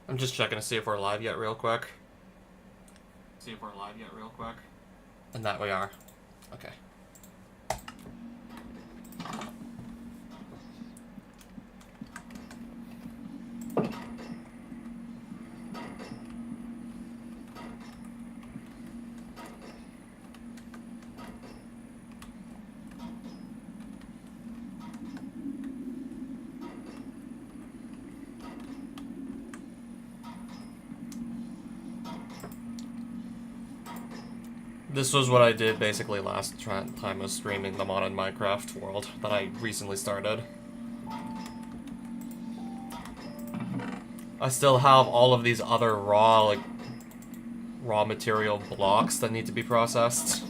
I'm just checking to see if we're live yet real quick. And that we are. Okay. This was what I did basically last time I was streaming the modded Minecraft world that I recently started. I still have all of these other raw material blocks that need to be processed.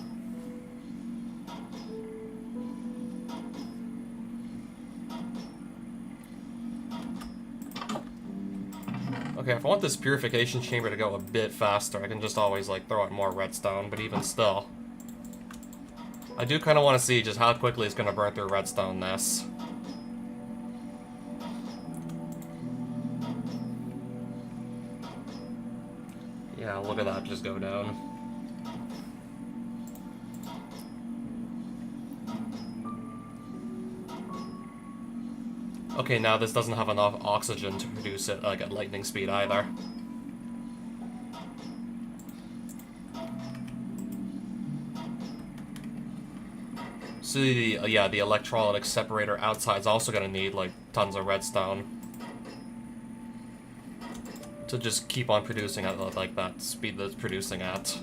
Okay, if I want this purification chamber to go a bit faster, I can just always, like, throw out more redstone, but even still. I do kind of want to see just how quickly it's going to burn through redstone this. Yeah, look at that just go down. Okay, now this doesn't have enough oxygen to produce it, like, at lightning speed either. So the electrolytic separator outside is also gonna need, like, tons of redstone to just keep on producing at, like, that speed that it's producing at.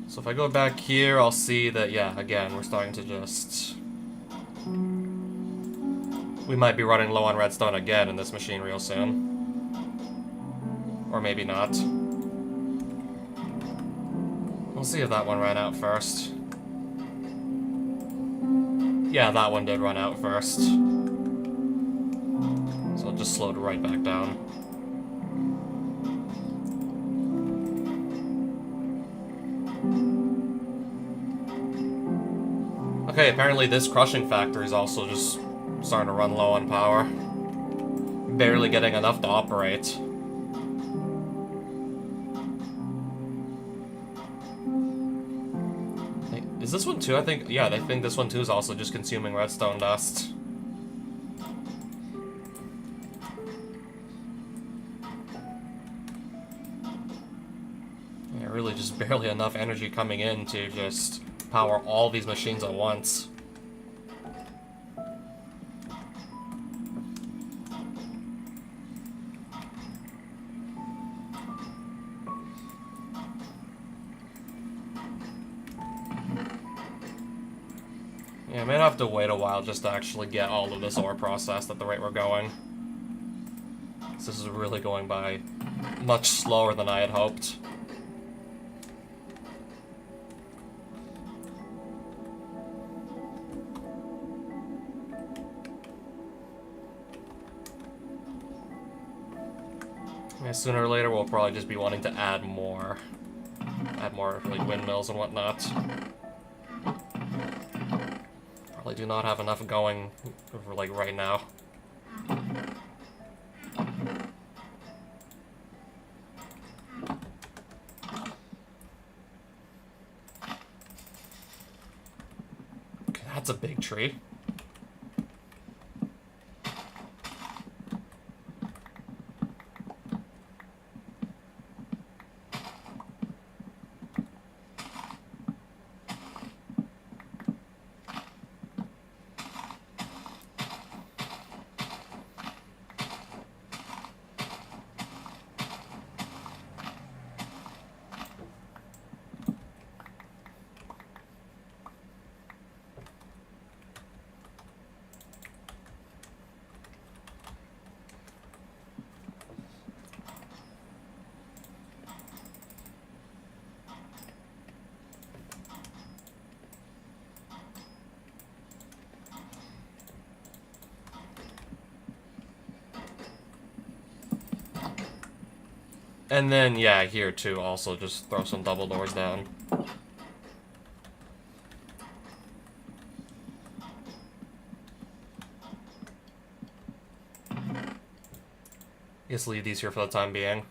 So if I go back here, I'll see that, yeah, again, we're starting to just... We might be running low on redstone again in this machine real soon. Or maybe not. We'll see if that one ran out first. Yeah, that one did run out first. So it just slowed right back down. Okay, apparently this crushing factory is also just starting to run low on power. Barely getting enough to operate. Is this one too? I think this one too is also just consuming redstone dust. Yeah, really just barely enough energy coming in to just power all these machines at once. Yeah, I may have to wait a while just to actually get all of this ore processed at the rate we're going. This is really going by much slower than I had hoped. Yeah, sooner or later we'll probably just be wanting to add more like windmills and whatnot. Probably do not have enough going for, like, right now. Okay, that's a big tree. And then, yeah, here too, also just throw some double doors down. Just leave these here for the time being.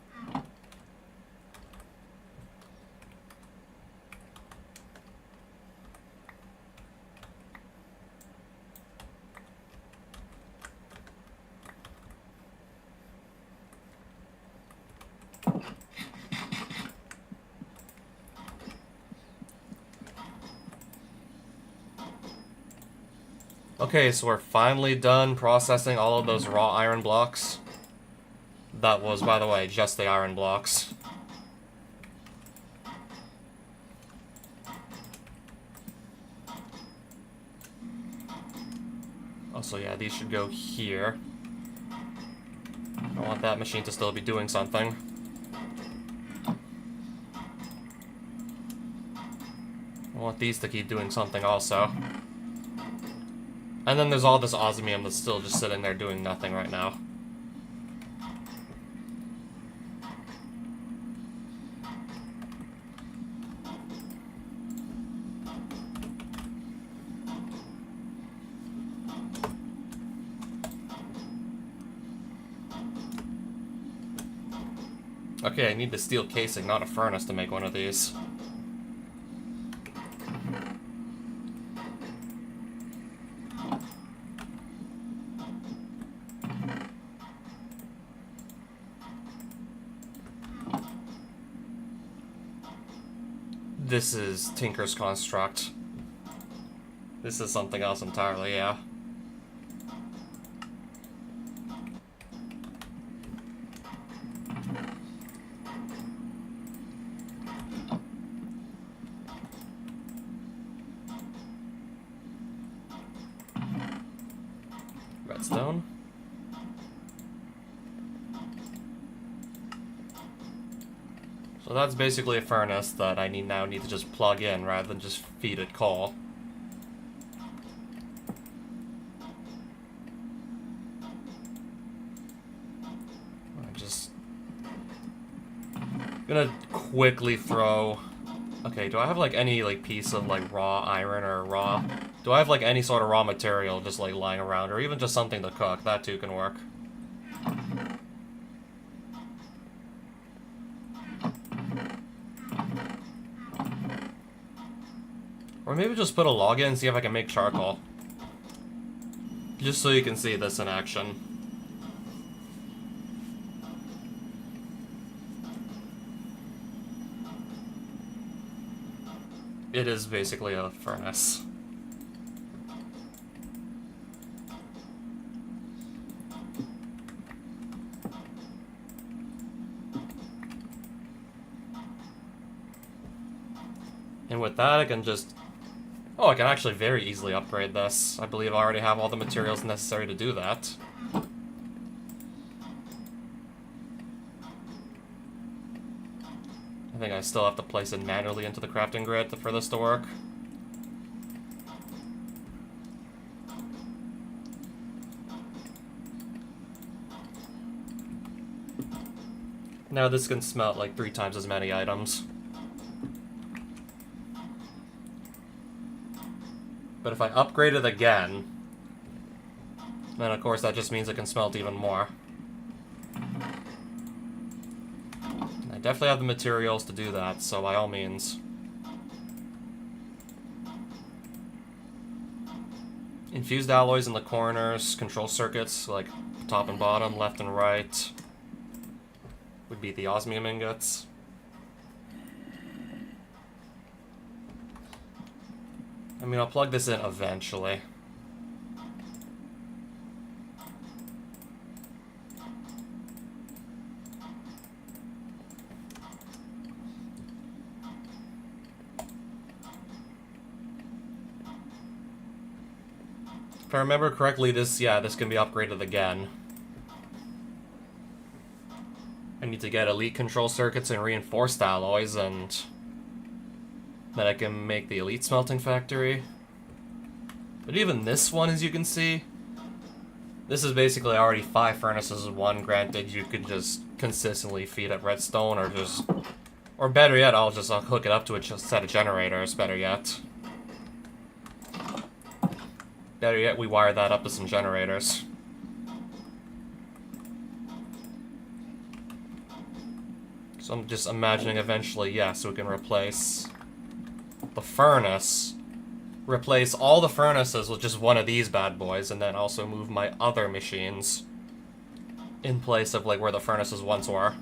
Okay, so we're finally done processing all of those raw iron blocks. That was, by the way, just the iron blocks. Also, yeah, these should go here. I want that machine to still be doing something. I want these to keep doing something also. And then there's all this osmium that's still just sitting there doing nothing right now. Okay, I need the steel casing, not a furnace, to make one of these. This is Tinker's construct. This is something else entirely, yeah. Redstone. So that's basically a furnace that I now need to just plug in rather than just feed it coal. I'm just gonna quickly throw... Okay, do I have like any like piece of like raw iron or raw... Do I have like any sort of raw material just like lying around, or even just something to cook? That too can work. Or maybe just put a log in and see if I can make charcoal. Just so you can see this in action. It is basically a furnace. And with that, I can just... Oh, I can actually very easily upgrade this. I believe I already have all the materials necessary to do that. I think I still have to place it manually into the crafting grid for this to work. Now this can smelt like 3 times as many items. But if I upgrade it again, then of course that just means it can smelt even more. I definitely have the materials to do that, so by all means. Infused alloys in the corners, control circuits, like top and bottom, left and right, would be the osmium ingots. I mean, I'll plug this in eventually. If I remember correctly, this can be upgraded again. I need to get elite control circuits and reinforced alloys, and then I can make the elite smelting factory. But even this one, as you can see, this is basically already 5 furnaces in one. Granted, you could just consistently feed it redstone, or better yet, I'll hook it up to a set of generators, better yet. Better yet, we wire that up to some generators. So I'm just imagining eventually, yes, we can replace the furnace. Replace all the furnaces with just one of these bad boys, and then also move my other machines in place of, like, where the furnaces once were.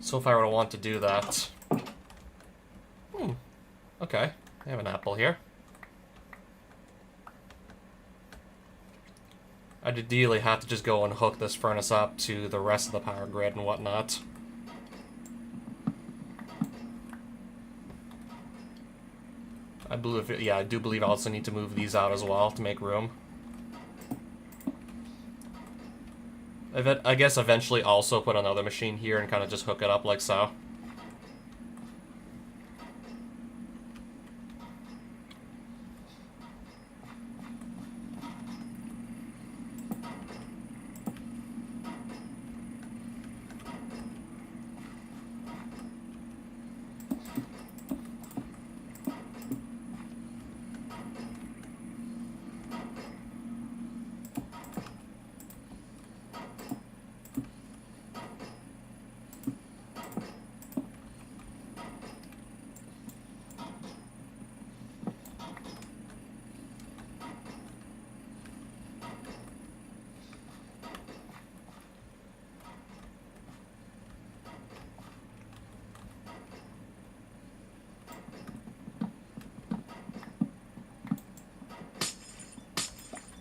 So if I were to want to do that... okay. I have an apple here. I'd ideally have to just go and hook this furnace up to the rest of the power grid and whatnot. I believe, yeah, I do believe I also need to move these out as well to make room. I guess eventually also put another machine here and kind of just hook it up like so.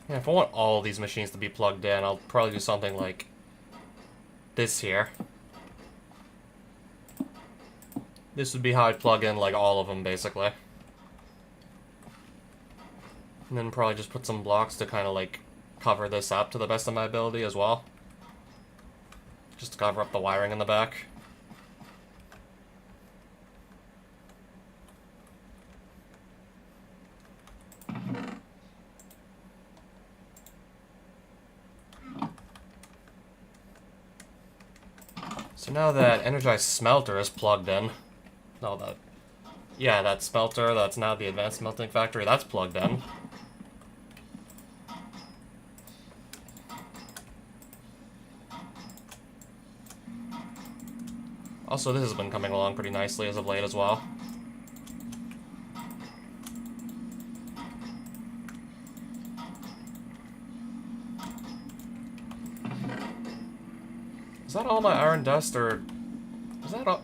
Yeah, if I want all these machines to be plugged in, I'll probably do something like this here. This would be how I'd plug in, like, all of them, basically. And then probably just put some blocks to kind of, like, cover this up to the best of my ability as well. Just to cover up the wiring in the back. So now that Energized Smelter is plugged in, that smelter, that's now the Advanced Smelting Factory, that's plugged in. Also, this has been coming along pretty nicely as of late as well. Is that all my iron dust, or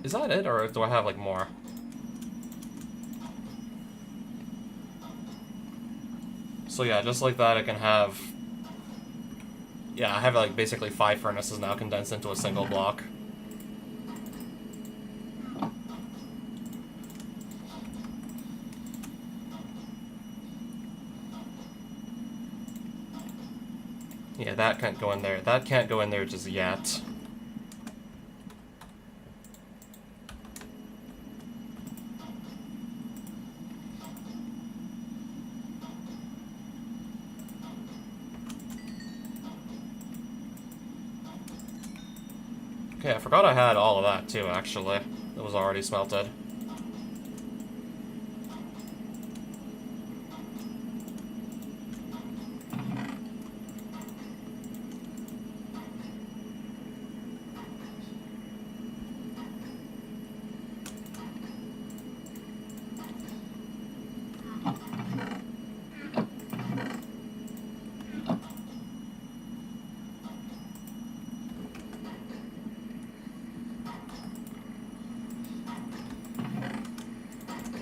is that it, or do I have, like, more? So yeah, just like that, I can have... Yeah, I have, like, basically 5 furnaces now condensed into a single block. Yeah, that can't go in there. That can't go in there just yet. Okay, I forgot I had all of that too, actually. It was already smelted.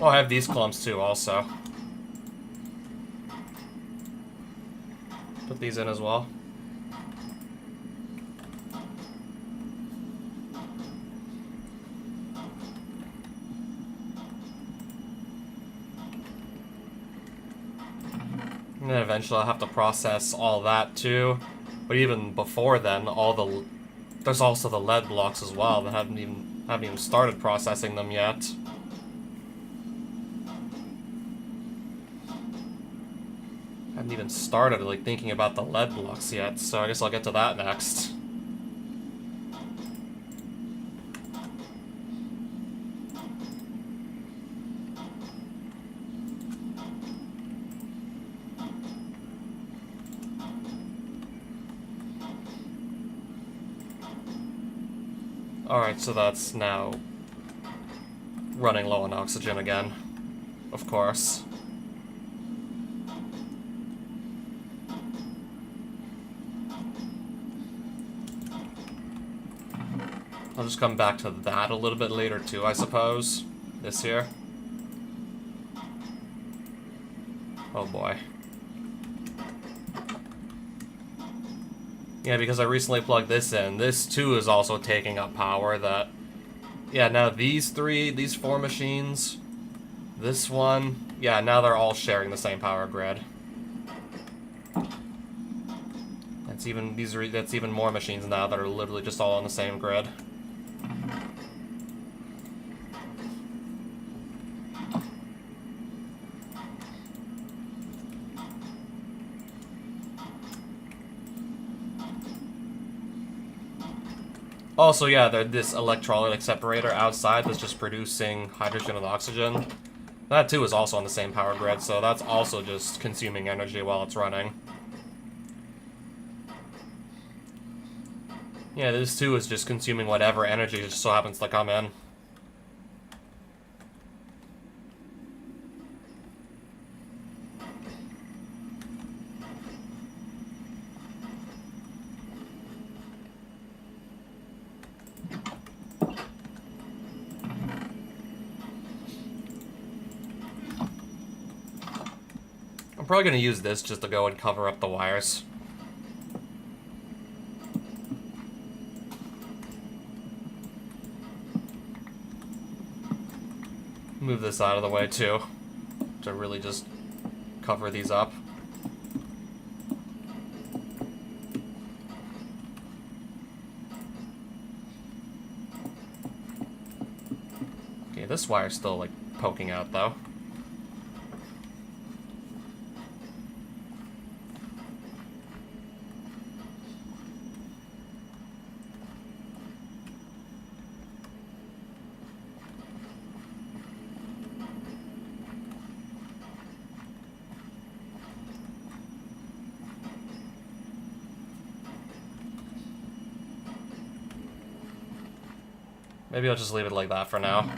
Oh, I have these clumps too, also. Put these in as well. And then eventually I'll have to process all that too. But even before then, there's also the lead blocks as well that haven't even Haven't even started processing them yet. Haven't even started, like, thinking about the lead blocks yet, so I guess I'll get to that next. Alright, so that's now running low on oxygen again, of course. I'll just come back to that a little bit later too, I suppose. This here. Oh boy. Yeah, because I recently plugged this in. This too is also taking up power that... Yeah, now these four machines, this one, yeah, now they're all sharing the same power grid. That's even more machines now that are literally just all on the same grid. Also, yeah, there's this electrolytic separator outside that's just producing hydrogen and oxygen. That too is also on the same power grid, so that's also just consuming energy while it's running. Yeah, this too is just consuming whatever energy just so happens to come in. I'm probably going to use this just to go and cover up the wires. Move this out of the way too, to really just cover these up. Okay, this wire's still like poking out though. Maybe I'll just leave it like that for now.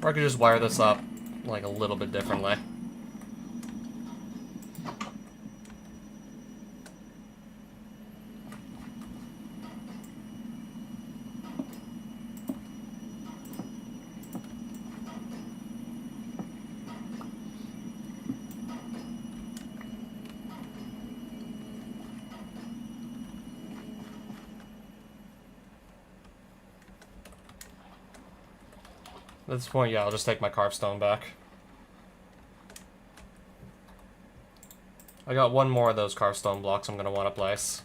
Or I could just wire this up, like, a little bit differently. At this point, yeah, I'll just take my carve stone back. I got one more of those carve stone blocks I'm going to want to place.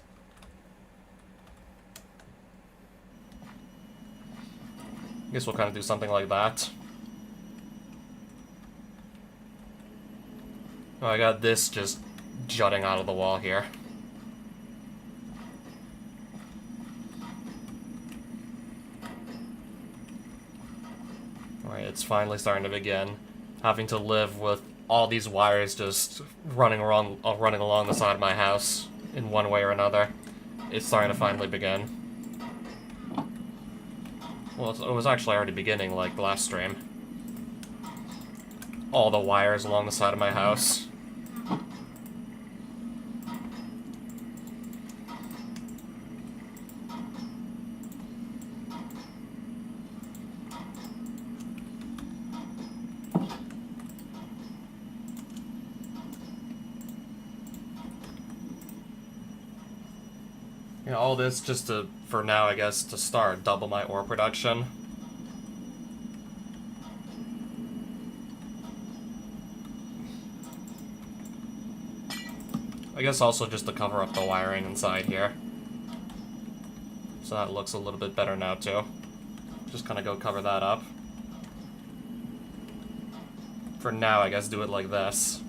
Guess we'll kind of do something like that. Oh, I got this just jutting out of the wall here. Alright, it's finally starting to begin. Having to live with all these wires just running along the side of my house in one way or another. It's starting to finally begin. Well, it was actually already beginning, like, the last stream. All the wires along the side of my house. Yeah, all this just to, for now, I guess, to start, double my ore production. I guess also just to cover up the wiring inside here. So that looks a little bit better now, too. Just kind of go cover that up. For now, I guess do it like this.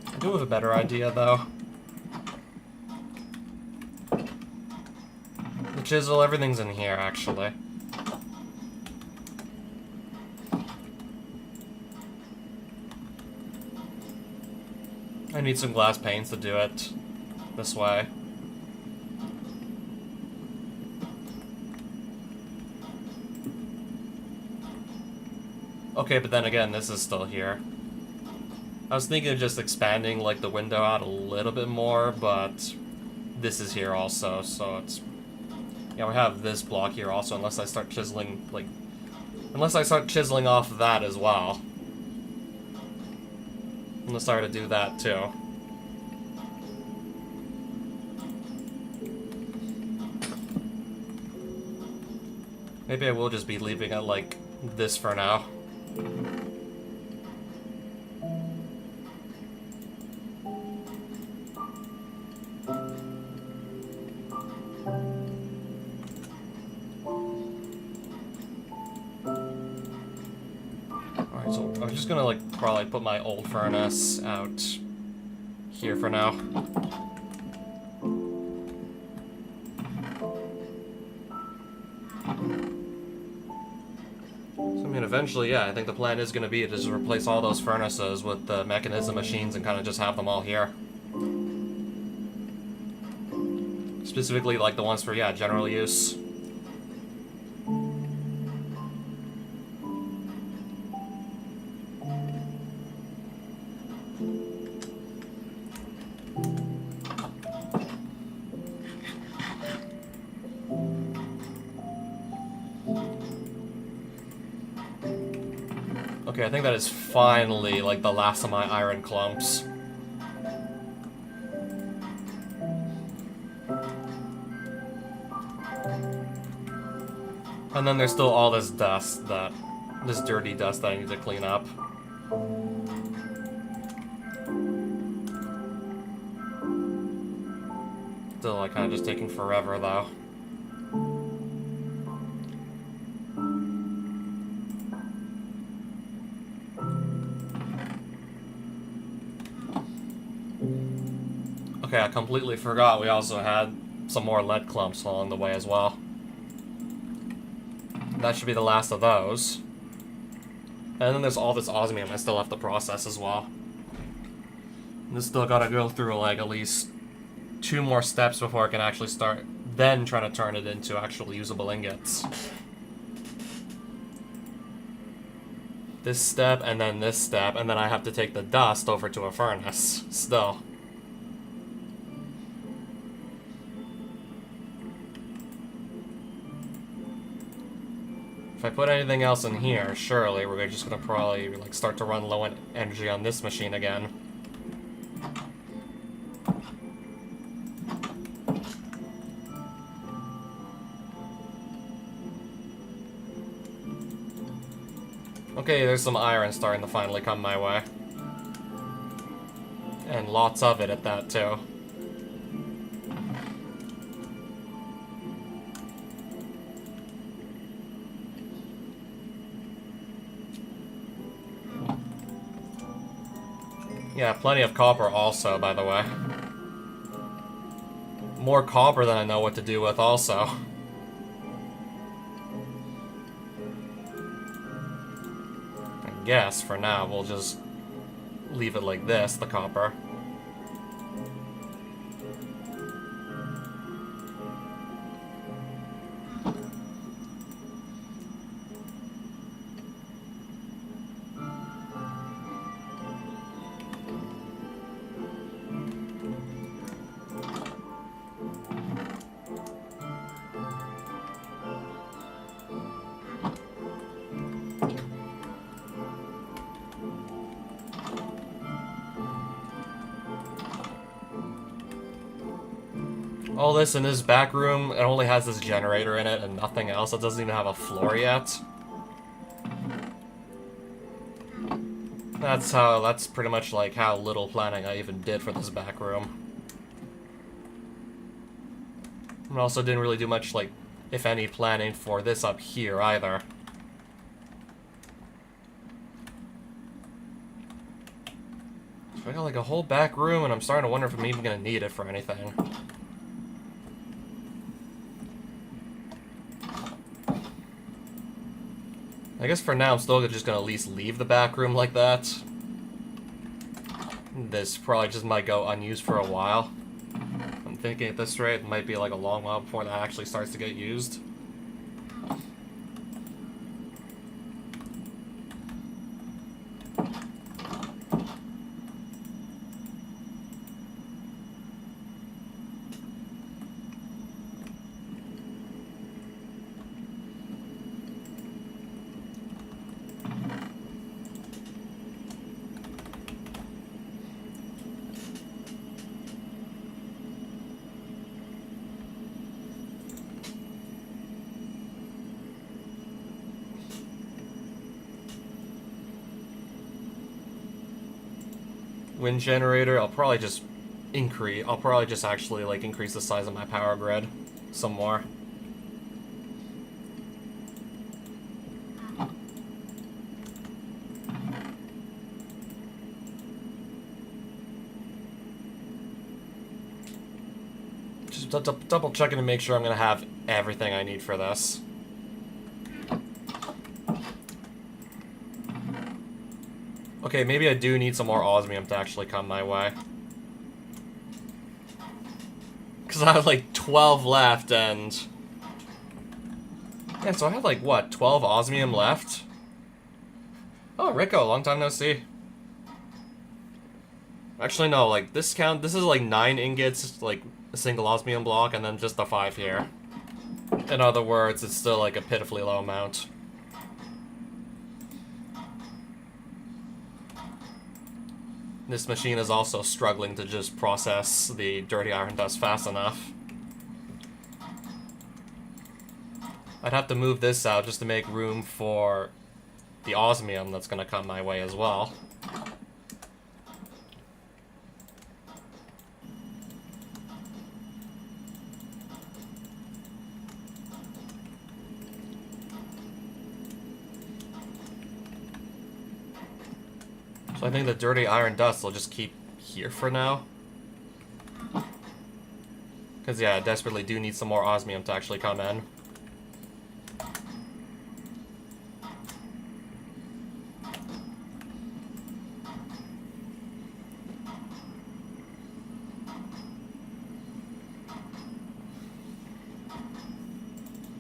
I do have a better idea, though. The chisel, everything's in here, actually. I need some glass panes to do it this way. Okay, but then again, this is still here. I was thinking of just expanding, like, the window out a little bit more, but this is here also, so it's... Yeah, we have this block here also, unless I start chiseling, like... Unless I start chiseling off that as well. I'm gonna start to do that, too. Maybe I will just be leaving it like this for now. Alright, so I'm just gonna, like, probably put my old furnace out here for now. Eventually, yeah, I think the plan is going to be to just replace all those furnaces with the mechanism machines and kind of just have them all here. Specifically, like the ones for, yeah, general use. Okay, I think that is finally, like, the last of my iron clumps. And then there's still all this dust this dirty dust that I need to clean up. Still, like, kind of just taking forever, though. Okay, I completely forgot we also had some more lead clumps along the way as well. That should be the last of those. And then there's all this osmium I still have to process as well. And this still gotta go through, like, at least 2 more steps before I can actually start then trying to turn it into actual usable ingots. This step, and then this step, and then I have to take the dust over to a furnace, still. If I put anything else in here, surely we're just gonna probably, like, start to run low on energy on this machine again. Okay, there's some iron starting to finally come my way. And lots of it at that, too. Yeah, plenty of copper also, by the way. More copper than I know what to do with also. I guess, for now, we'll just leave it like this, the copper. All this in this back room, it only has this generator in it and nothing else. It doesn't even have a floor yet. That's pretty much like how little planning I even did for this back room. And also didn't really do much, like, if any, planning for this up here either. So I got like a whole back room and I'm starting to wonder if I'm even gonna need it for anything. I guess for now I'm still just gonna at least leave the back room like that. This probably just might go unused for a while. I'm thinking at this rate, it might be like a long while before that actually starts to get used. Wind generator, I'll probably just actually like increase the size of my power grid some more. Just double checking to make sure I'm gonna have everything I need for this. Okay, maybe I do need some more osmium to actually come my way. Because I have like 12 left and... Yeah, so I have like, what, 12 osmium left? Oh, Rico, long time no see. Actually, no, like, this is like 9 ingots, like, a single osmium block, and then just the 5 here. In other words, it's still like a pitifully low amount. This machine is also struggling to just process the dirty iron dust fast enough. I'd have to move this out just to make room for the osmium that's going to come my way as well. So I think the dirty iron dust will just keep here for now. Because, yeah, I desperately do need some more osmium to actually come in.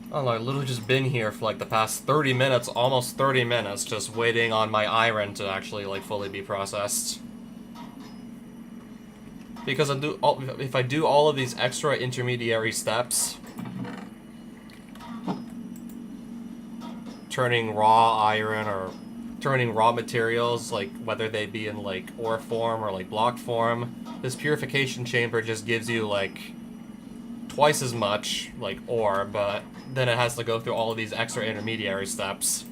I don't know, I've literally just been here for like the past 30 minutes, almost 30 minutes, just waiting on my iron to actually like fully be processed. Because if I do all of these extra intermediary steps, turning raw iron or turning raw materials, like whether they be in like ore form or like block form, this purification chamber just gives you like twice as much like ore, but then it has to go through all of these extra intermediary steps.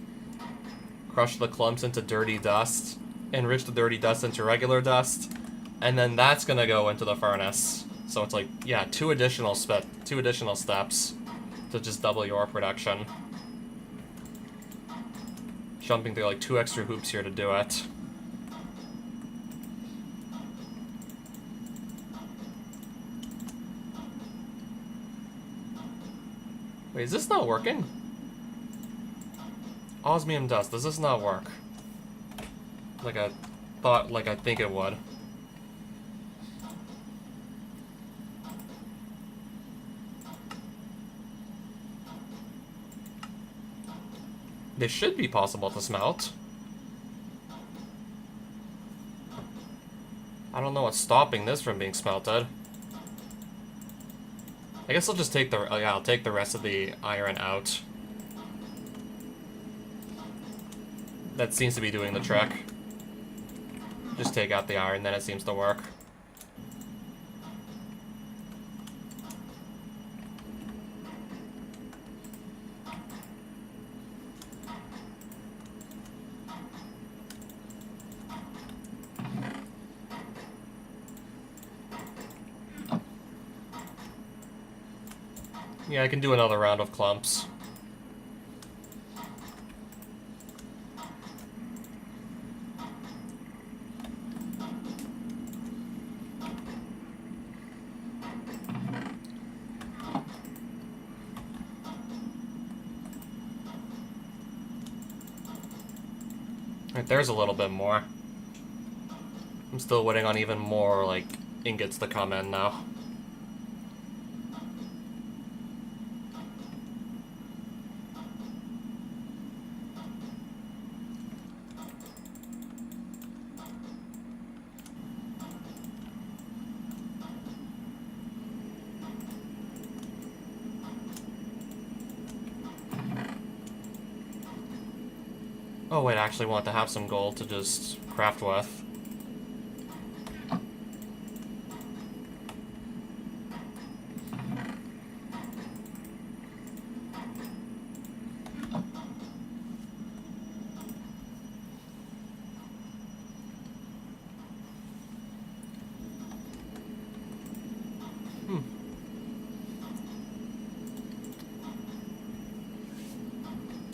Crush the clumps into dirty dust, enrich the dirty dust into regular dust, and then that's gonna go into the furnace. So it's like, yeah, two additional steps to just double your production. Jumping through like 2 extra hoops here to do it. Wait, is this not working? Osmium dust, does this not work? Like I thought, like I think it would. This should be possible to smelt. I don't know what's stopping this from being smelted. I guess I'll just take the, yeah, I'll take the rest of the iron out. That seems to be doing the trick. Just take out the iron, then it seems to work. Yeah, I can do another round of clumps. Right, there's a little bit more. I'm still waiting on even more, like, ingots to come in now. Oh wait, I actually want to have some gold to just craft with.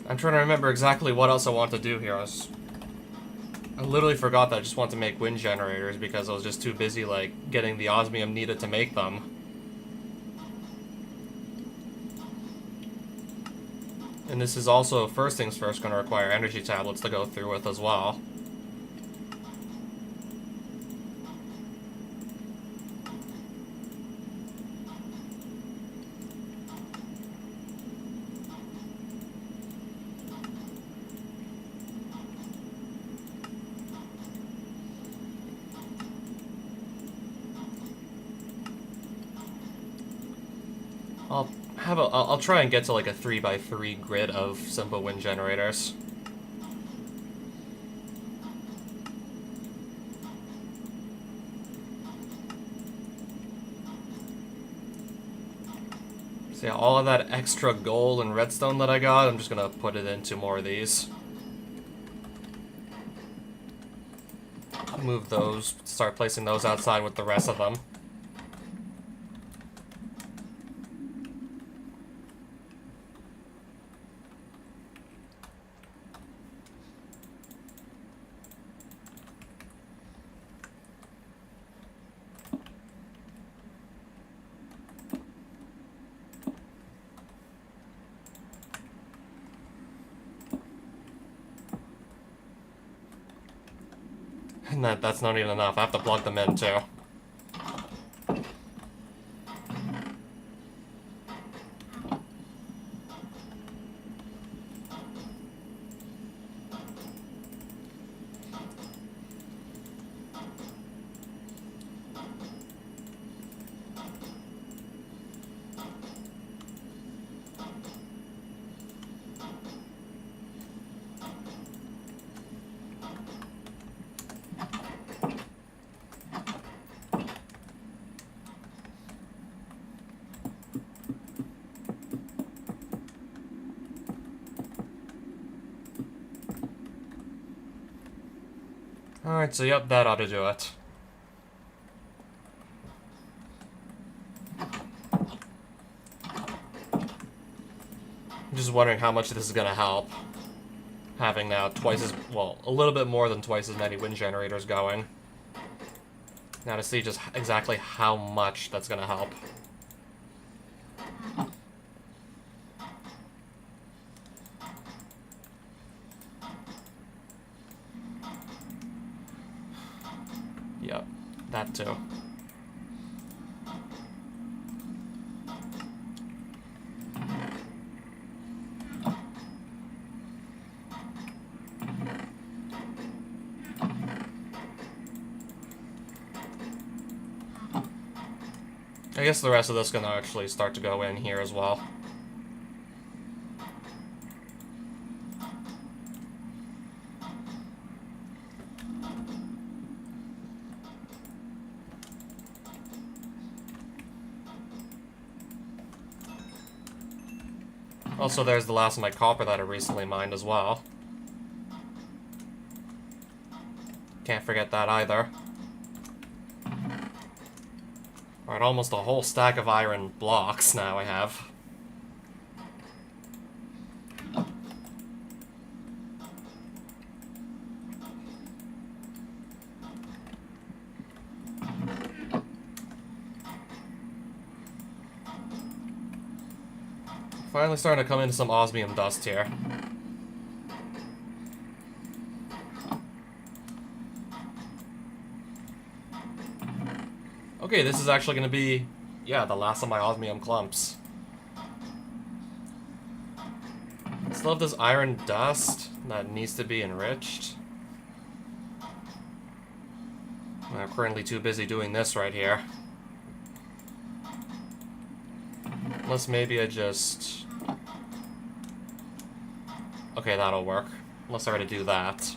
I'm trying to remember exactly what else I want to do here. I literally forgot that I just want to make wind generators because I was just too busy, like, getting the osmium needed to make them. And this is also, first things first, going to require energy tablets to go through with as well. I'll try and get to like a 3x3 grid of simple wind generators. So yeah, all of that extra gold and redstone that I got, I'm just gonna put it into more of these. Move those, start placing those outside with the rest of them. And that's not even enough. I have to plug them in, too. Alright, so yep, that ought to do it. I'm just wondering how much this is gonna help. Having now twice as, well, a little bit more than twice as many wind generators going. Now to see just exactly how much that's gonna help. Yep, that too. I guess the rest of this can actually start to go in here as well. Also, there's the last of my copper that I recently mined as well. Can't forget that either. Alright, almost a whole stack of iron blocks now I have. Finally starting to come into some osmium dust here. Okay, this is actually going to be, yeah, the last of my osmium clumps. I still have this iron dust that needs to be enriched. I'm currently too busy doing this right here. Unless maybe I just... Okay, that'll work. Unless I were to do that.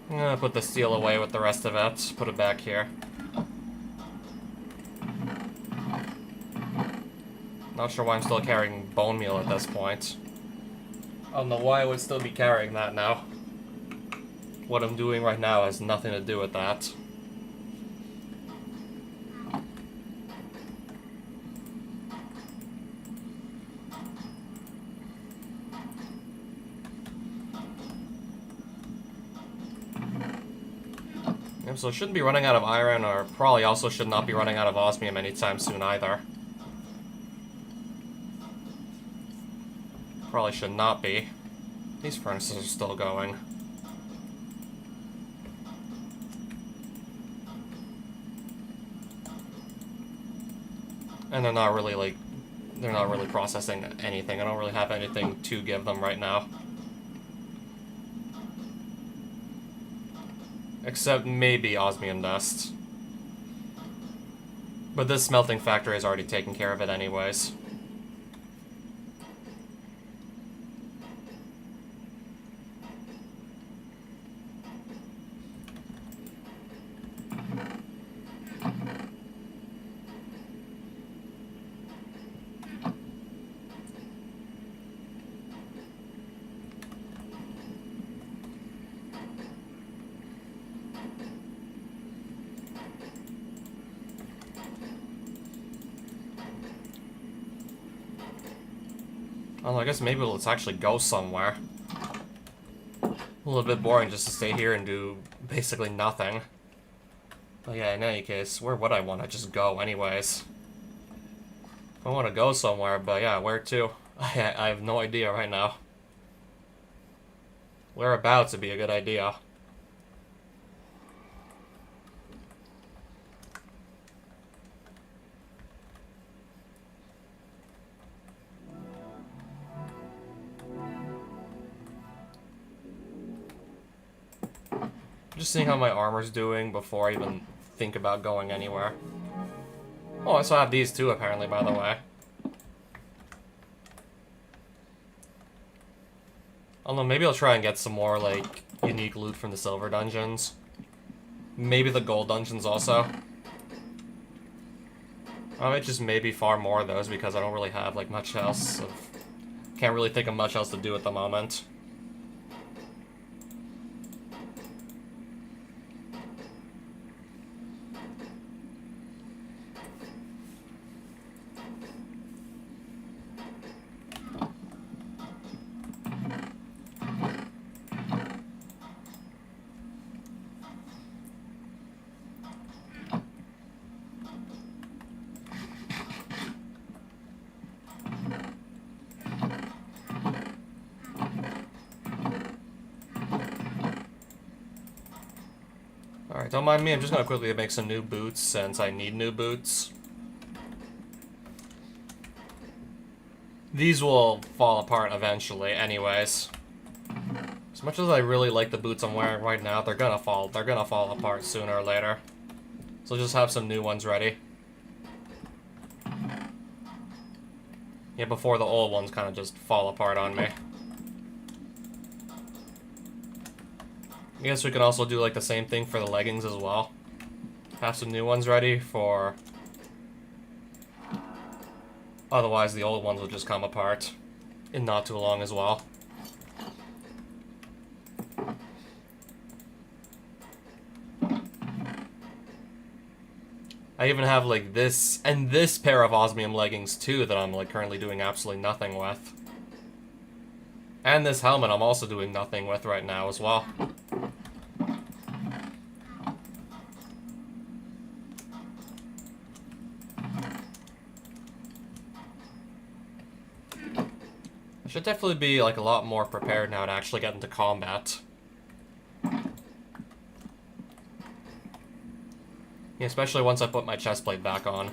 I'm gonna put the steel away with the rest of it. Put it back here. Not sure why I'm still carrying bone meal at this point. I don't know why I would still be carrying that now. What I'm doing right now has nothing to do with that. So shouldn't be running out of iron, or probably also should not be running out of osmium anytime soon either. Probably should not be. These furnaces are still going. And they're not really processing anything. I don't really have anything to give them right now. Except maybe osmium dust. But this smelting factory has already taken care of it anyways. Well, I guess maybe let's actually go somewhere. A little bit boring just to stay here and do basically nothing. But yeah, in any case, where would I want to just go anyways? I want to go somewhere, but yeah, where to? I have no idea right now. Whereabouts would be a good idea. Just seeing how my armor's doing before I even think about going anywhere. Oh, I still have these too, apparently, by the way. I don't know, maybe I'll try and get some more, like, unique loot from the silver dungeons. Maybe the gold dungeons also. I might just maybe farm more of those because I don't really have, like, much else of... Can't really think of much else to do at the moment. Alright, don't mind me, I'm just gonna quickly make some new boots since I need new boots. These will fall apart eventually anyways. As much as I really like the boots I'm wearing right now, they're gonna fall apart sooner or later. So just have some new ones ready. Yeah, before the old ones kind of just fall apart on me. I guess we can also do like the same thing for the leggings as well. Have some new ones ready for... Otherwise the old ones will just come apart in not too long as well. I even have like this and this pair of osmium leggings too that I'm like currently doing absolutely nothing with. And this helmet I'm also doing nothing with right now as well. I should definitely be like a lot more prepared now to actually get into combat. Yeah, especially once I put my chest plate back on.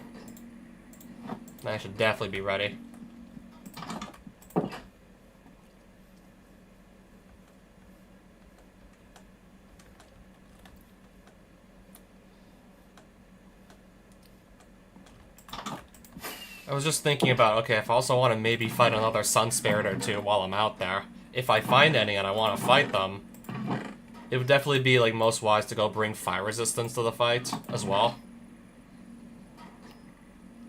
I should definitely be ready. I was just thinking about, okay, if I also want to maybe fight another Sun Spirit or two while I'm out there, if I find any and I want to fight them, it would definitely be like most wise to go bring fire resistance to the fight as well.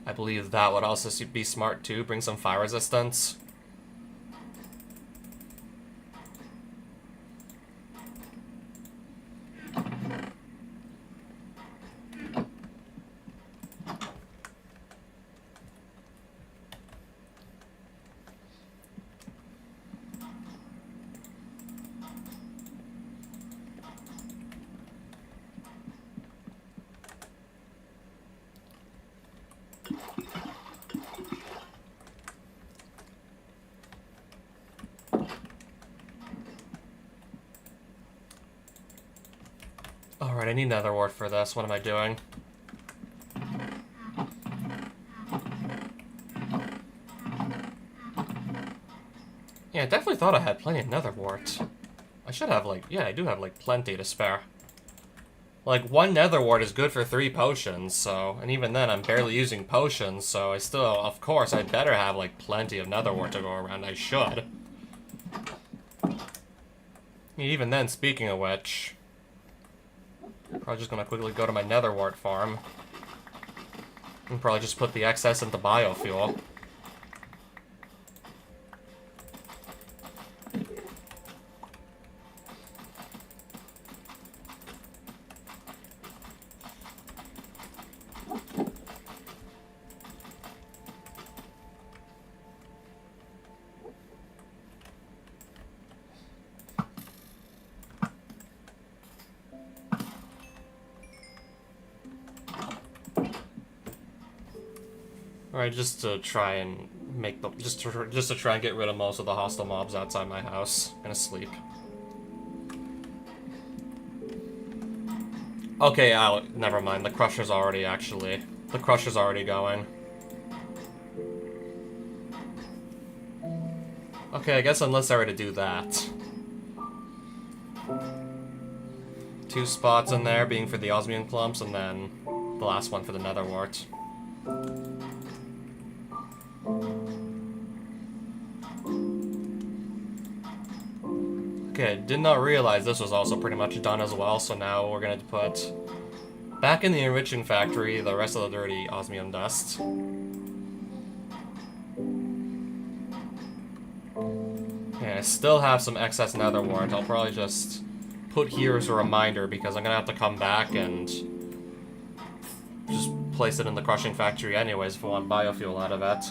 I believe that would also be smart too, bring some fire resistance. Alright, I need another word for this. What am I doing? Yeah, I definitely thought I had plenty of netherwort. I should have, like, yeah, I do have, like, plenty to spare. Like, one netherwort is good for 3 potions, so... And even then, I'm barely using potions, so I still... Of course, I'd better have, like, plenty of netherwort to go around. I should. Even then, speaking of which... Probably just gonna quickly go to my netherwort farm. And probably just put the excess into biofuel. Alright, just to try and make the just to try and get rid of most of the hostile mobs outside my house. I'm gonna sleep. Okay, never mind. The crusher's already going. Okay, I guess unless I were to do that. 2 spots in there being for the osmium clumps, and then the last one for the netherwort. Okay, did not realize this was also pretty much done as well, so now we're gonna put back in the enriching factory the rest of the dirty osmium dust. Okay, I still have some excess netherwort. I'll probably just put here as a reminder because I'm gonna have to come back and just place it in the crushing factory anyways if I want biofuel out of it.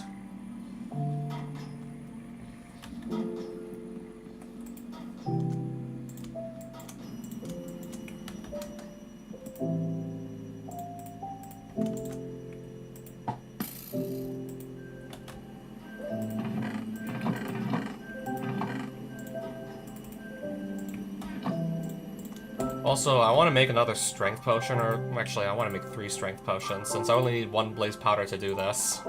Also, I want to make another strength potion, or actually, I want to make 3 strength potions, since I only need 1 blaze powder to do this.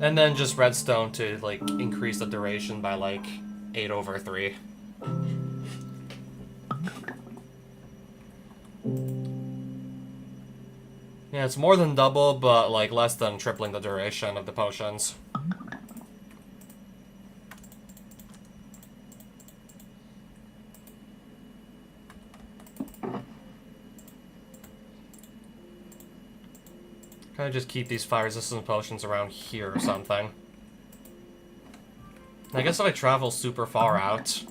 And then just redstone to, like, increase the duration by, like, 8/3. Yeah, it's more than double, but like less than tripling the duration of the potions. Kind of just keep these fire resistance potions around here or something. I guess if I travel super far out,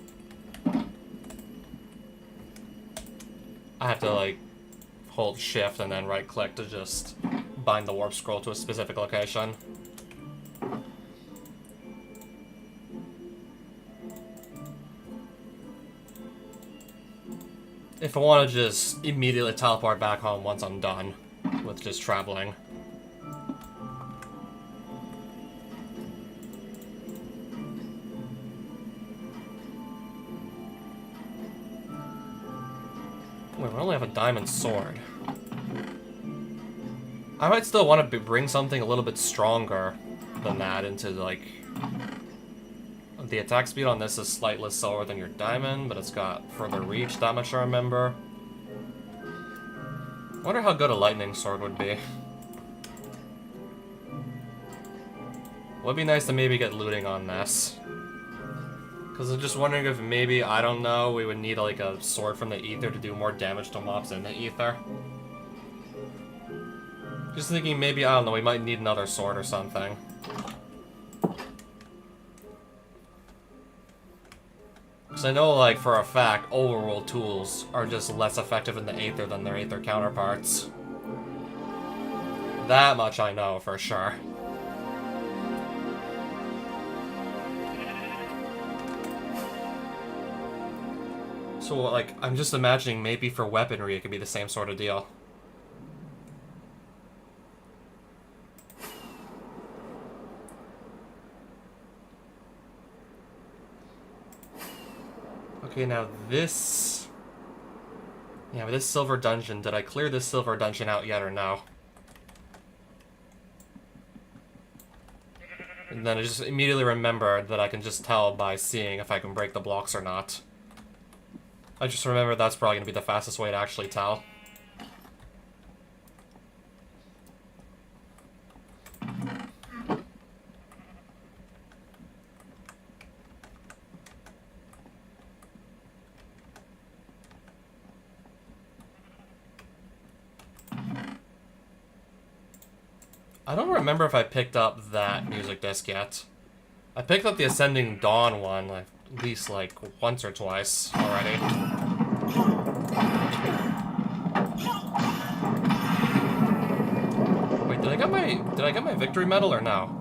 I have to like hold shift and then right click to just bind the warp scroll to a specific location. If I want to just immediately teleport back home once I'm done with just traveling. Wait, we only have a diamond sword. I might still want to bring something a little bit stronger than that into, like... The attack speed on this is slightly slower than your diamond, but it's got further reach, that much I remember. I wonder how good a lightning sword would be. Would be nice to maybe get looting on this. Because I'm just wondering if maybe, I don't know, we would need like a sword from the ether to do more damage to mobs in the ether. Just thinking maybe, I don't know, we might need another sword or something. Because I know, like, for a fact, overworld tools are just less effective in the Aether than their Aether counterparts. That much I know for sure. So, like, I'm just imagining maybe for weaponry it could be the same sort of deal. Okay, now this... Yeah, but this silver dungeon, did I clear this silver dungeon out yet or no? And then I just immediately remembered that I can just tell by seeing if I can break the blocks or not. I just remember that's probably going to be the fastest way to actually tell. I don't remember if I picked up that music disc yet. I picked up the Ascending Dawn one, like, at least like once or twice already. Wait, did I get my victory medal or no?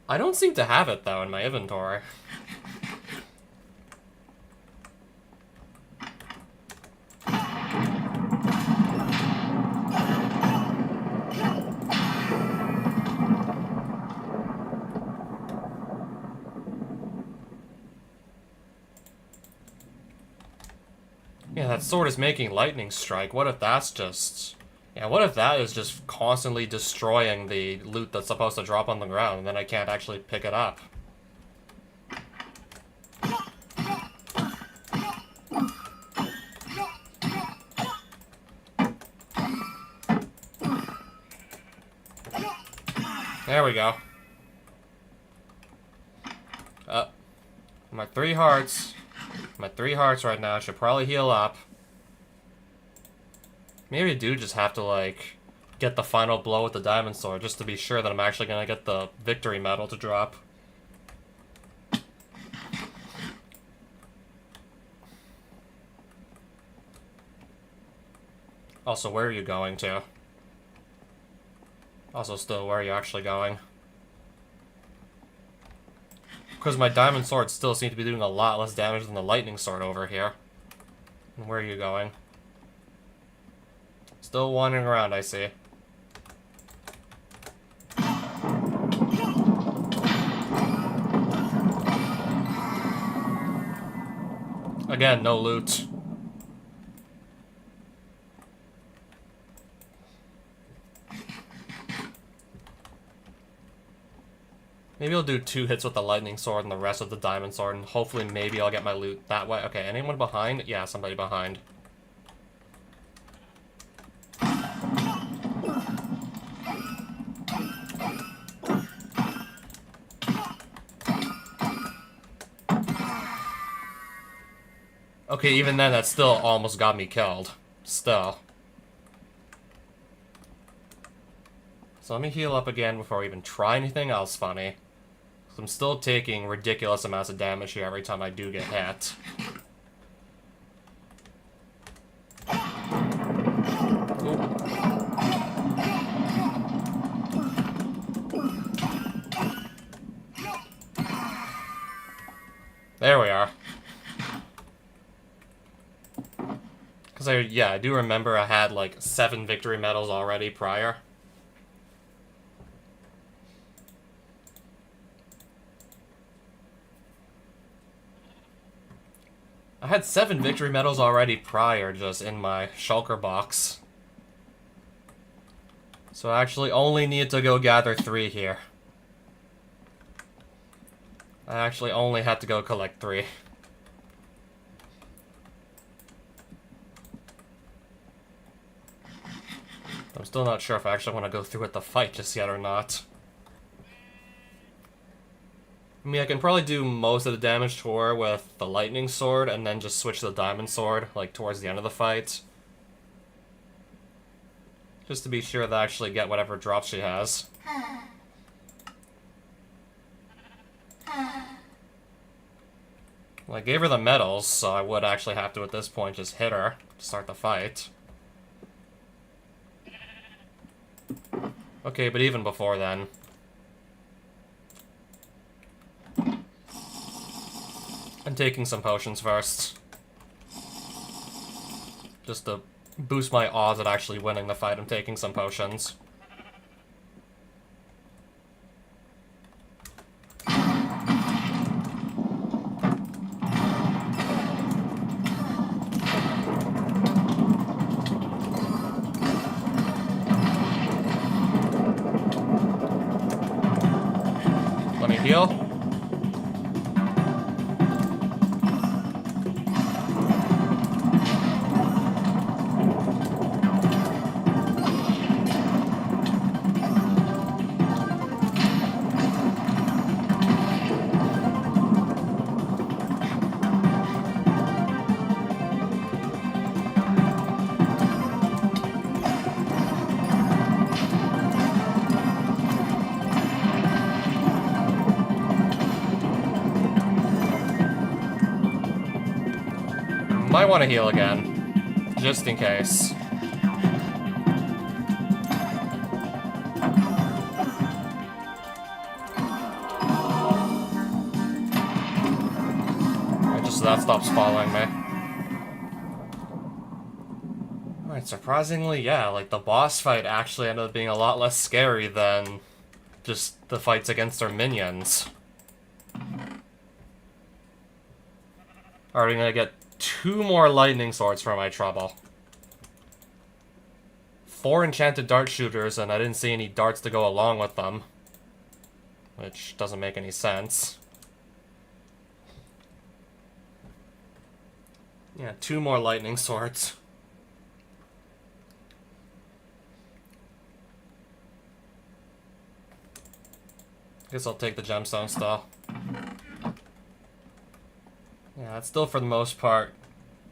I don't seem to have it though in my inventory. Yeah, that sword is making lightning strike. What if that's just... Yeah, what if that is just constantly destroying the loot that's supposed to drop on the ground, and then I can't actually pick it up? There we go. I'm at 3 hearts. I'm at 3 hearts right now. I should probably heal up. Maybe I do just have to, like, get the final blow with the diamond sword just to be sure that I'm actually gonna get the victory medal to drop. Also, where are you going to? Also, still, where are you actually going? Because my diamond sword still seems to be doing a lot less damage than the lightning sword over here. And where are you going? Still wandering around, I see. Again, no loot. Maybe I'll do 2 hits with the lightning sword and the rest with the diamond sword, and hopefully maybe I'll get my loot that way. Okay, anyone behind? Yeah, somebody behind. Okay, even then, that still almost got me killed. Still. So let me heal up again before I even try anything else funny. I'm still taking ridiculous amounts of damage here every time I do get hit. Oop. There we are. Because I do remember I had like 7 victory medals already prior. I had 7 victory medals already prior, just in my shulker box. So I actually only need to go gather 3 here. I actually only had to go collect 3. I'm still not sure if I actually want to go through with the fight just yet or not. I mean, I can probably do most of the damage to her with the lightning sword and then just switch to the diamond sword, like, towards the end of the fight. Just to be sure that I actually get whatever drops she has. Well, I gave her the medals, so I would actually have to, at this point, just hit her to start the fight. Okay, but even before then... I'm taking some potions first. Just to boost my odds at actually winning the fight, I'm taking some potions. Let me heal. Might want to heal again, just in case. Alright, just so that stops following me. Alright, surprisingly, yeah, like, the boss fight actually ended up being a lot less scary than just the fights against our minions. Alright, I'm gonna get 2 more lightning swords for my trouble. 4 enchanted dart shooters, and I didn't see any darts to go along with them. Which doesn't make any sense. Yeah, 2 more lightning swords. Guess I'll take the gemstone still. Yeah, that's still for the most part.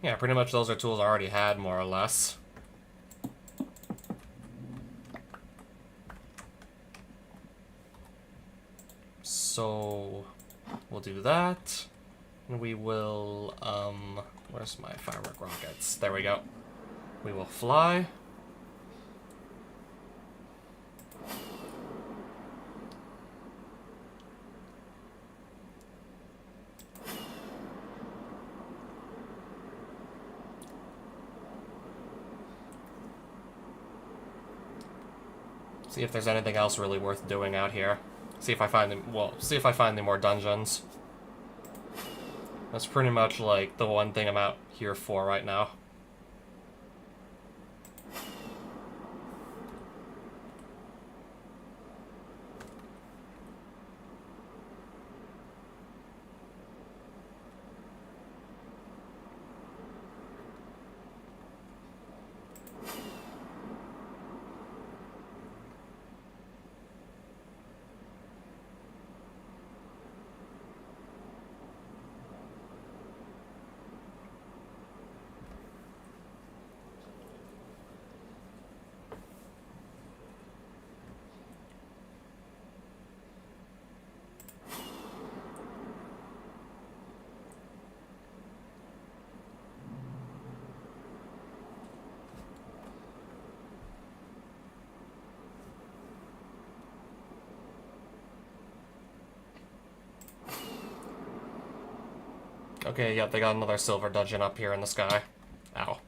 Yeah, pretty much those are tools I already had, more or less. So, we'll do that. And we will, where's my firework rockets? There we go. We will fly. See if there's anything else really worth doing out here. See if I find them, well, see if I find any more dungeons. That's pretty much, like, the one thing I'm out here for right now. Okay, yep, they got another silver dungeon up here in the sky. Ow.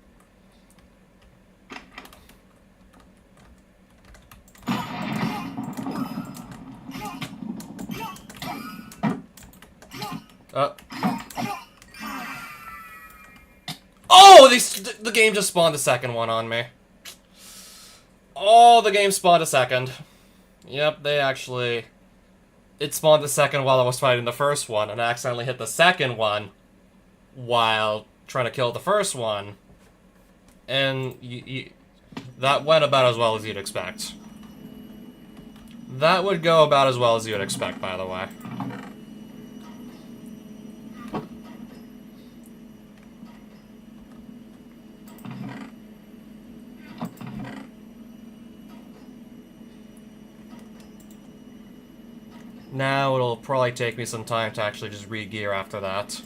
Oh, the game just spawned the second one on me. Oh, the game spawned a second. Yep, they actually... It spawned the second while I was fighting the first one, and I accidentally hit the second one while trying to kill the first one. And that went about as well as you'd expect. That would go about as well as you'd expect, by the way. Now it'll probably take me some time to actually just re-gear after that.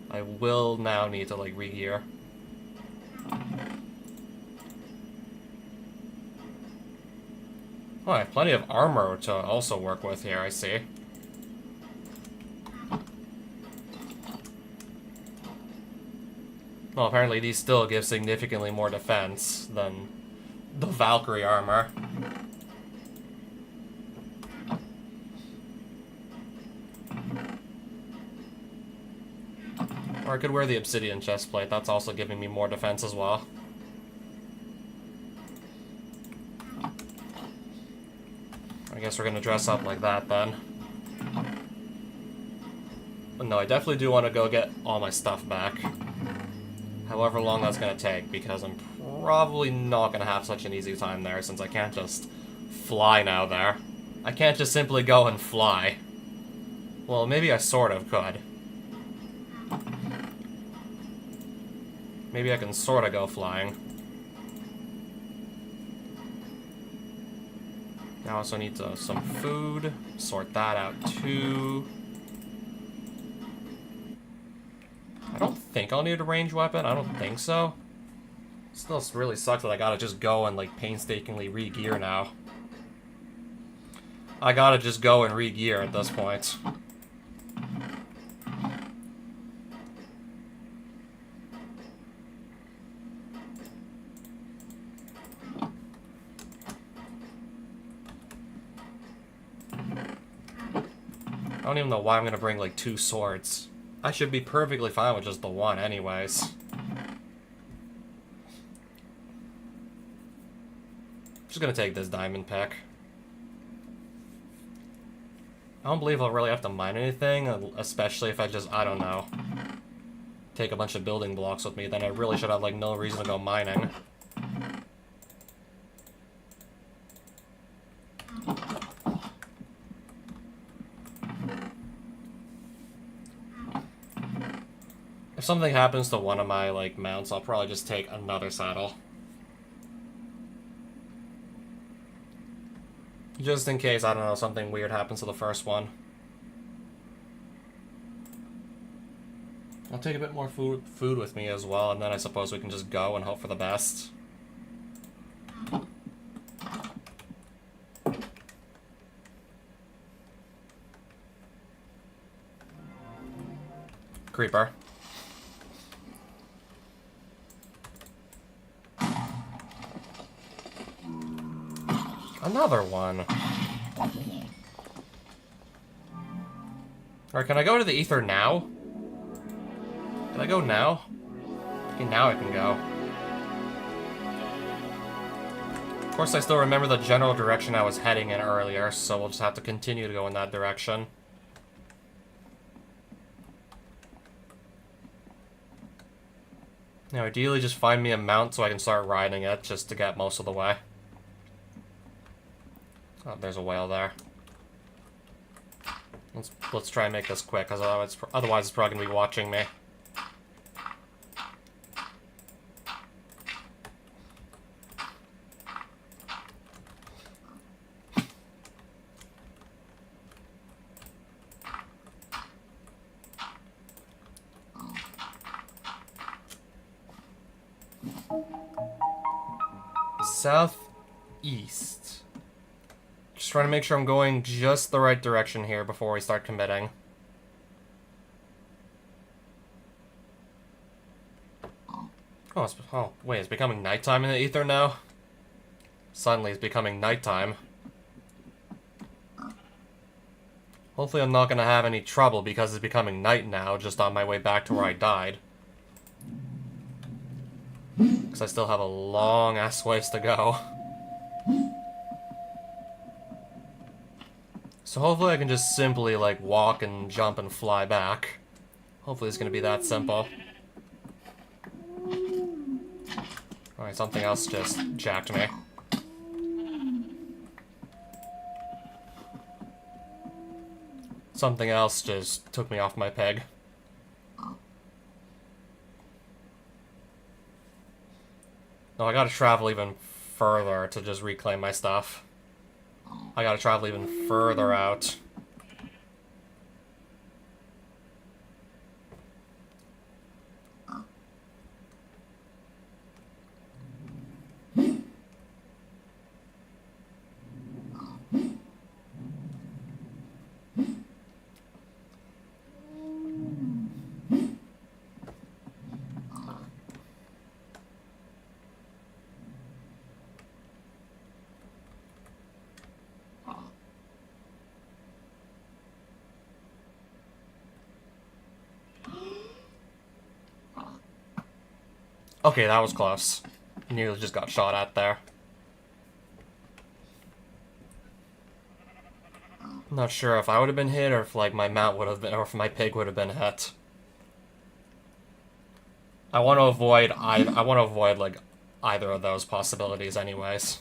I will now need to, like, re-gear. Oh, I have plenty of armor to also work with here, I see. Well, apparently these still give significantly more defense than the Valkyrie armor. Or I could wear the obsidian chestplate, that's also giving me more defense as well. I guess we're gonna dress up like that then. But no, I definitely do want to go get all my stuff back. However long that's gonna take, because I'm probably not gonna have such an easy time there, since I can't just fly now there. I can't just simply go and fly. Well, maybe I sort of could. Maybe I can sort of go flying. I also need some food. Sort that out too. I don't think I'll need a ranged weapon. I don't think so. Still really sucks that I gotta just go and like painstakingly re-gear now. I gotta just go and re-gear at this point. I don't even know why I'm gonna bring like 2 swords. I should be perfectly fine with just the one anyways. Just gonna take this diamond pick. I don't believe I'll really have to mine anything, especially if I just, I don't know, take a bunch of building blocks with me, then I really should have like no reason to go mining. If something happens to one of my, like, mounts, I'll probably just take another saddle. Just in case, I don't know, something weird happens to the first one. I'll take a bit more food with me as well, and then I suppose we can just go and hope for the best. Creeper. Another one. Alright, can I go to the ether now? Can I go now? Okay, now I can go. Of course, I still remember the general direction I was heading in earlier, so we'll just have to continue to go in that direction. Now, ideally, just find me a mount so I can start riding it, just to get most of the way. Oh, there's a whale there. Let's try and make this quick, because otherwise it's probably going to be watching me. Southeast. Just trying to make sure I'm going just the right direction here before we start committing. Oh, wait, it's becoming nighttime in the ether now? Suddenly it's becoming nighttime. Hopefully I'm not gonna have any trouble because it's becoming night now, just on my way back to where I died. Because I still have a long-ass ways to go. So hopefully I can just simply, like, walk and jump and fly back. Hopefully it's gonna be that simple. Alright, something else just jacked me. Something else just took me off my peg. No, I gotta travel even further to just reclaim my stuff. I gotta travel even further out. Okay, that was close. Nearly just got shot at there. I'm not sure if I would have been hit or if, like, my mount would have been, or if my pig would have been hit. I want to avoid, like, either of those possibilities anyways.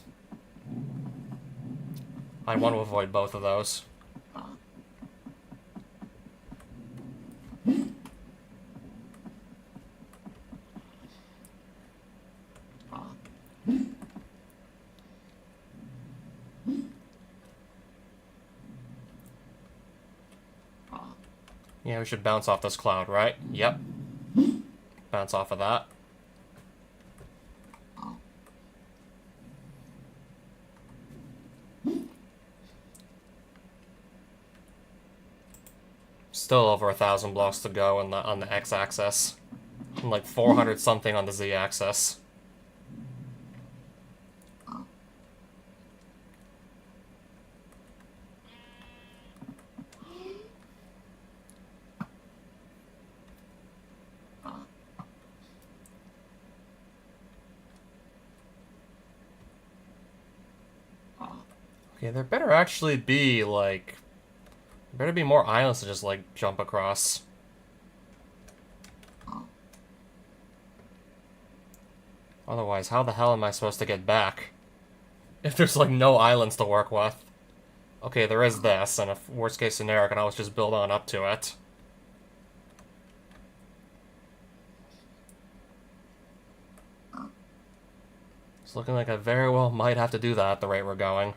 I want to avoid both of those. Yeah, we should bounce off this cloud, right? Yep. Bounce off of that. Still over 1,000 blocks to go on the x-axis. And like 400 something on the z-axis. Okay, there better actually be, like... There better be more islands to just, like, jump across. Otherwise, how the hell am I supposed to get back? If there's, like, no islands to work with. Okay, there is this, and if worst case scenario, I can always just build on up to it. It's looking like I very well might have to do that at the rate we're going.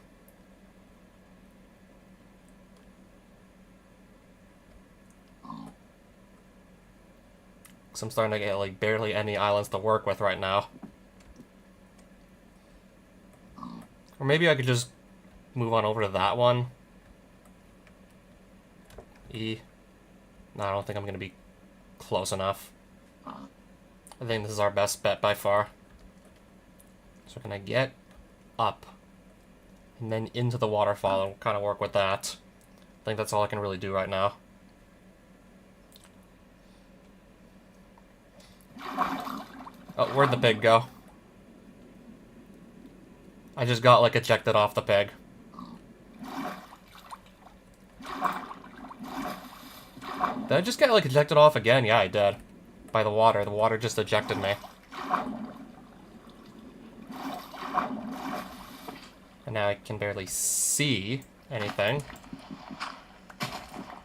Because I'm starting to get, like, barely any islands to work with right now. Or maybe I could just move on over to that one. E. No, I don't think I'm going to be close enough. I think this is our best bet by far. So we're going to get up. And then into the waterfall and kind of work with that. I think that's all I can really do right now. Oh, where'd the pig go? I just got, like, ejected off the pig. Did I just get, like, ejected off again? Yeah, I did. By the water. The water just ejected me. And now I can barely see anything.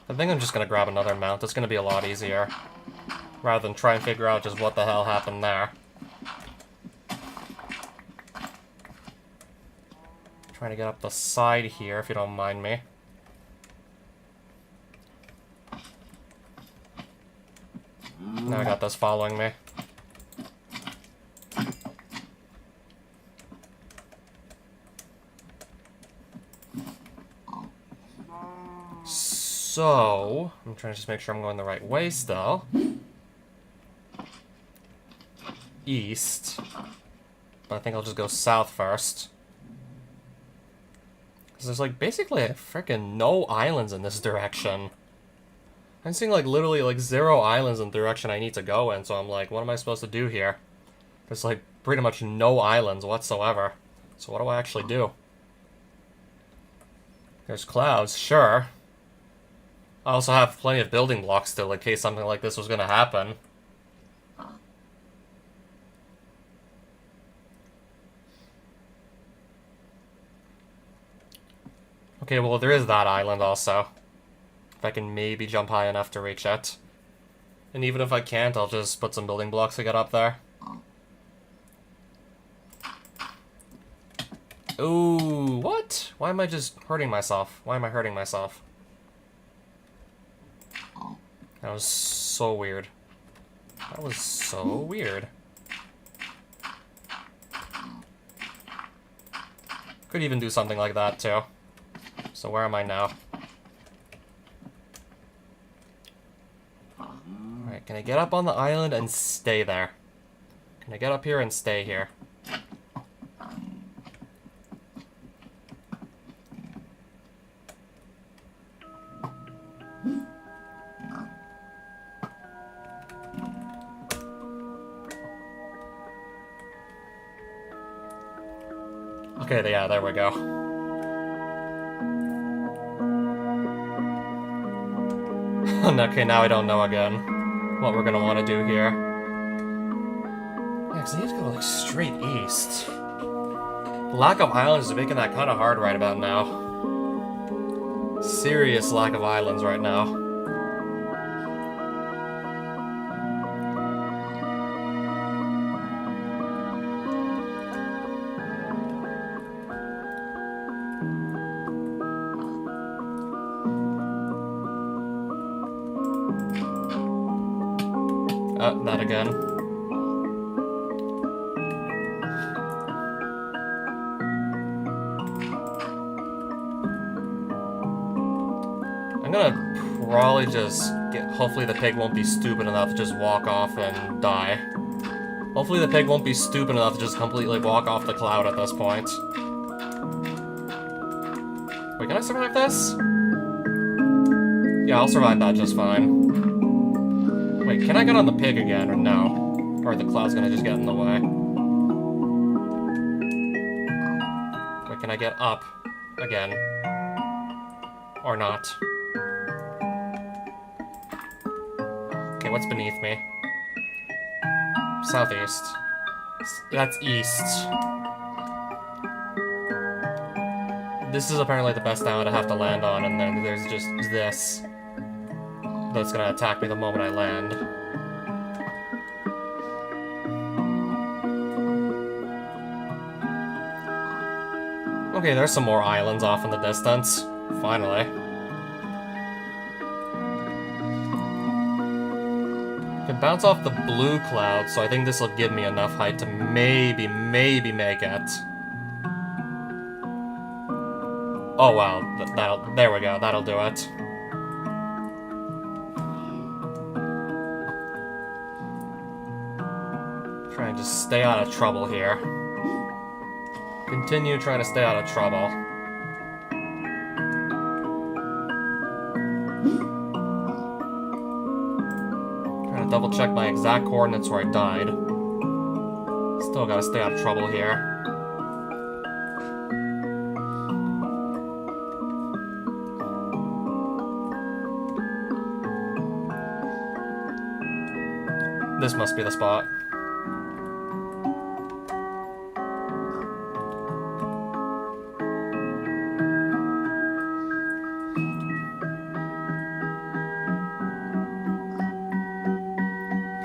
I think I'm just gonna grab another mount. It's gonna be a lot easier. Rather than try and figure out just what the hell happened there. Trying to get up the side here, if you don't mind me. Now I got this following me. So, I'm trying to just make sure I'm going the right way still. east. But I think I'll just go south first. Because there's, like, basically freaking no islands in this direction. I'm seeing, like, literally, like, 0 islands in the direction I need to go in, so I'm like, what am I supposed to do here? There's, like, pretty much no islands whatsoever. So what do I actually do? There's clouds, sure. I also have plenty of building blocks still in case something like this was going to happen. Okay, well, there is that island also. If I can maybe jump high enough to reach it. And even if I can't, I'll just put some building blocks to get up there. Ooh, what? Why am I just hurting myself? Why am I hurting myself? That was so weird. That was so weird. Could even do something like that, too. So where am I now? Alright, can I get up on the island and stay there? Can I get up here and stay here? Okay, yeah, there we go. Okay, now I don't know again what we're gonna want to do here. Yeah, because I need to go, like, straight east. The lack of islands is making that kind of hard right about now. Serious lack of islands right now. That again. I'm gonna probably just get... Hopefully the pig won't be stupid enough to just walk off and die. Hopefully the pig won't be stupid enough to just completely walk off the cloud at this point. Wait, can I survive this? Yeah, I'll survive that just fine. Wait, can I get on the pig again, or no? Or the cloud's gonna just get in the way? Wait, can I get up again? Or not? Okay, what's beneath me? Southeast. That's east. This is apparently the best island I have to land on, and then there's just this. That's gonna attack me the moment I land. Okay, there's some more islands off in the distance. Finally. I can bounce off the blue cloud, so I think this will give me enough height to maybe make it. Oh wow, there we go, that'll do it. Try and just stay out of trouble here. Continue trying to stay out of trouble. Trying to double check my exact coordinates where I died. Still gotta stay out of trouble here. This must be the spot.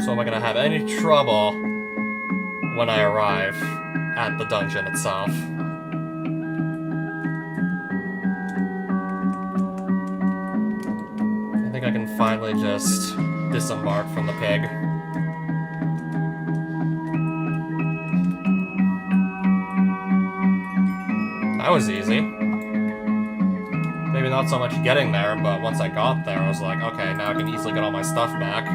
So am I gonna have any trouble when I arrive at the dungeon itself? I think I can finally just disembark from the pig. That was easy. Maybe not so much getting there, but once I got there, I was like, okay, now I can easily get all my stuff back.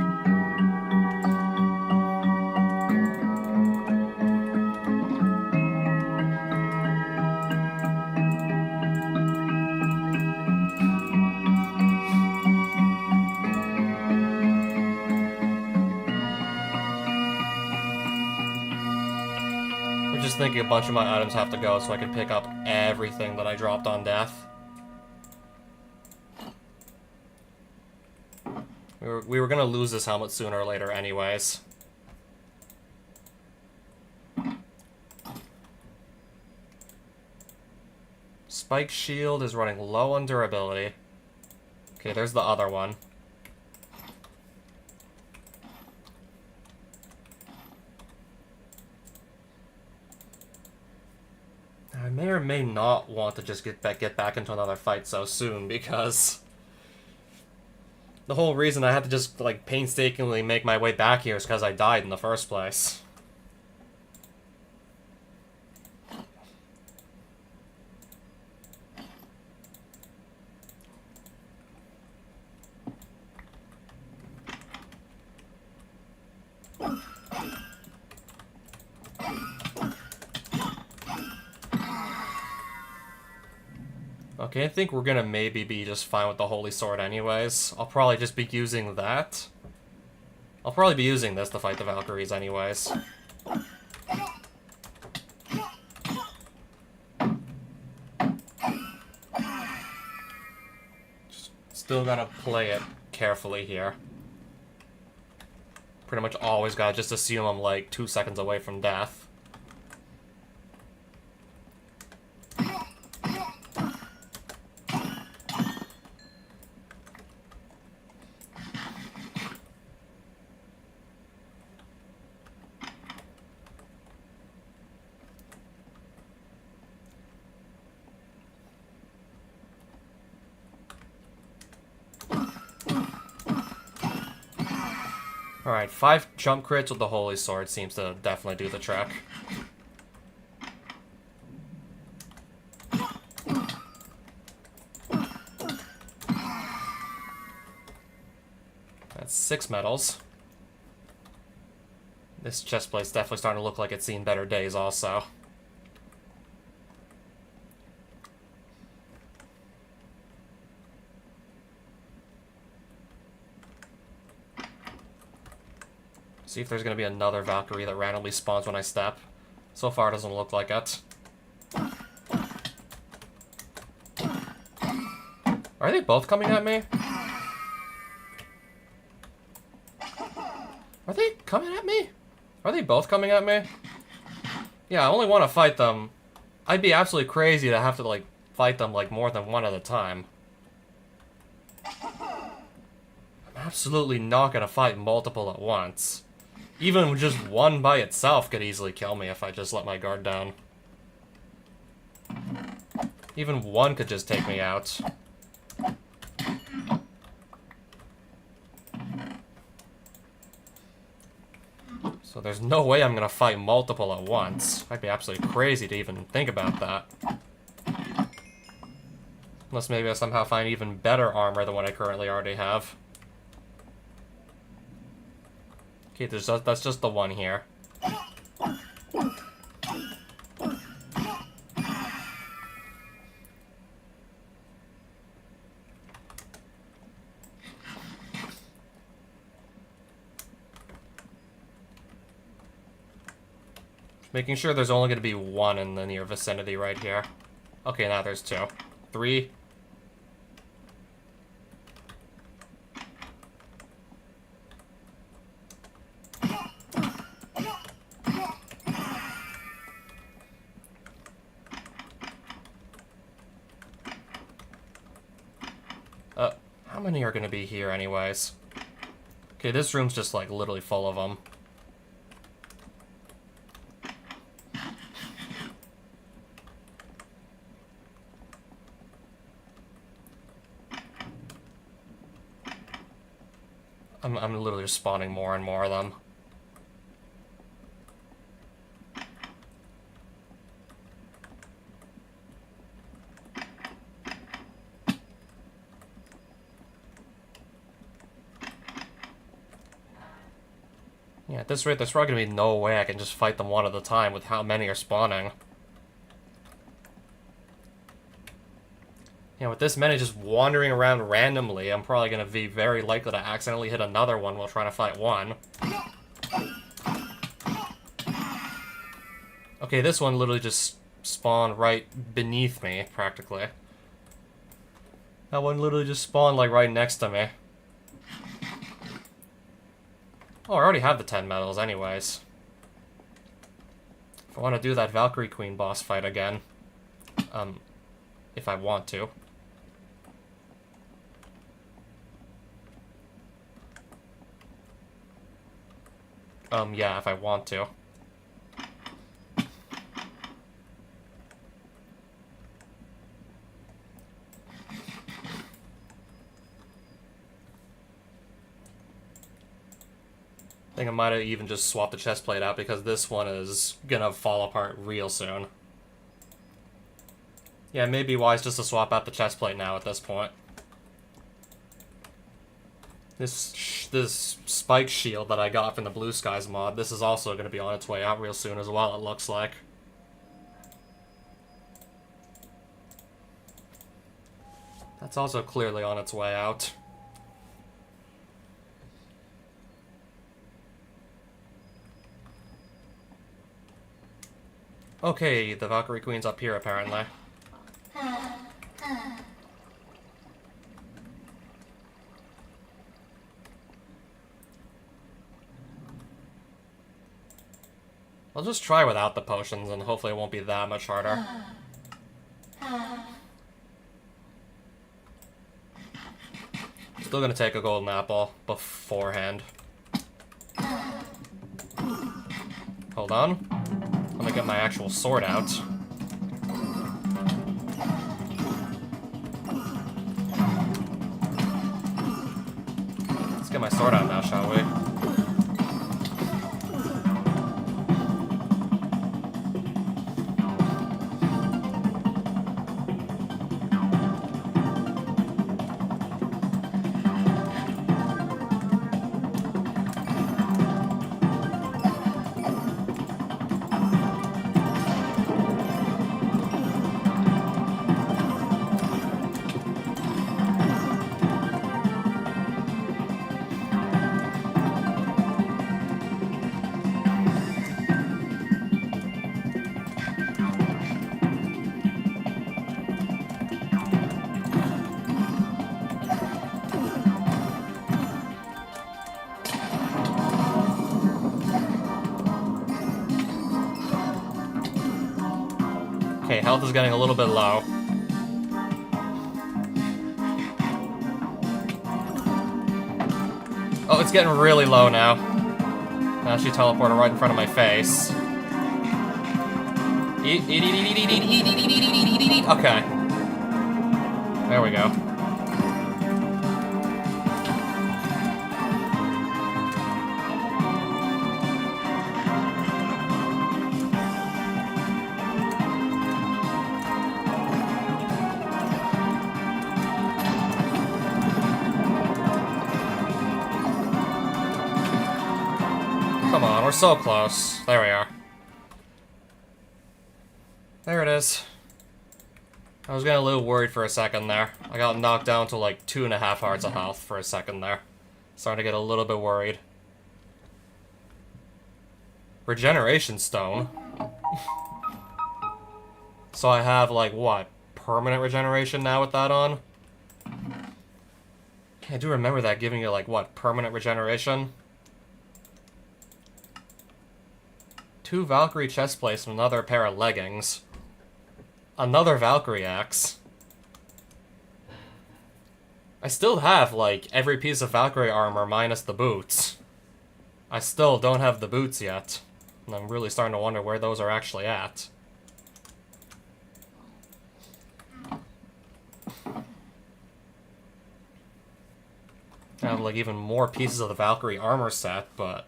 just thinking a bunch of my items have to go so I can pick up everything that I dropped on death. We were gonna lose this helmet sooner or later anyways. Spike shield is running low on durability. Okay, there's the other one. I may or may not want to just get back into another fight so soon, because the whole reason I had to just, like, painstakingly make my way back here is because I died in the first place. Okay, I think we're gonna maybe be just fine with the Holy Sword anyways. I'll probably just be using that. I'll probably be using this to fight the Valkyries anyways. Still gotta play it carefully here. Pretty much always gotta just assume I'm like 2 seconds away from death. Alright, 5 jump crits with the Holy Sword seems to definitely do the trick. That's 6 medals. This chest plate's definitely starting to look like it's seen better days also. See if there's going to be another Valkyrie that randomly spawns when I step. So far, it doesn't look like it. Are they both coming at me? Are they coming at me? Are they both coming at me? Yeah, I only want to fight them. I'd be absolutely crazy to have to, like, fight them, like, more than one at a time. I'm absolutely not going to fight multiple at once. Even just one by itself could easily kill me if I just let my guard down. Even one could just take me out. So there's no way I'm gonna fight multiple at once. I'd be absolutely crazy to even think about that. Unless maybe I somehow find even better armor than what I currently already have. Okay, that's just the one here. Making sure there's only going to be one in the near vicinity right here. Okay, now there's 2. 3. How many are going to be here anyways? Okay, this room's just like literally full of them. I'm literally just spawning more and more of them. Yeah, at this rate, there's probably gonna be no way I can just fight them one at a time with how many are spawning. Yeah, with this many just wandering around randomly, I'm probably gonna be very likely to accidentally hit another one while trying to fight one. Okay, this one literally just spawned right beneath me, practically. That one literally just spawned, like, right next to me. Oh, I already have the 10 medals anyways. If I want to do that Valkyrie Queen boss fight again. If I want to. Yeah, if I want to. I think I might have even just swapped the chest plate out because this one is gonna fall apart real soon. Yeah, it may be wise just to swap out the chest plate now at this point. This spike shield that I got from the Blue Skies mod, this is also going to be on its way out real soon as well, it looks like. That's also clearly on its way out. Okay, the Valkyrie Queen's up here apparently. I'll just try without the potions and hopefully it won't be that much harder. Still gonna take a golden apple beforehand. Hold on. I'm gonna get my actual sword out. Let's get my sword out now, shall we? Okay, health is getting a little bit low. Oh, it's getting really low now. Now she teleported right in front of my face. Okay. There we go. Come on, we're so close. There we are. There it is. I was getting a little worried for a second there. I got knocked down to like 2.5 hearts of health for a second there. Starting to get a little bit worried. Regeneration stone. So I have like what? Permanent regeneration now with that on? I do remember that giving you like what? Permanent regeneration? 2 Valkyrie chest plates and another pair of leggings. Another Valkyrie axe. I still have, like, every piece of Valkyrie armor minus the boots. I still don't have the boots yet. And I'm really starting to wonder where those are actually at. I have, like, even more pieces of the Valkyrie armor set, but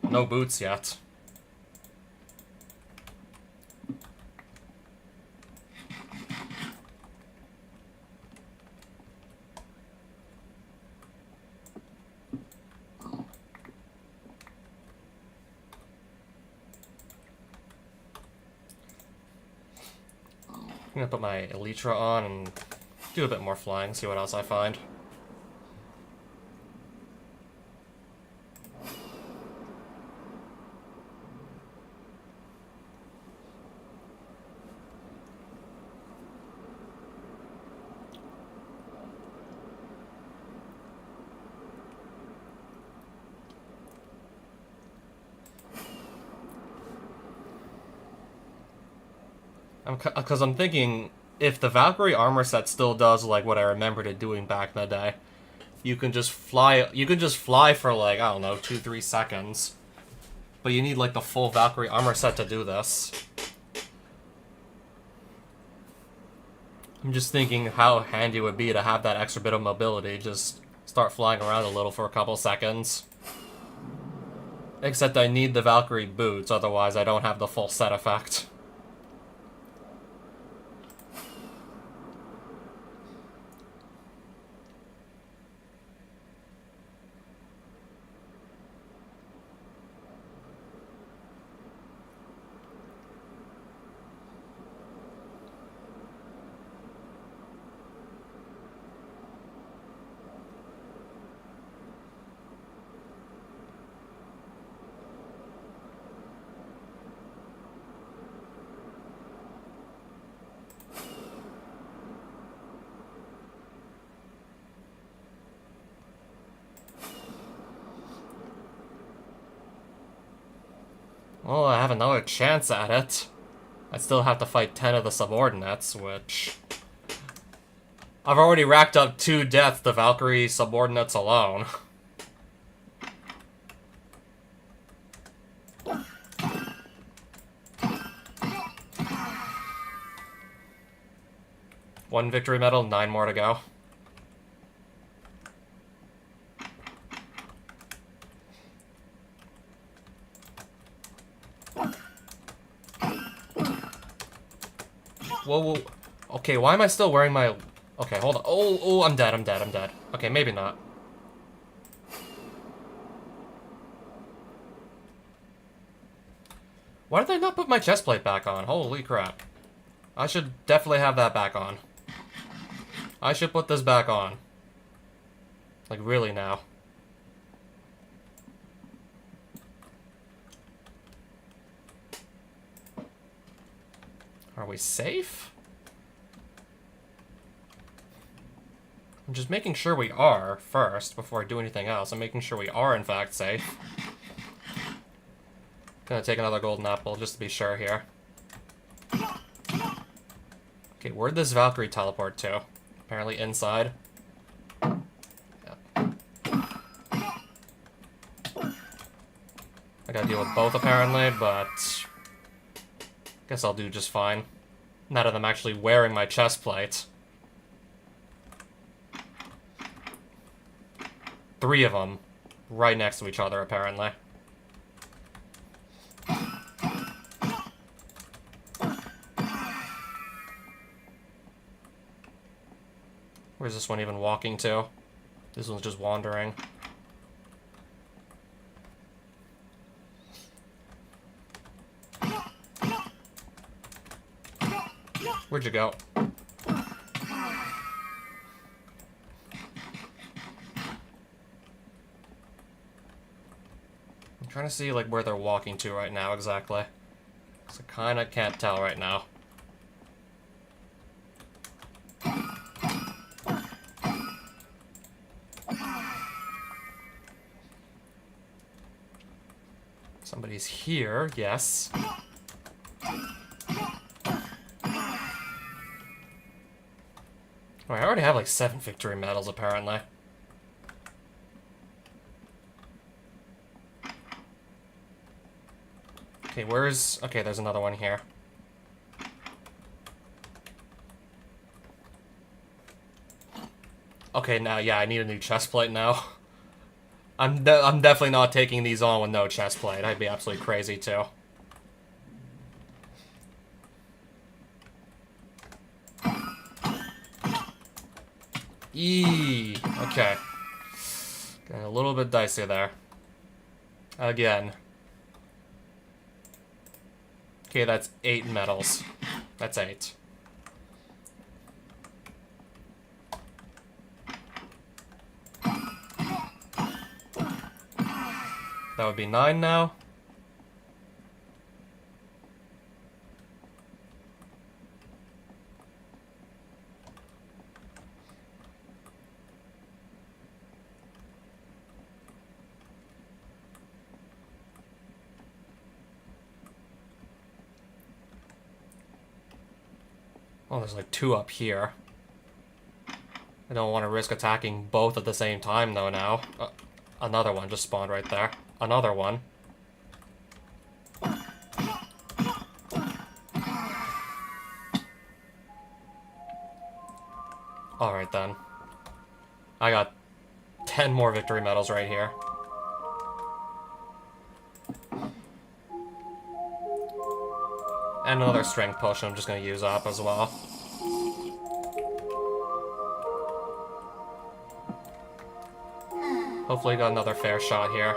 no boots yet. I'm gonna put my Elytra on and do a bit more flying, see what else I find. Because I'm thinking, if the Valkyrie armor set still does like what I remembered it doing back in the day, you can just fly. You can just fly for like, I don't know, 2-3 seconds. But you need like the full Valkyrie armor set to do this. I'm just thinking how handy it would be to have that extra bit of mobility. Just start flying around a little for a couple seconds. Except I need the Valkyrie boots, otherwise I don't have the full set effect. Well, I have another chance at it. I still have to fight 10 of the subordinates, which... I've already racked up 2 deaths to Valkyrie subordinates alone. One victory medal, 9 more to go. Whoa, whoa. Okay, why am I still wearing my... Okay, hold on. Oh, I'm dead, I'm dead, I'm dead. Okay, maybe not. Why did they not put my chest plate back on? Holy crap. I should definitely have that back on. I should put this back on. Like, really now. Are we safe? I'm just making sure we are first before I do anything else. I'm making sure we are in fact safe. Gonna take another golden apple just to be sure here. Okay, where'd this Valkyrie teleport to? Apparently inside. Yep. I gotta deal with both apparently, but... guess I'll do just fine. Now that I'm actually wearing my chest plate. 3 of them. Right next to each other, apparently. Where's this one even walking to? This one's just wandering. Where'd you go? I'm trying to see like where they're walking to right now exactly. So I kinda can't tell right now. Somebody's here, yes. Oh, I already have like 7 victory medals apparently. Okay, where's... okay, there's another one here. Okay, now, yeah, I need a new chest plate now. I'm definitely not taking these on with no chest plate. I'd be absolutely crazy, too. Eee, okay. Got a little bit dicey there. Again. Okay, that's 8 medals. That's 8. That would be 9 now. Oh, there's like 2 up here. I don't want to risk attacking both at the same time, though, now. Another one just spawned right there. Another one. Alright, then. I got 10 more victory medals right here. And another strength potion I'm just going to use up as well. Hopefully got another fair shot here.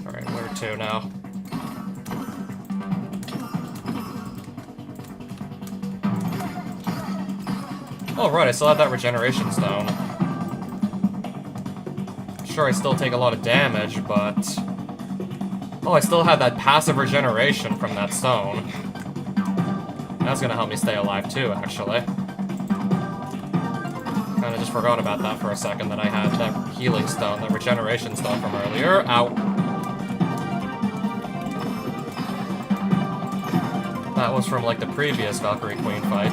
Alright, where to now? Oh, right, I still have that regeneration stone. Sure, I still take a lot of damage, but... Oh, I still have that passive regeneration from that stone. That's gonna help me stay alive too, actually. Kinda just forgot about that for a second, that I had that healing stone, that regeneration stone from earlier. Ow. That was from, like, the previous Valkyrie Queen fight.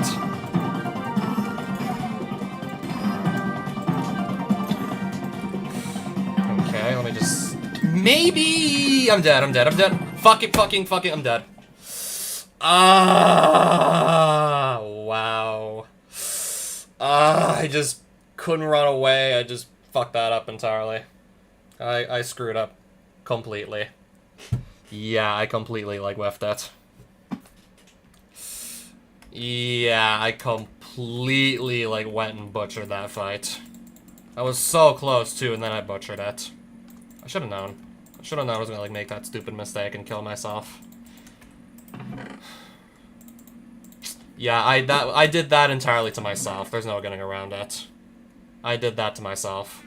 Okay, let me just... Maybe... I'm dead. Fuck it, I'm dead. Ah, wow. I just couldn't run away. I just fucked that up entirely. I screwed up completely. Yeah, I completely, like, whiffed it. Yeah, I completely, like, went and butchered that fight. I was so close, too, and then I butchered it. I should have known. I should have known I was gonna, like, make that stupid mistake and kill myself. Yeah, I did that entirely to myself. There's no getting around it. I did that to myself.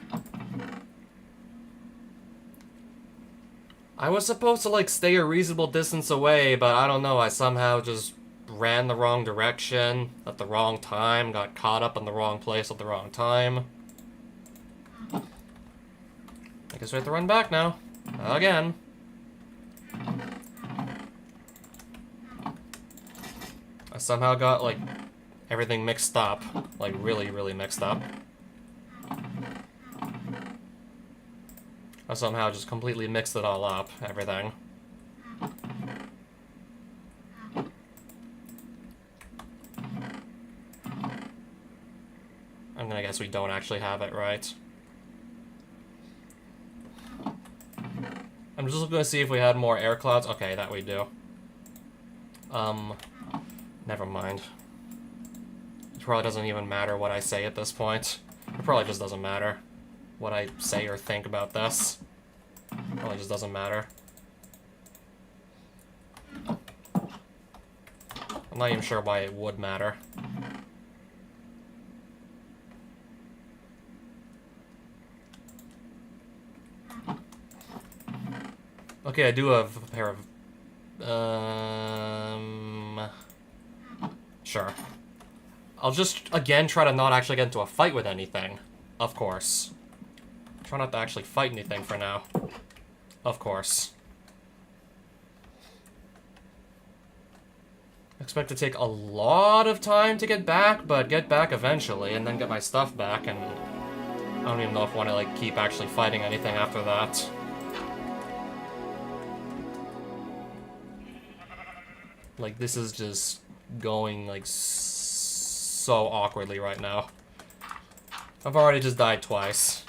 I was supposed to, like, stay a reasonable distance away, but I don't know, I somehow just ran the wrong direction at the wrong time, got caught up in the wrong place at the wrong time. I guess we have to run back now. Again. I somehow got, like, everything mixed up. Like, really, really mixed up. I somehow just completely mixed it all up, everything. I'm gonna guess we don't actually have it right. I'm just gonna see if we had more air clouds. Okay, that we do. Never mind. It probably doesn't even matter what I say at this point. It probably just doesn't matter what I say or think about this. Probably just doesn't matter. I'm not even sure why it would matter. Okay, I do have a pair of... Sure. I'll just, again, try to not actually get into a fight with anything. Of course. Try not to actually fight anything for now. Of course. I expect to take a lot of time to get back, but get back eventually, and then get my stuff back, and... I don't even know if I want to, like, keep actually fighting anything after that. Like, this is just going, like, so awkwardly right now. I've already just died twice.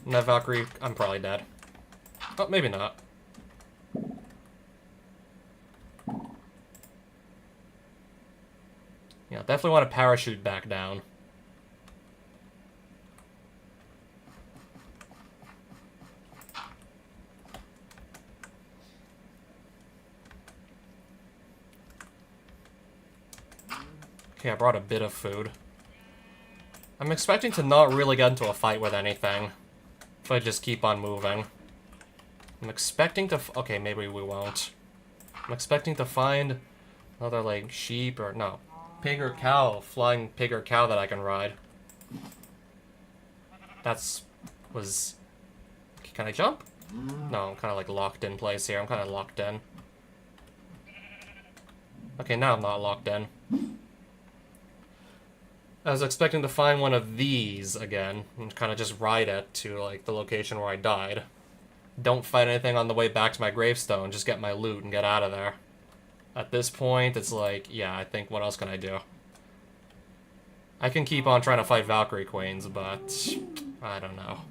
And that Valkyrie, I'm probably dead. Oh, maybe not. Yeah, definitely want to parachute back down. Okay, I brought a bit of food. I'm expecting to not really get into a fight with anything. If I just keep on moving. I'm expecting to okay, maybe we won't. I'm expecting to find another, like, sheep or, no, pig or cow, flying pig or cow that I can ride. Was... Can I jump? No, I'm kind of, like, locked in place here. I'm kind of locked in. Okay, now I'm not locked in. I was expecting to find one of these again, and kind of just ride it to, like, the location where I died. Don't fight anything on the way back to my gravestone, just get my loot and get out of there. At this point, it's like, yeah, I think, what else can I do? I can keep on trying to fight Valkyrie Queens, but I don't know.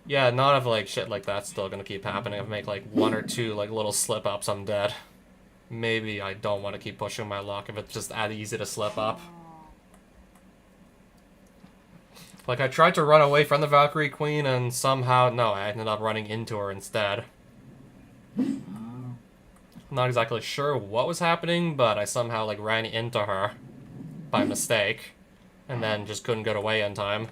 Yeah, none of, like, shit like that's still gonna keep happening. If I make, like, one or two, like, little slip-ups, I'm dead. Maybe I don't want to keep pushing my luck if it's just that easy to slip up. Like, I tried to run away from the Valkyrie Queen, and somehow, no, I ended up running into her instead. Not exactly sure what was happening, but I somehow, like, ran into her by mistake, and then just couldn't get away in time.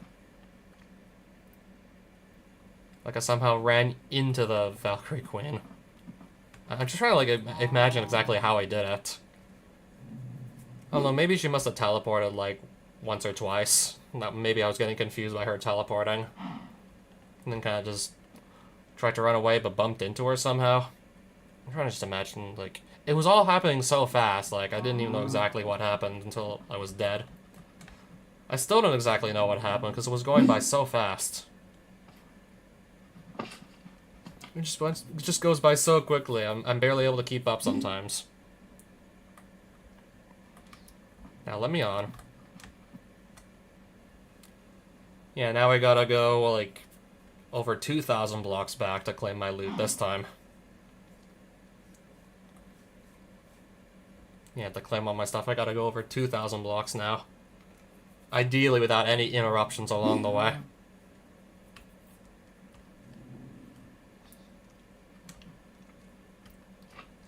Like, I somehow ran into the Valkyrie Queen. I'm just trying to, like, imagine exactly how I did it. I don't know, maybe she must have teleported, like, once or twice. Maybe I was getting confused by her teleporting. And then kind of just tried to run away, but bumped into her somehow. I'm trying to just imagine, like... It was all happening so fast, like, I didn't even know exactly what happened until I was dead. I still don't exactly know what happened, because it was going by so fast. It just goes by so quickly. I'm barely able to keep up sometimes. Now let me on. Yeah, now I gotta go, like, over 2,000 blocks back to claim my loot this time. Yeah, to claim all my stuff, I gotta go over 2,000 blocks now. Ideally without any interruptions along the way.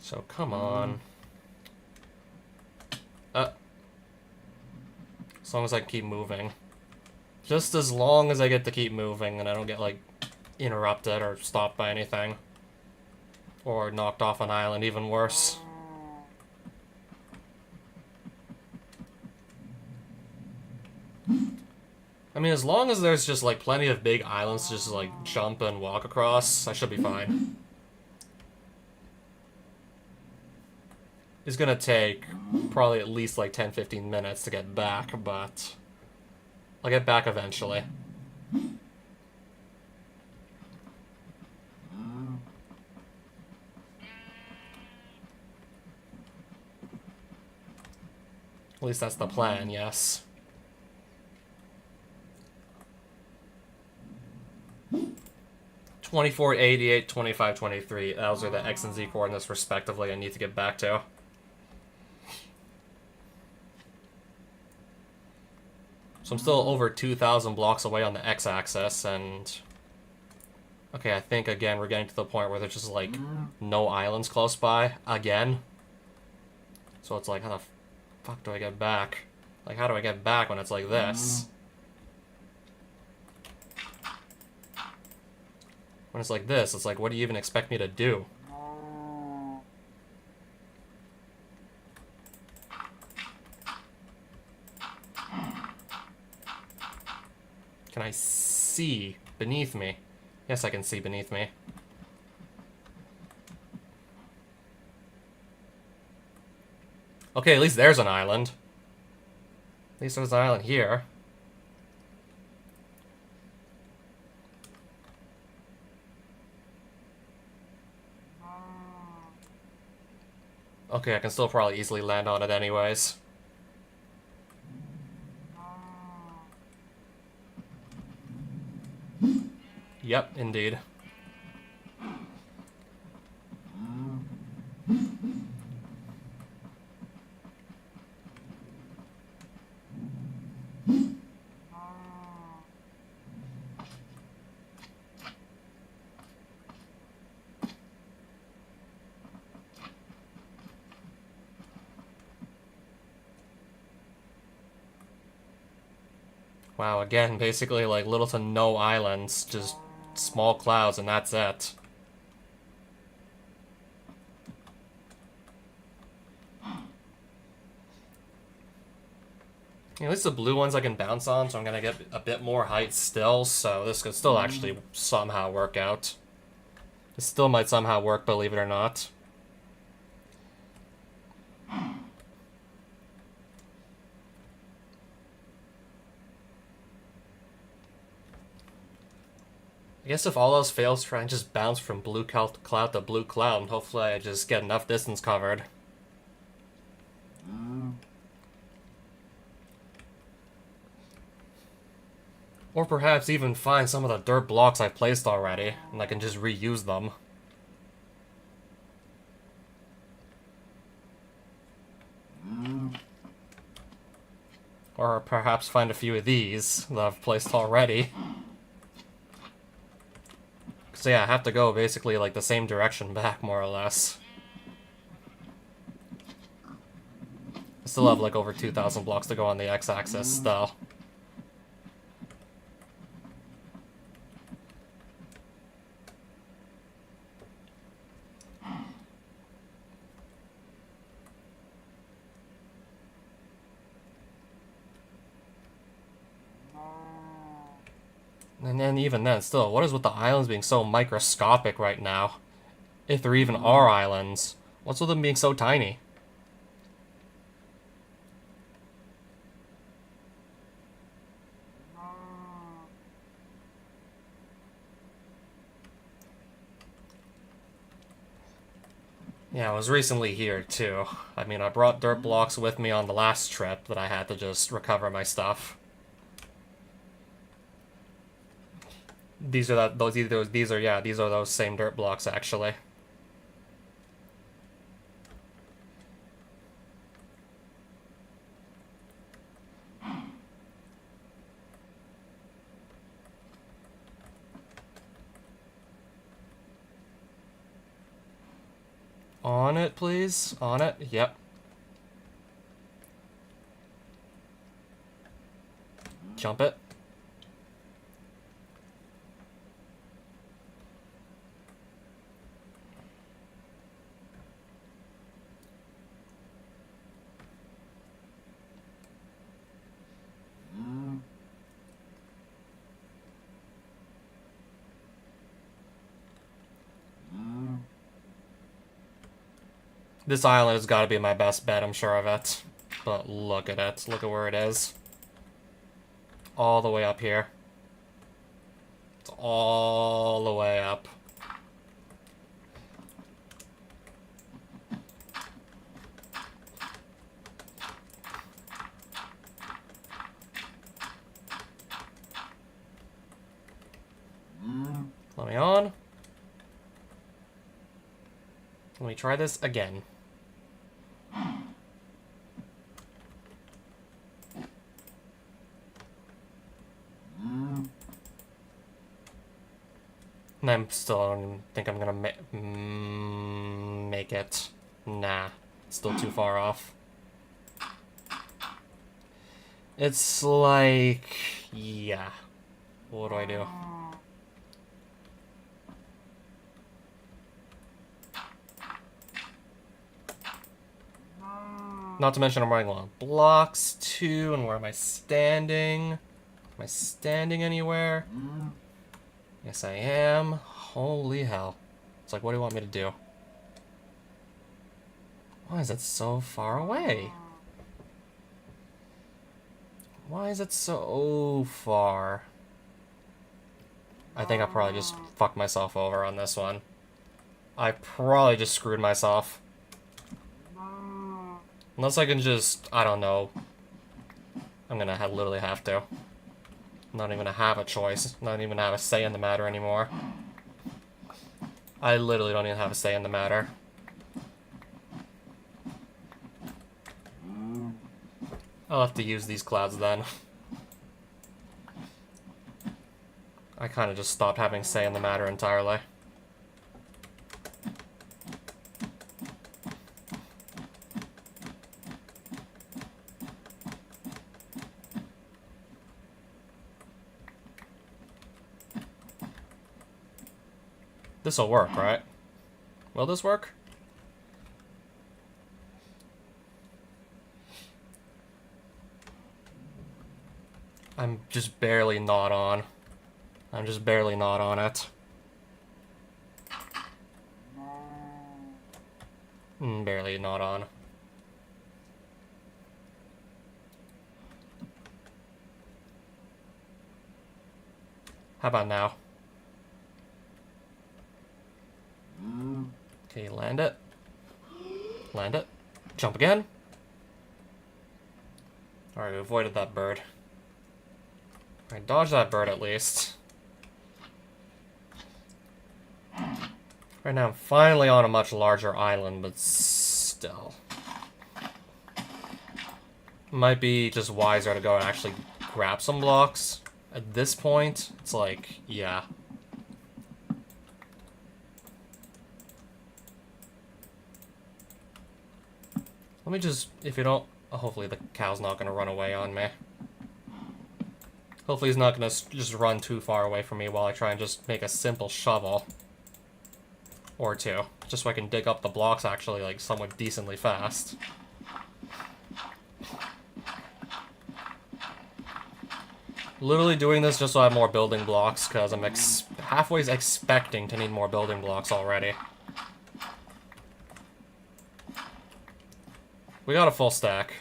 So, come on. As long as I keep moving. Just as long as I get to keep moving and I don't get, like, interrupted or stopped by anything. Or knocked off an island, even worse. I mean, as long as there's just, like, plenty of big islands to just, like, jump and walk across, I should be fine. It's gonna take probably at least like 10-15 minutes to get back, but I'll get back eventually. At least that's the plan, yes. $24, $88, $25, $23. Those are the X and Z coordinates respectively I need to get back to. So I'm still over 2,000 blocks away on the x-axis, and... Okay, I think, again, we're getting to the point where there's just, like, no islands close by, again. So it's like, how the fuck do I get back? Like, how do I get back when it's like this? When it's like this, it's like, what do you even expect me to do? Can I see beneath me? Yes, I can see beneath me. Okay, at least there's an island. At least there's an island here. Okay, I can still probably easily land on it anyways. Yep, indeed. Wow, again, basically like little to no islands, just small clouds and that's it. At least the blue ones I can bounce on, so I'm gonna get a bit more height still, so this could still actually somehow work out. It still might somehow work, believe it or not. I guess if all else fails, try and just bounce from blue cloud to blue cloud, and hopefully I just get enough distance covered. Or perhaps even find some of the dirt blocks I've placed already, and I can just reuse them. Or perhaps find a few of these that I've placed already. So yeah, I have to go basically like the same direction back, more or less. I still have like over 2,000 blocks to go on the x-axis still. And then even then, still, what is with the islands being so microscopic right now? If there even are islands. What's with them being so tiny? Yeah, I was recently here, too. I mean, I brought dirt blocks with me on the last trip that I had to just recover my stuff. These are these are those same dirt blocks, actually. On it, please. On it. Yep. Jump it. This island has got to be my best bet, I'm sure of it. But look at it. Look at where it is. All the way up here. It's all the way up. Let me on. Let me try this again. And I'm still, I don't think I'm gonna make it. Nah, still too far off. It's like, yeah. What do I do? Not to mention I'm running along blocks too, and where am I standing? Am I standing anywhere? Yes, I am. Holy hell. It's like, what do you want me to do? Why is it so far away? Why is it so far? I think I probably just fucked myself over on this one. I probably just screwed myself. Unless I can just, I don't know. I'm gonna literally have to. Not even gonna have a choice. Not even have a say in the matter anymore. I literally don't even have a say in the matter. I'll have to use these clouds then. I kind of just stopped having say in the matter entirely. This'll work, right? Will this work? I'm just barely not on. I'm just barely not on it. Barely not on. How about now? Okay, land it. Land it. Jump again. Alright, we avoided that bird. Alright, dodge that bird at least. Right now I'm finally on a much larger island, but still. Might be just wiser to go and actually grab some blocks. At this point, it's like, yeah. Let me just, if you don't, hopefully the cow's not going to run away on me. Hopefully he's not going to just run too far away from me while I try and just make a simple shovel. Or two. Just so I can dig up the blocks actually, like, somewhat decently fast. Literally doing this just so I have more building blocks, because I'm halfway expecting to need more building blocks already. We got a full stack.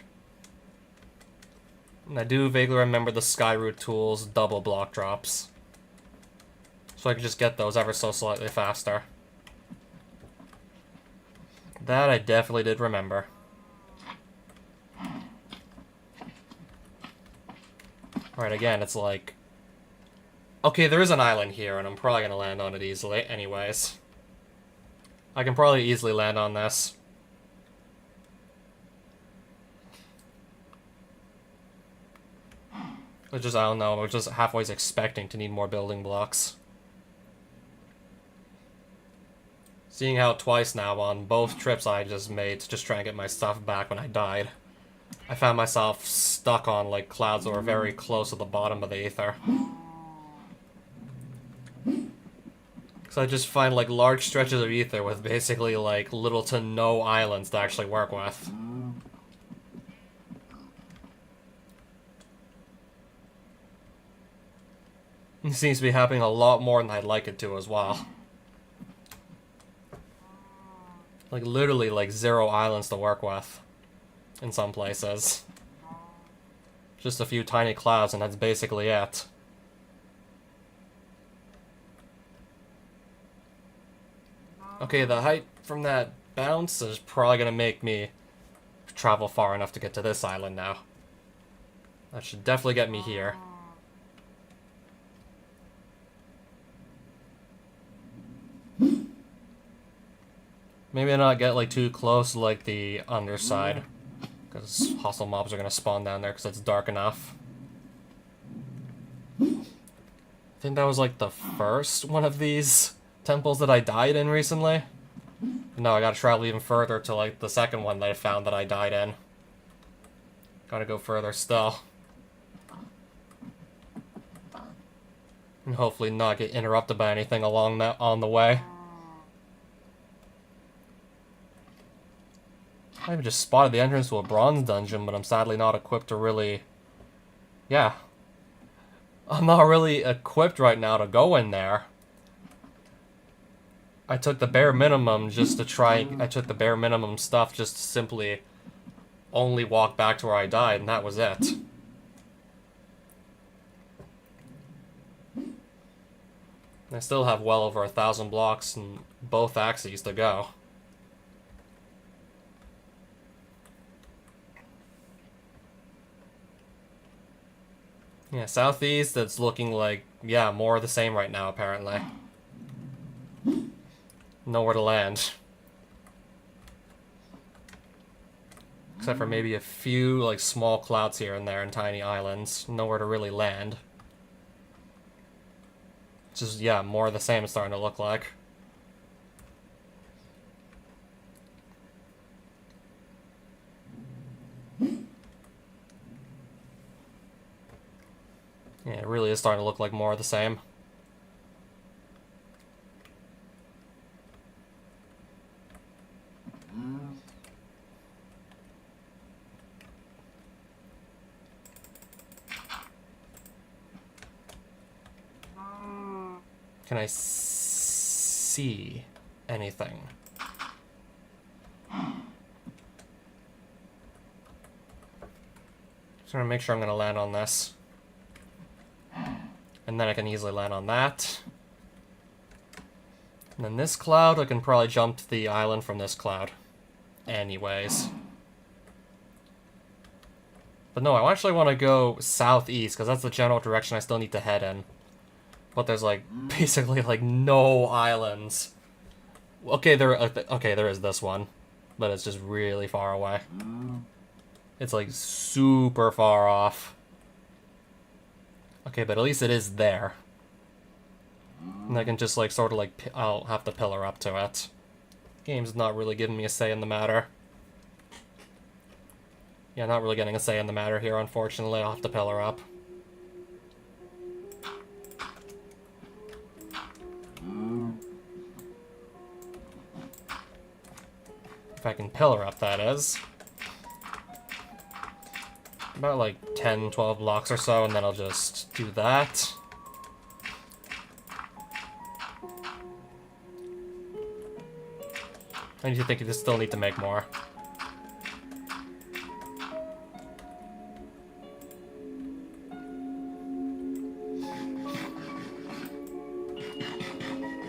And I do vaguely remember the Skyroot tools double block drops. So I can just get those ever so slightly faster. That I definitely did remember. Alright, again, it's like... Okay, there is an island here, and I'm probably gonna land on it easily anyways. I can probably easily land on this. It's just, I don't know, I'm just halfway expecting to need more building blocks. Seeing how twice now on both trips I just made to just try and get my stuff back when I died, I found myself stuck on like clouds that were very close to the bottom of the ether. So I just find like large stretches of ether with basically like little to no islands to actually work with. It seems to be happening a lot more than I'd like it to as well. Like literally like 0 islands to work with in some places. Just a few tiny clouds and that's basically it. Okay, the height from that bounce is probably gonna make me travel far enough to get to this island now. That should definitely get me here. Maybe not get like too close to like the underside, because hostile mobs are gonna spawn down there because it's dark enough. I think that was like the first one of these temples that I died in recently. No, I gotta travel even further to like the second one that I found that I died in. Gotta go further still. And hopefully not get interrupted by anything along that on the way. I even just spotted the entrance to a bronze dungeon, but I'm sadly not equipped to really... Yeah. I'm not really equipped right now to go in there. I took the bare minimum just to try... I took the bare minimum stuff just to simply only walk back to where I died, and that was it. I still have well over 1,000 blocks in both axes to go. Yeah, southeast, it's looking like, yeah, more of the same right now, apparently. Nowhere to land. Except for maybe a few, like, small clouds here and there and tiny islands. Nowhere to really land. Just, yeah, more of the same it's starting to look like. Yeah, it really is starting to look like more of the same. Can I see anything? Just want to make sure I'm going to land on this. And then I can easily land on that. And then this cloud, I can probably jump to the island from this cloud. Anyways. But no, I actually want to go southeast, because that's the general direction I still need to head in. But there's, like, basically, like, no islands. Okay, there is this one. But it's just really far away. It's, like, super far off. Okay, but at least it is there. And I can just, like, sort of, like, I'll have to pillar up to it. Game's not really giving me a say in the matter. Yeah, not really getting a say in the matter here, unfortunately. I'll have to pillar up. If I can pillar up, that is. About like 10, 12 blocks or so, and then I'll just do that. I need to think you just still need to make more.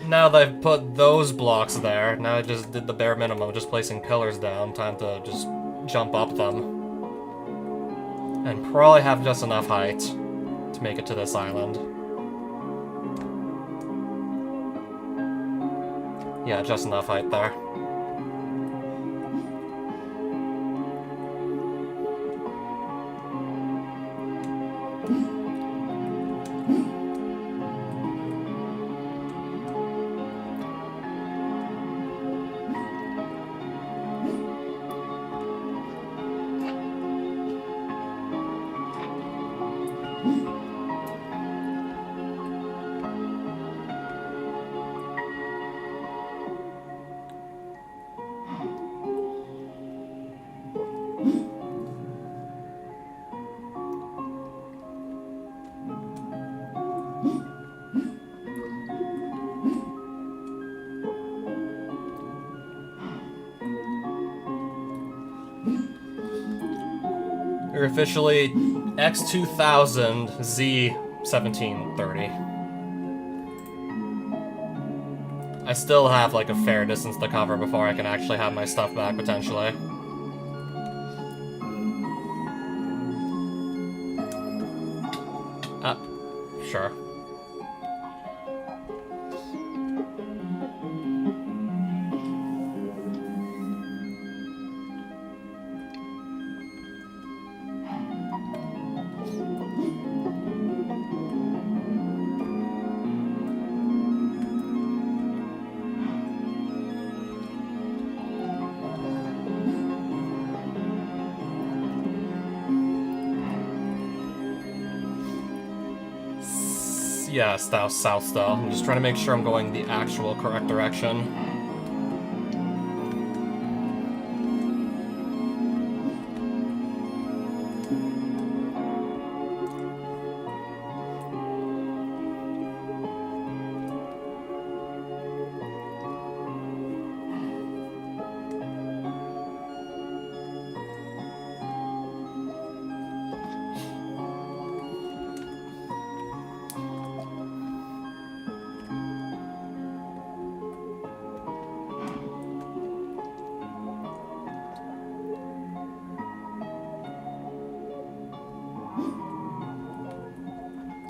Now that I've put those blocks there, now I just did the bare minimum, just placing pillars down. Time to just jump up them. And probably have just enough height to make it to this island. Yeah, just enough height there. You're officially X2000 Z1730. I still have like a fair distance to cover before I can actually have my stuff back, potentially. Sure. Yeah, south still. I'm just trying to make sure I'm going the actual correct direction.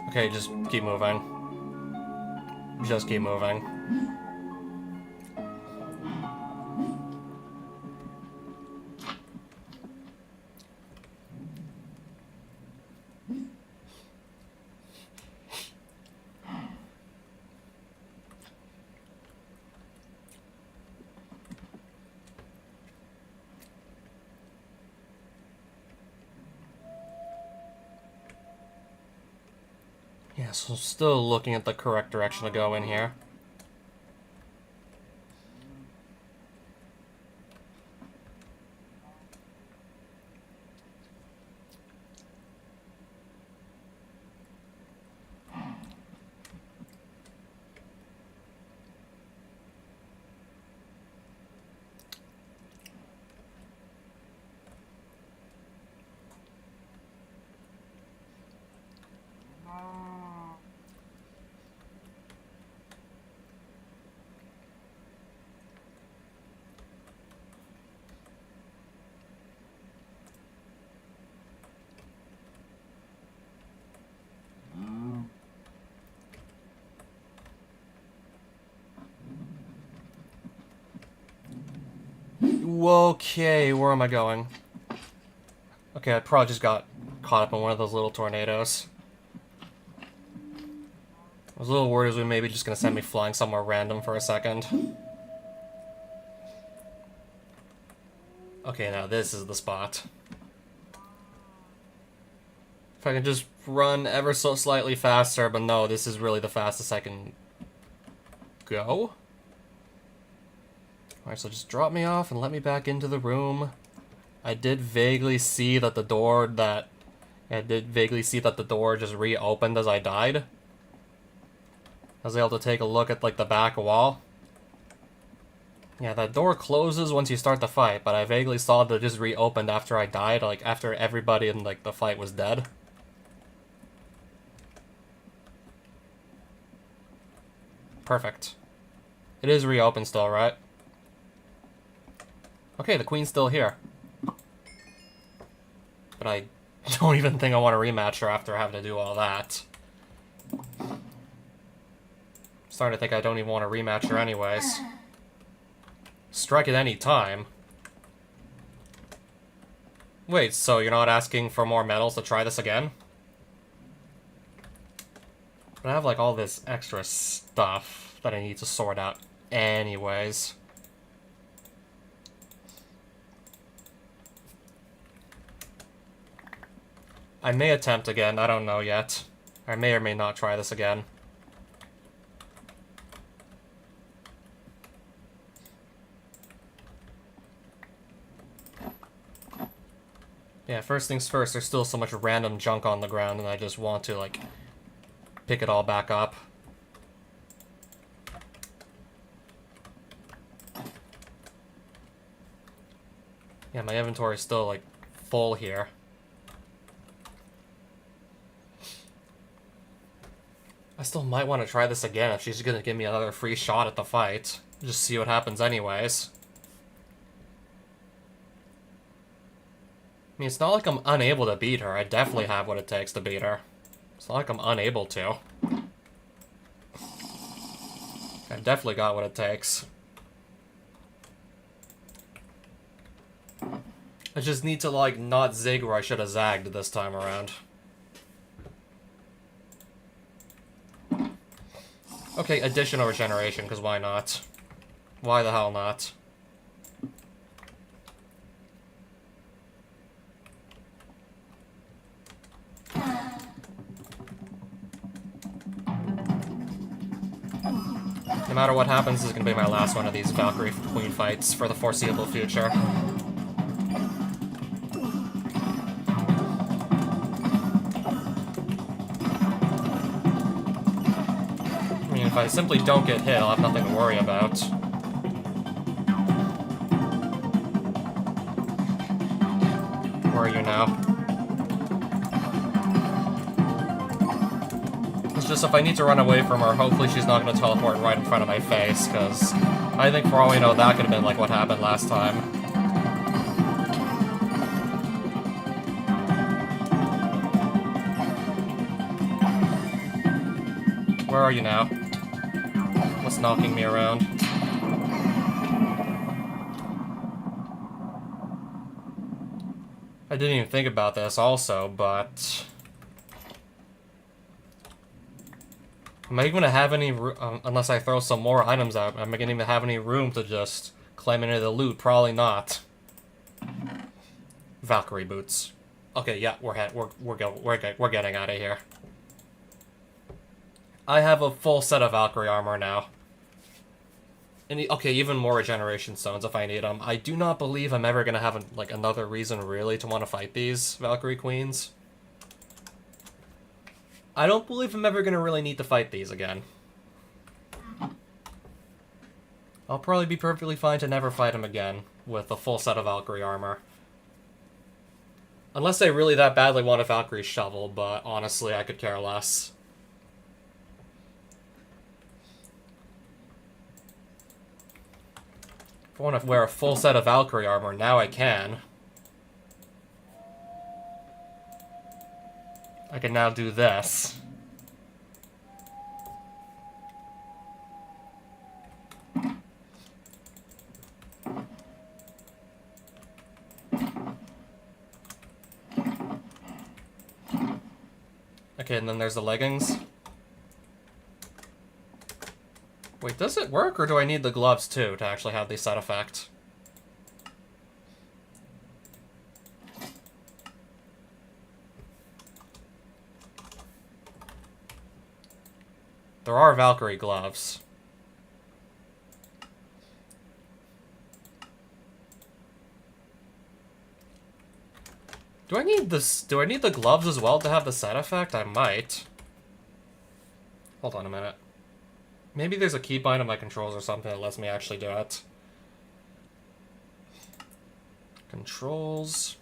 Okay, just keep moving. Just keep moving. Yeah, so still looking at the correct direction to go in here. Okay, where am I going? Okay, I probably just got caught up in one of those little tornadoes. I was a little worried it was maybe just gonna send me flying somewhere random for a second. Okay, now this is the spot. If I can just run ever so slightly faster, but no, this is really the fastest I can go. Alright, so just drop me off and let me back into the room. I did vaguely see that the door just reopened as I died. I was able to take a look at, like, the back wall. Yeah, that door closes once you start the fight, but I vaguely saw that it just reopened after I died, like, after everybody in, like, the fight was dead. Perfect. It is reopened still, right? Okay, the queen's still here. But I don't even think I want to rematch her after having to do all that. Starting to think I don't even want to rematch her anyways. Strike at any time. Wait, so you're not asking for more medals to try this again? But I have, like, all this extra stuff that I need to sort out anyways. I may attempt again, I don't know yet. I may or may not try this again. Yeah, first things first, there's still so much random junk on the ground and I just want to, like, pick it all back up. Yeah, my inventory is still, like, full here. I still might want to try this again if she's gonna give me another free shot at the fight. Just see what happens anyways. I mean, it's not like I'm unable to beat her. I definitely have what it takes to beat her. It's not like I'm unable to. I've definitely got what it takes. I just need to, like, not zig where I should have zagged this time around. Okay, additional regeneration, because why not? Why the hell not? No matter what happens, this is going to be my last one of these Valkyrie Queen fights for the foreseeable future. I mean, if I simply don't get hit, I'll have nothing to worry about. Where are you now? It's just if I need to run away from her, hopefully she's not going to teleport right in front of my face, because I think for all we know that could have been like what happened last time. Where are you now? What's knocking me around? I didn't even think about this also, but... am I even gonna have any unless I throw some more items out, am I gonna even have any room to just climb into the loot? Probably not. Valkyrie boots. Okay, yeah, we're getting out of here. I have a full set of Valkyrie armor now. And okay, even more regeneration stones if I need them. I do not believe I'm ever gonna have like another reason really to want to fight these Valkyrie Queens. I don't believe I'm ever gonna really need to fight these again. I'll probably be perfectly fine to never fight them again with a full set of Valkyrie armor. Unless they really that badly want a Valkyrie shovel, but honestly, I could care less. If I want to wear a full set of Valkyrie armor, now I can. I can now do this. Okay, and then there's the leggings. Wait, does it work, or do I need the gloves too to actually have the side effect? There are Valkyrie gloves. Do I need this? Do I need the gloves as well to have the side effect? I might. Hold on a minute. Maybe there's a keybind on my controls or something that lets me actually do it. Controls.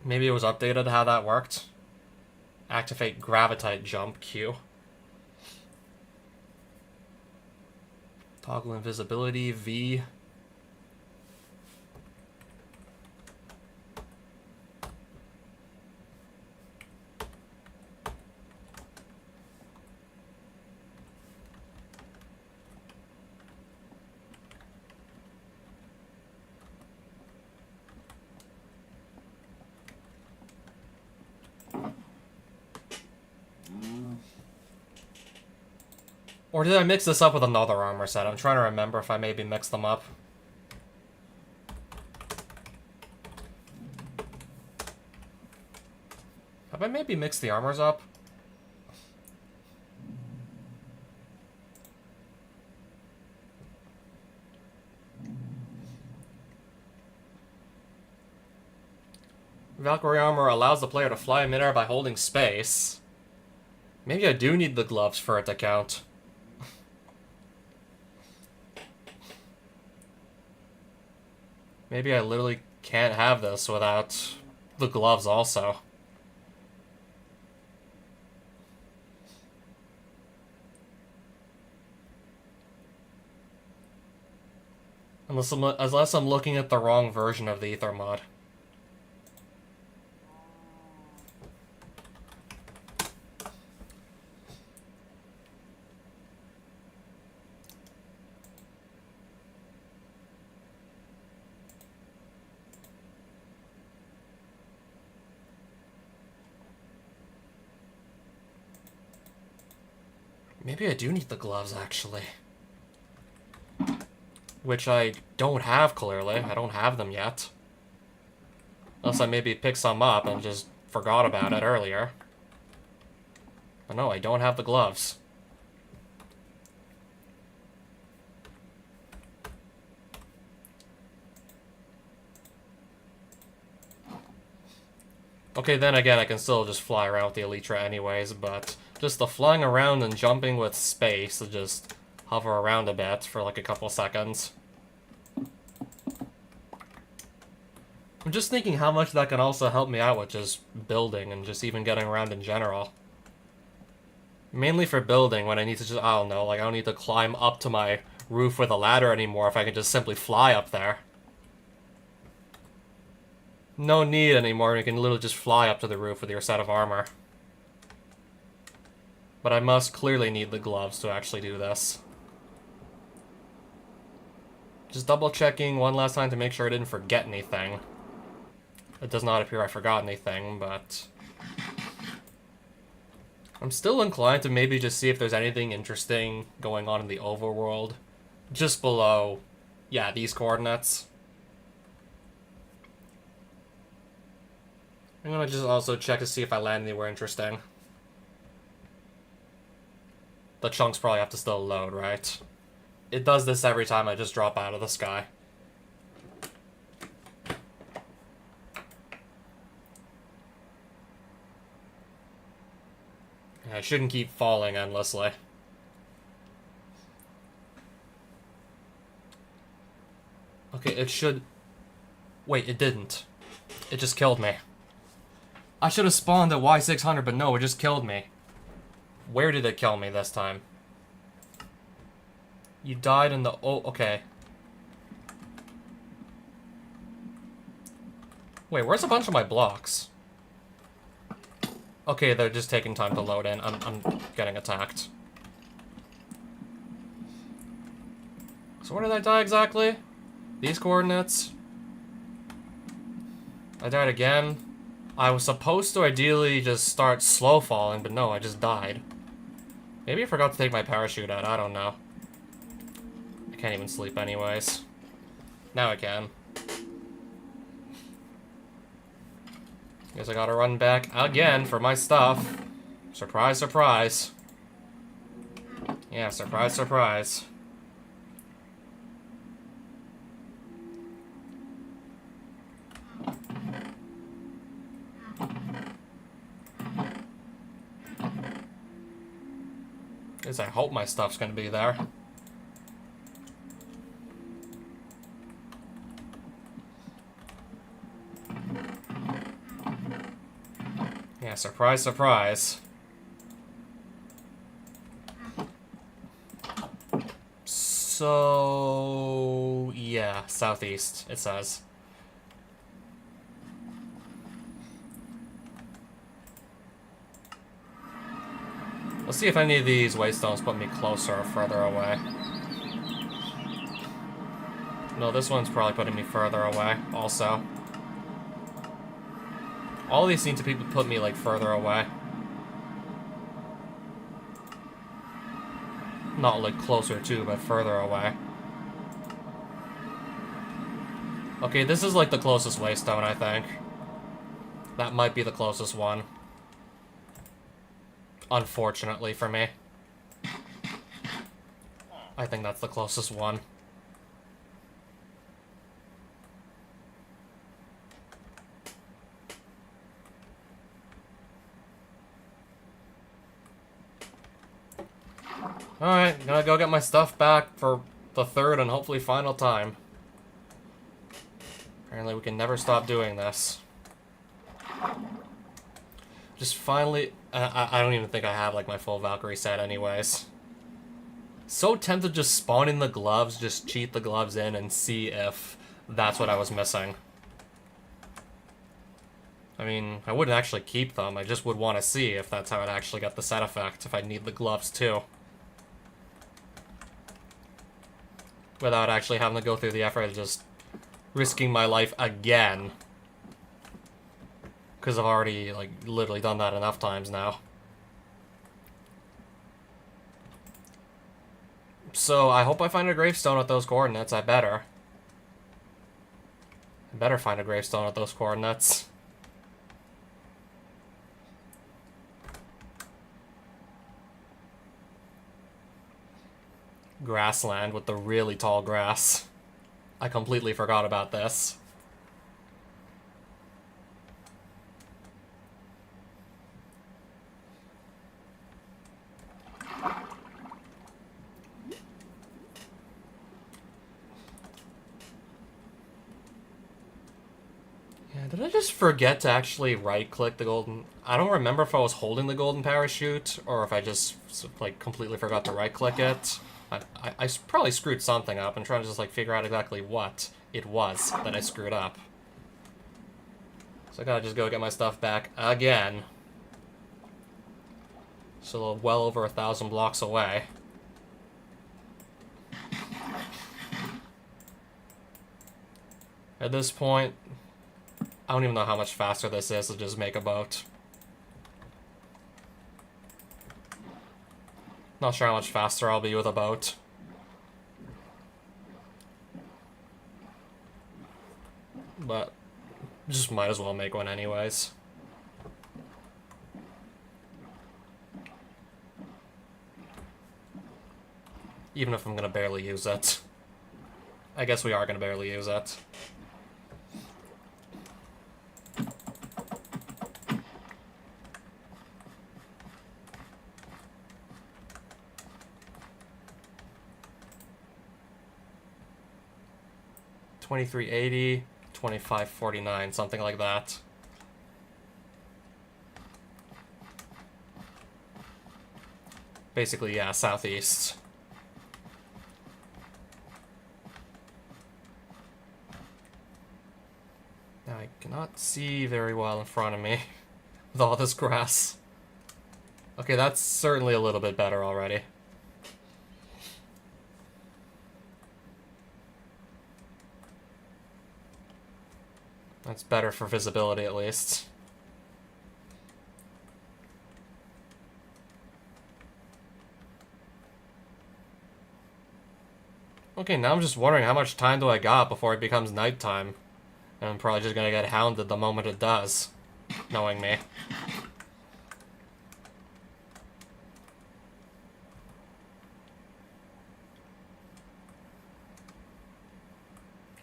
Maybe it was updated how that worked. Activate Gravitite Jump Q. Toggle invisibility V. Or did I mix this up with another armor set? I'm trying to remember if I maybe mixed them up. Have I maybe mixed the armors up? Valkyrie armor allows the player to fly in midair by holding space. Maybe I do need the gloves for it to count. Maybe I literally can't have this without the gloves also. Unless I'm looking at the wrong version of the Ether mod. Maybe I do need the gloves, actually. Which I don't have, clearly. I don't have them yet. Unless I maybe picked some up and just forgot about it earlier. But no, I don't have the gloves. Okay, then again, I can still just fly around with the Elytra anyways, but just the flying around and jumping with space to just hover around a bit for like a couple seconds. I'm just thinking how much that can also help me out with just building and just even getting around in general. Mainly for building, when I need to just, I don't know, like I don't need to climb up to my roof with a ladder anymore if I can just simply fly up there. No need anymore, you can literally just fly up to the roof with your set of armor. But I must clearly need the gloves to actually do this. Just double checking one last time to make sure I didn't forget anything. It does not appear I forgot anything, but I'm still inclined to maybe just see if there's anything interesting going on in the overworld. Just below, yeah, these coordinates. I'm gonna just also check to see if I land anywhere interesting. The chunks probably have to still load, right? It does this every time I just drop out of the sky. I shouldn't keep falling endlessly. Okay, it should... Wait, it didn't. It just killed me. I should have spawned at Y600, but no, it just killed me. Where did it kill me this time? You died in the... Oh, okay. Wait, where's a bunch of my blocks? Okay, they're just taking time to load in. I'm getting attacked. So where did I die exactly? These coordinates? I died again. I was supposed to ideally just start slow falling, but no, I just died. Maybe I forgot to take my parachute out, I don't know. I can't even sleep anyways. Now I can. Guess I gotta run back again for my stuff. Surprise, surprise. Yeah, surprise, surprise. Guess I hope my stuff's gonna be there. Yeah, surprise, surprise. So... yeah, southeast, it says. Let's see if any of these waystones put me closer or further away. No, this one's probably putting me further away, also. All these seem to put me, like, further away. Not, like, closer to, but further away. Okay, this is, like, the closest waystone, I think. That might be the closest one. Unfortunately for me. I think that's the closest one. Alright, gonna go get my stuff back for the third and hopefully final time. Apparently we can never stop doing this. Just finally... I don't even think I have, like, my full Valkyrie set anyways. So tempted to just spawn in the gloves, just cheat the gloves in and see if that's what I was missing. I mean, I wouldn't actually keep them, I just would want to see if that's how I'd actually get the set effect, if I need the gloves too. Without actually having to go through the effort of just risking my life again. Because I've already, like, literally done that enough times now. So, I hope I find a gravestone at those coordinates, I better. I better find a gravestone at those coordinates. Grassland with the really tall grass. I completely forgot about this. Yeah, did I just forget to actually right-click the golden... I don't remember if I was holding the golden parachute, or if I just, like, completely forgot to right-click it. I probably screwed something up and trying to just, like, figure out exactly what it was that I screwed up. So I gotta just go get my stuff back again. Still well over 1,000 blocks away. At this point, I don't even know how much faster this is to just make a boat. Not sure how much faster I'll be with a boat. But just might as well make one anyways. Even if I'm gonna barely use it. I guess we are gonna barely use it. $23.80, 2549, something like that. Basically, yeah, southeast. Now I cannot see very well in front of me with all this grass. Okay, that's certainly a little bit better already. That's better for visibility, at least. Okay, now I'm just wondering how much time do I got before it becomes nighttime. And I'm probably just gonna get hounded the moment it does, knowing me.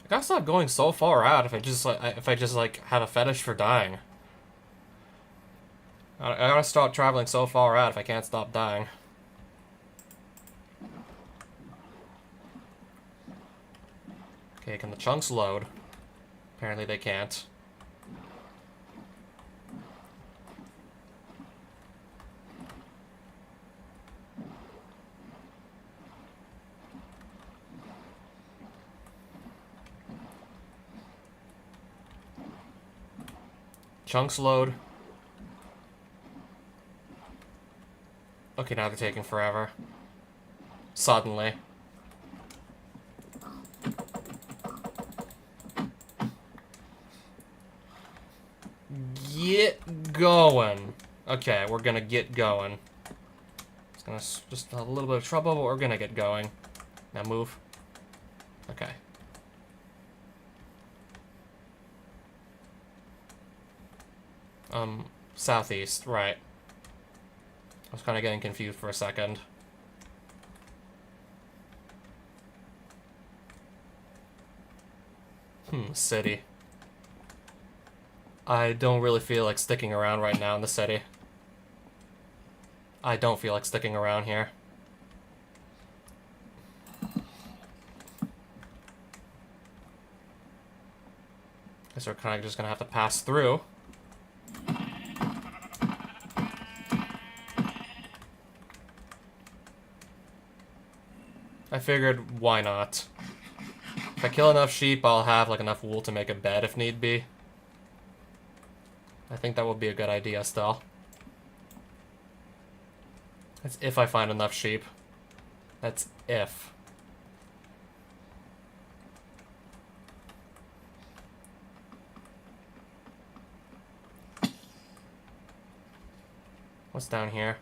I gotta stop going so far out if I just like have a fetish for dying. I gotta stop traveling so far out if I can't stop dying. Okay, can the chunks load? Apparently they can't. Chunks load. Okay, now they're taking forever. Suddenly. Get going. Okay, we're gonna get going. It's gonna just a little bit of trouble, but we're gonna get going. Now move. Okay. Southeast, right. I was kind of getting confused for a second. City. I don't really feel like sticking around right now in the city. I don't feel like sticking around here. Guess we're kind of just gonna have to pass through. I figured, why not? If I kill enough sheep, I'll have like enough wool to make a bed if need be. I think that would be a good idea still. That's if I find enough sheep. That's if. What's down here?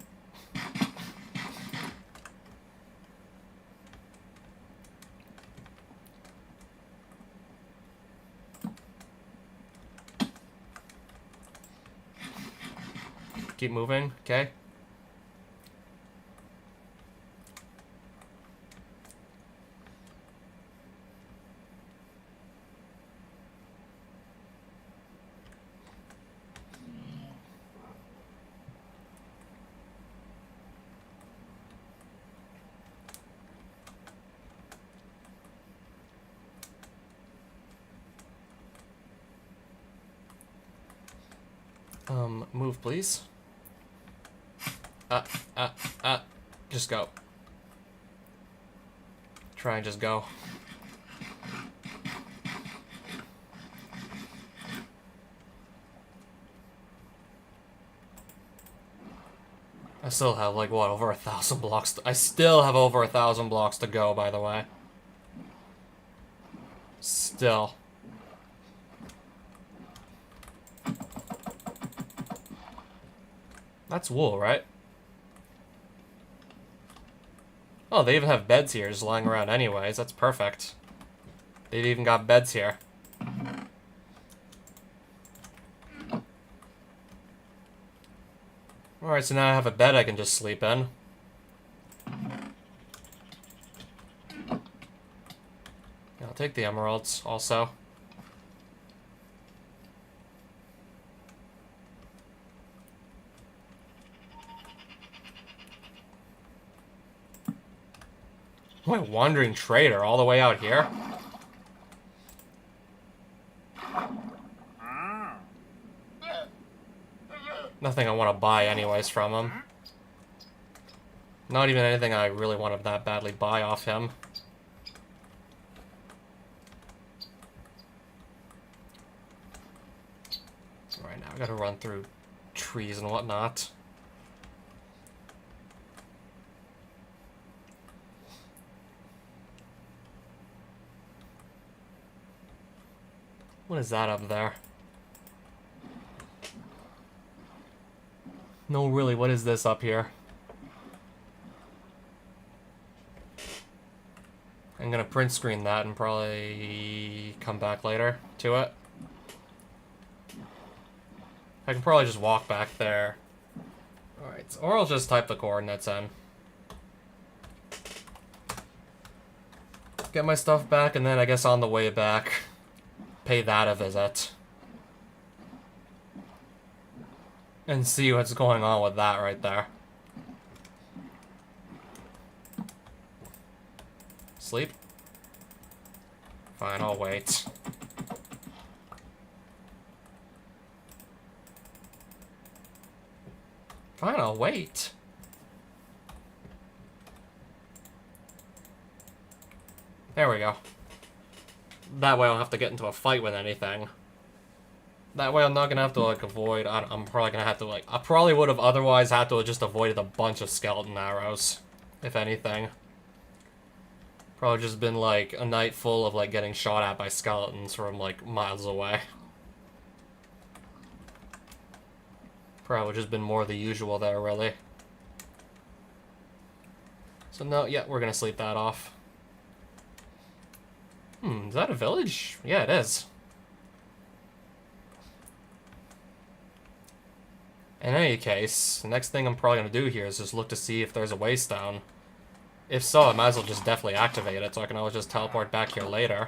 Keep moving, okay? Move, please. Just go. Try and just go. I still have, like, what, over 1,000 blocks I still have over 1,000 blocks to go, by the way. Still. That's wool, right? Oh, they even have beds here just lying around anyways. That's perfect. They've even got beds here. Alright, so now I have a bed I can just sleep in. I'll take the emeralds, also. My wandering trader all the way out here? Nothing I want to buy anyways from him. Not even anything I really want to that badly buy off him. Right now I gotta run through trees and whatnot. What is that up there? No, really, what is this up here? I'm gonna print screen that and probably come back later to it. I can probably just walk back there. Alright, or I'll just type the coordinates in. Get my stuff back, and then I guess on the way back, pay that a visit. And see what's going on with that right there. Sleep? Fine, I'll wait. Fine, I'll wait. There we go. That way I don't have to get into a fight with anything. That way I'm not gonna have to, like, avoid... I'm probably gonna have to, like... I probably would have otherwise had to have just avoided a bunch of skeleton arrows. If anything. Probably just been, like, a night full of, like, getting shot at by skeletons from, like, miles away. Probably just been more the usual there, really. So, no, yeah, we're gonna sleep that off. Is that a village? Yeah, it is. In any case, the next thing I'm probably gonna do here is just look to see if there's a way stone. If so, I might as well just definitely activate it, so I can always just teleport back here later.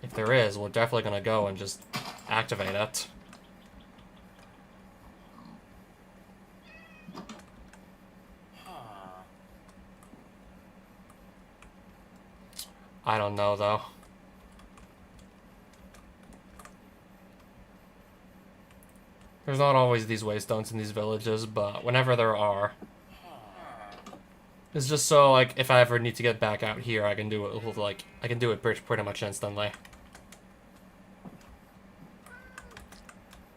If there is, we're definitely gonna go and just activate it. I don't know, though. There's not always these waystones in these villages, but whenever there are, it's just so, like, if I ever need to get back out here, I can do it, like, I can do it pretty much instantly.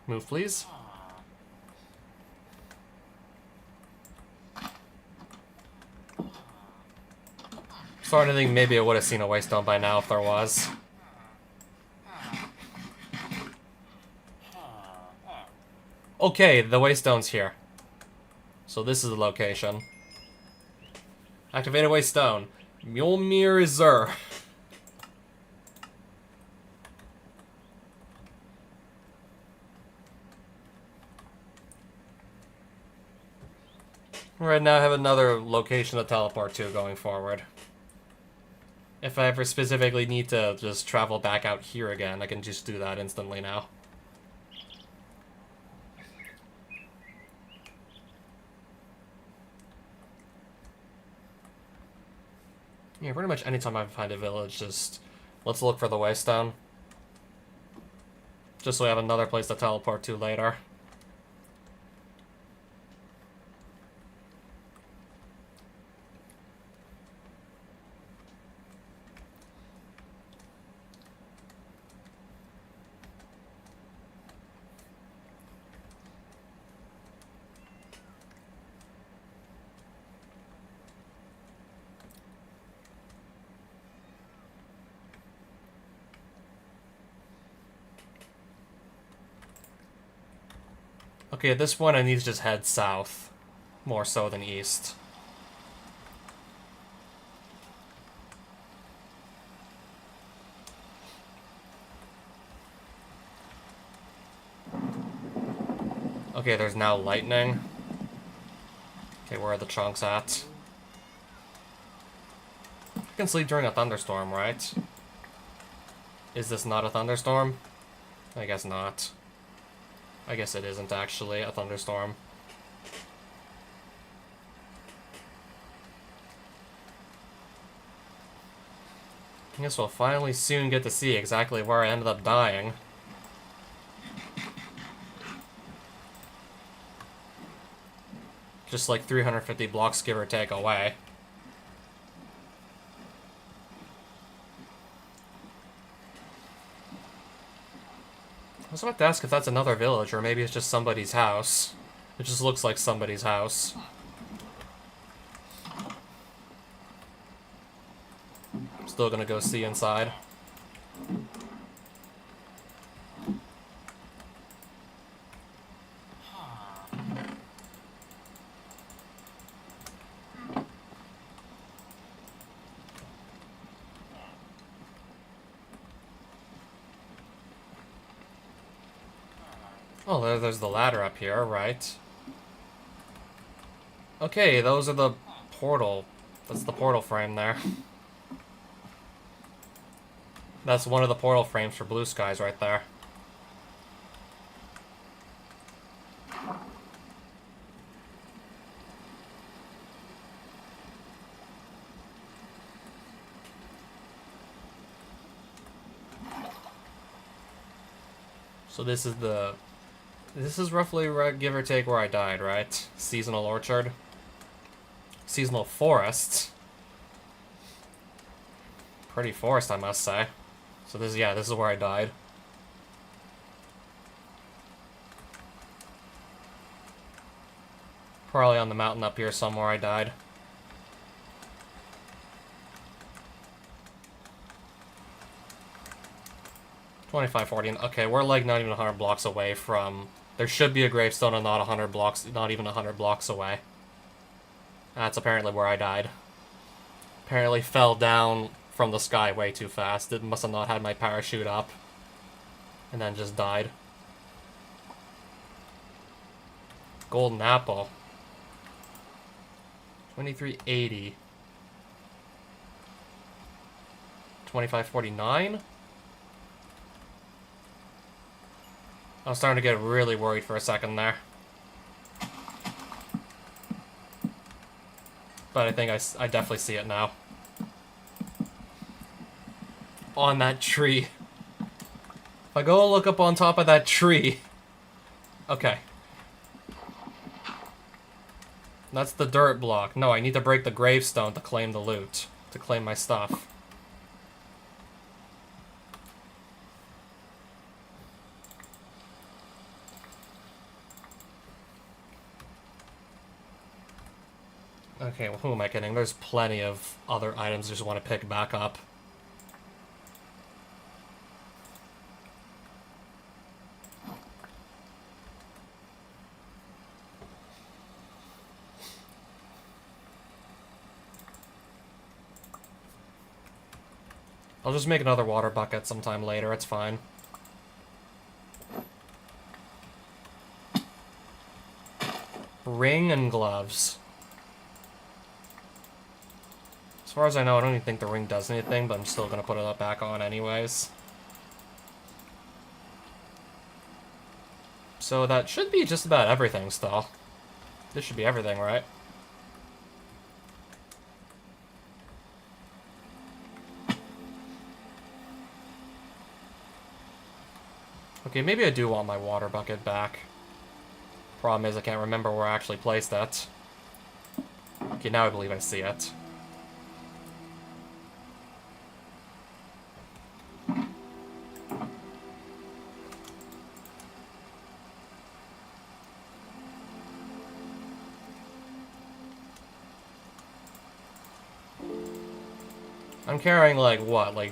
Move, please. Starting to think maybe I would have seen a waystone by now if there was. Okay, the waystone's here. So this is the location. Activate a waystone. Mjolnir Zur. Right now I have another location to teleport to going forward. If I ever specifically need to just travel back out here again, I can just do that instantly now. Yeah, pretty much anytime I find a village, just let's look for the waystone. Just so we have another place to teleport to later. Okay, at this point I need to just head south. More so than east. Okay, there's now lightning. Okay, where are the chunks at? You can sleep during a thunderstorm, right? Is this not a thunderstorm? I guess not. I guess it isn't actually a thunderstorm. I guess we'll finally soon get to see exactly where I ended up dying. Just like 350 blocks, give or take, away. I was about to ask if that's another village, or maybe it's just somebody's house. It just looks like somebody's house. Still gonna go see inside. Oh, there's the ladder up here, right. Okay, those are the portal. That's the portal frame there. That's one of the portal frames for Blue Skies right there. So this is roughly, give or take, where I died, right? Seasonal Orchard. Seasonal Forest. Pretty forest, I must say. So this is where I died. Probably on the mountain up here somewhere I died. $25.40. Okay, we're like not even 100 blocks away from... There should be a gravestone and not 100 blocks, not even 100 blocks away. That's apparently where I died. Apparently fell down from the sky way too fast. It must have not had my parachute up. And then just died. Golden apple. 2380. 2549? I was starting to get really worried for a second there. But I think I definitely see it now. On that tree. If I go look up on top of that tree... Okay. That's the dirt block. No, I need to break the gravestone to claim the loot. To claim my stuff. Okay, well, who am I kidding? There's plenty of other items I just want to pick back up. I'll just make another water bucket sometime later, it's fine. Ring and gloves. As far as I know, I don't even think the ring does anything, but I'm still gonna put it back on anyways. So that should be just about everything still. This should be everything, right? Okay, maybe I do want my water bucket back. Problem is I can't remember where I actually placed it. Okay, now I believe I see it. I'm carrying, like, what, like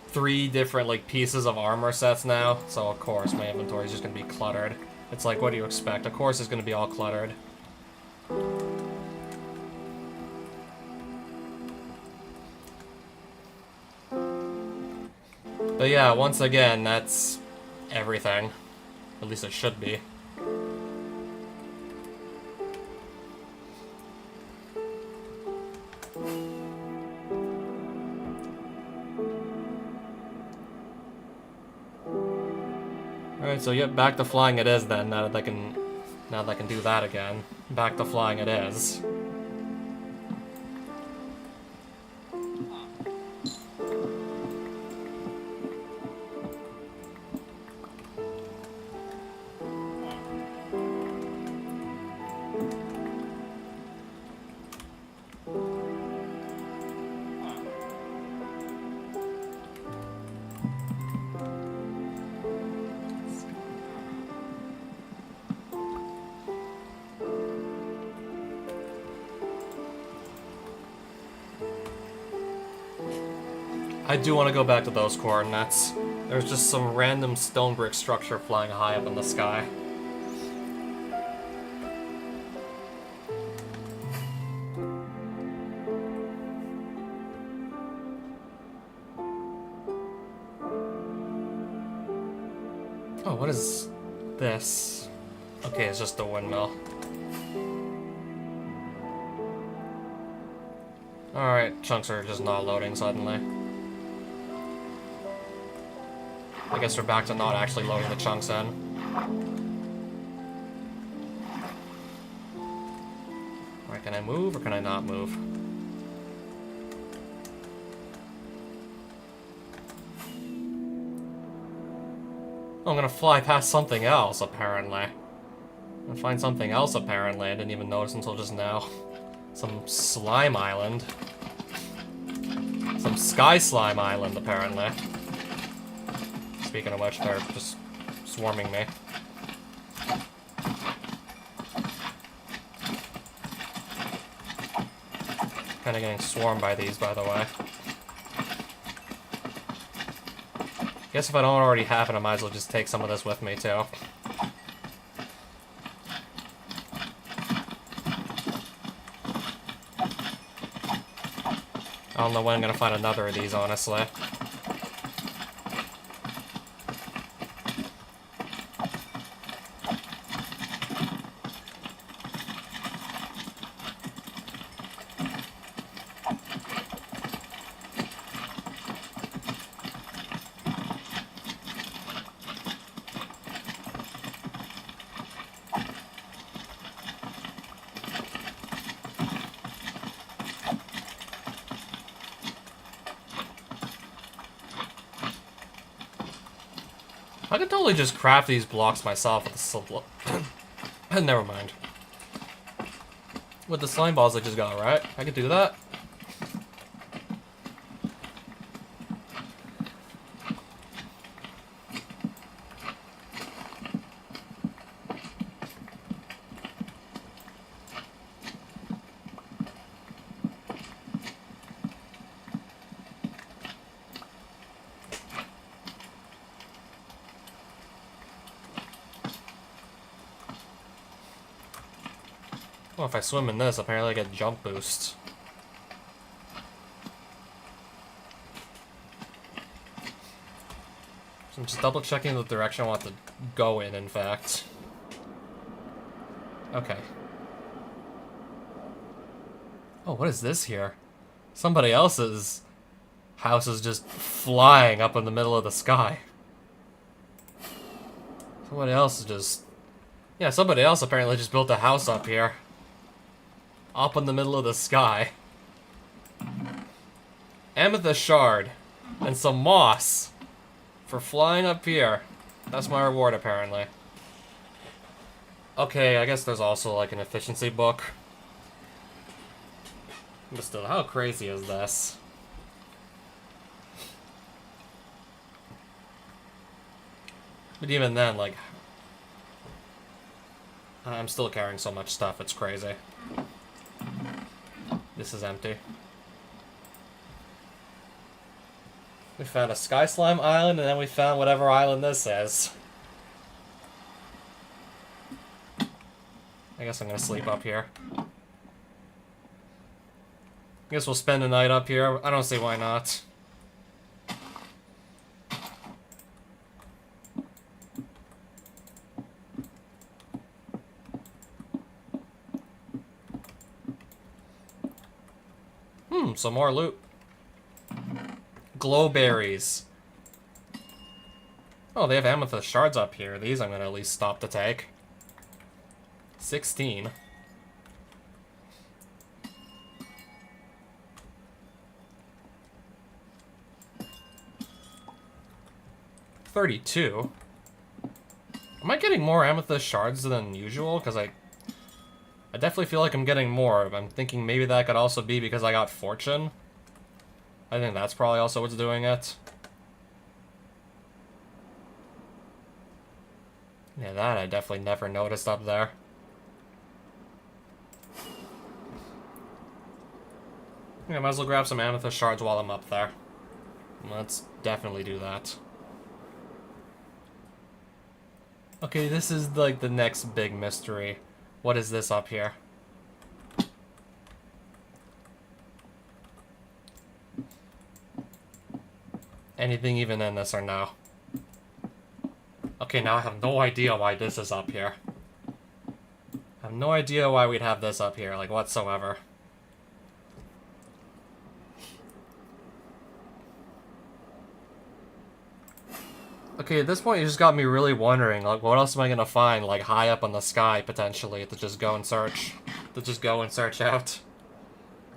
3 different, like, pieces of armor sets now, so of course my inventory is just gonna be cluttered. It's like, what do you expect? Of course it's gonna be all cluttered. But yeah, once again, that's everything. At least it should be. Alright, so yep, back to flying it is then, now that I can do that again. Back to flying it is. I do want to go back to those coordinates. There's just some random stone brick structure flying high up in the sky. Oh, what is this? Okay, it's just a windmill. Alright, chunks are just not loading suddenly. I guess we're back to not actually loading the chunks in. Alright, can I move or can I not move? Oh, I'm gonna fly past something else, apparently. I'm gonna find something else, apparently. I didn't even notice until just now. Some slime island. Some sky slime island, apparently. Speaking of which, they're just swarming me. Kinda getting swarmed by these, by the way. Guess if I don't already have it, I might as well just take some of this with me, too. I don't know when I'm gonna find another of these, honestly. I could totally just craft these blocks myself with the never mind. With the slime balls I just got, right? I could do that. Well, if I swim in this, apparently I get jump boosts. So I'm just double checking the direction I want to go in fact. Okay. Oh, what is this here? Somebody else's house is just flying up in the middle of the sky. Somebody else is just... Yeah, somebody else apparently just built a house up here. Up in the middle of the sky. Amethyst shard. And some moss. For flying up here. That's my reward, apparently. Okay, I guess there's also, like, an efficiency book. But still, how crazy is this? But even then, like... I'm still carrying so much stuff, it's crazy. This is empty. We found a sky slime island, and then we found whatever island this is. I guess I'm gonna sleep up here. I guess we'll spend the night up here. I don't see why not. Some more loot. Glowberries. Oh, they have amethyst shards up here. These I'm gonna at least stop to take. 16. $32. Am I getting more amethyst shards than usual? Because I definitely feel like I'm getting more. I'm thinking maybe that could also be because I got fortune. I think that's probably also what's doing it. Yeah, that I definitely never noticed up there. I might as well grab some amethyst shards while I'm up there. Let's definitely do that. Okay, this is like the next big mystery. What is this up here? Anything even in this or no? Okay, now I have no idea why this is up here. I have no idea why we'd have this up here, like, whatsoever. Okay, at this point, you just got me really wondering, like, what else am I gonna find, like, high up in the sky, potentially, to just go and search? To just go and search out.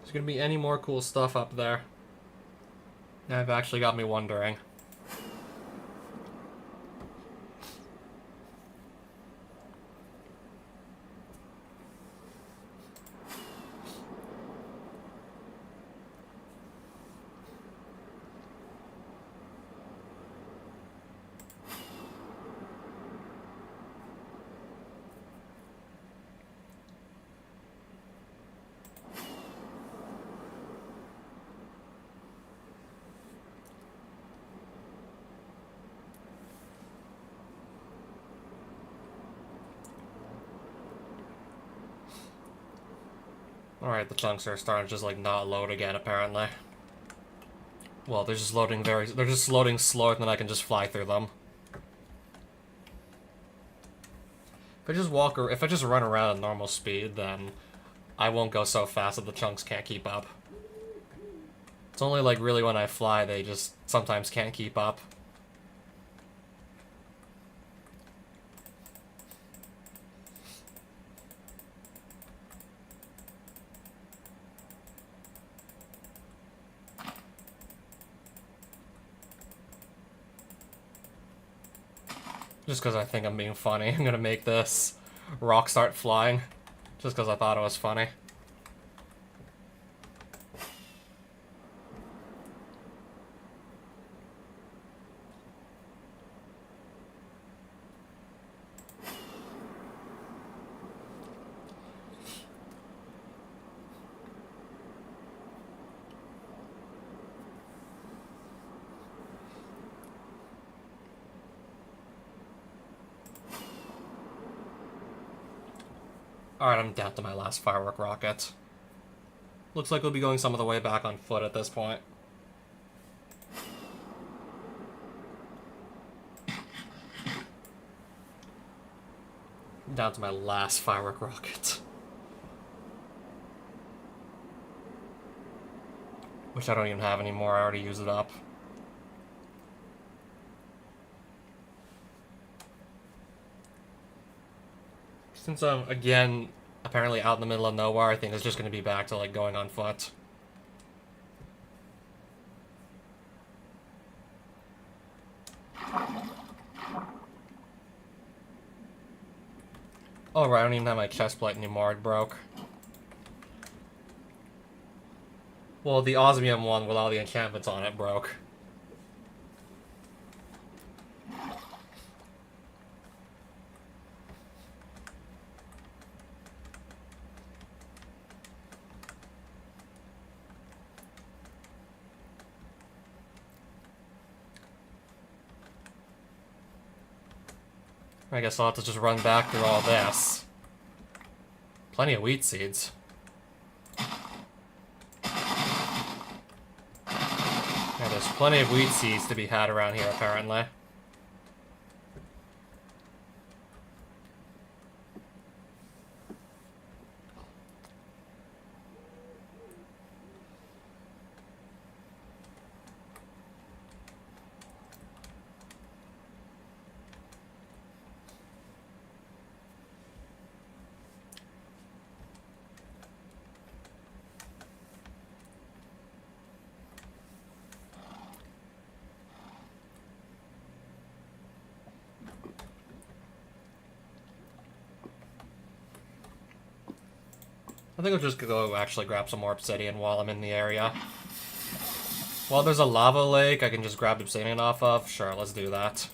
There's gonna be any more cool stuff up there. I've actually got me wondering. Alright, the chunks are starting to just, like, not load again, apparently. Well, they're just loading they're just loading slower than I can just fly through them. If I just run around at normal speed, then I won't go so fast that the chunks can't keep up. It's only, like, really when I fly, they just sometimes can't keep up. Just because I think I'm being funny, I'm gonna make this rock start flying. Just because I thought it was funny. Alright, I'm down to my last firework rocket. Looks like we'll be going some of the way back on foot at this point. Down to my last firework rocket. Which I don't even have anymore, I already used it up. Since I'm, again, apparently out in the middle of nowhere, I think it's just going to be back to, like, going on foot. Oh, right, I don't even have my chest plate anymore, it broke. Well, the osmium one with all the enchantments on it broke. I guess I'll have to just run back through all this. Plenty of wheat seeds. Yeah, there's plenty of wheat seeds to be had around here, apparently. I think I'll just go actually grab some more obsidian while I'm in the area. While there's a lava lake I can just grab obsidian off of, sure, let's do that.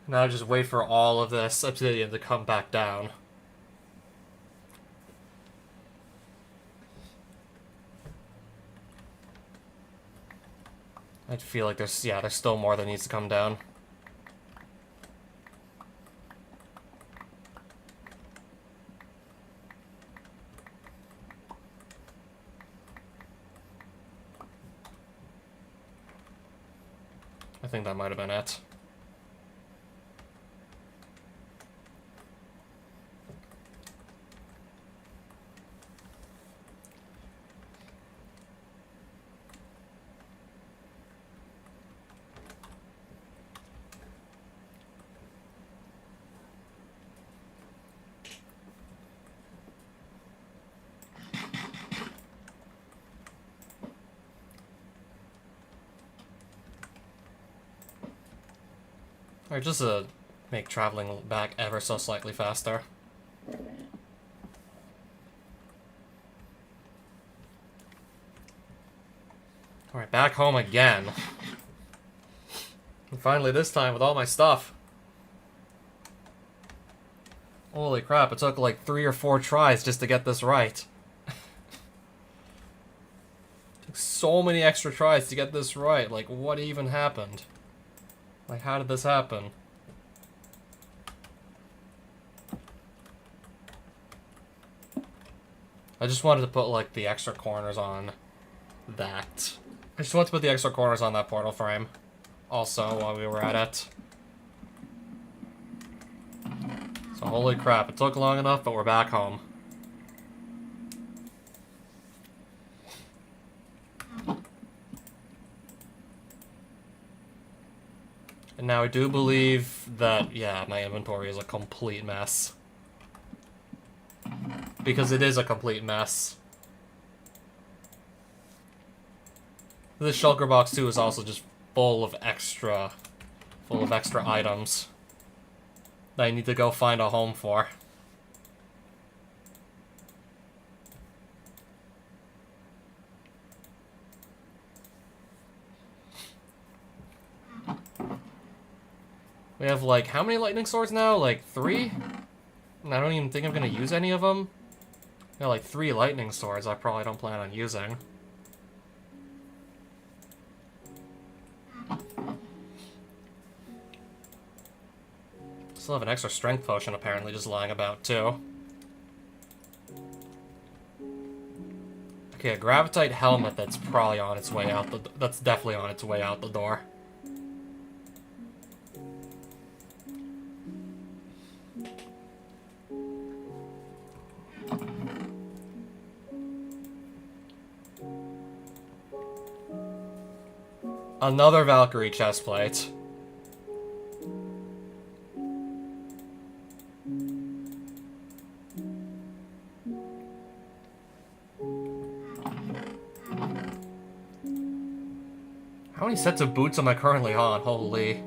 Now just wait for all of this obsidian to come back down. I feel like there's still more that needs to come down. I think that might have been it. Or just to make traveling back ever so slightly faster. Alright, back home again. And finally this time with all my stuff. Holy crap, it took like 3 or 4 tries just to get this right. Took so many extra tries to get this right. Like, what even happened? Like, how did this happen? I just wanted to put, like, the extra corners on that. I just wanted to put the extra corners on that portal frame. Also, while we were at it. So, holy crap, it took long enough, but we're back home. And now I do believe that, yeah, my inventory is a complete mess. Because it is a complete mess. This shulker box too is also just full of extra items that I need to go find a home for. We have, like, how many lightning swords now? Like, 3? And I don't even think I'm gonna use any of them. Yeah, like 3 lightning swords I probably don't plan on using. Still have an extra strength potion apparently just lying about, too. Okay, a gravitite helmet that's probably on its way out that's definitely on its way out the door. Another Valkyrie chestplate. How many sets of boots am I currently on? Holy.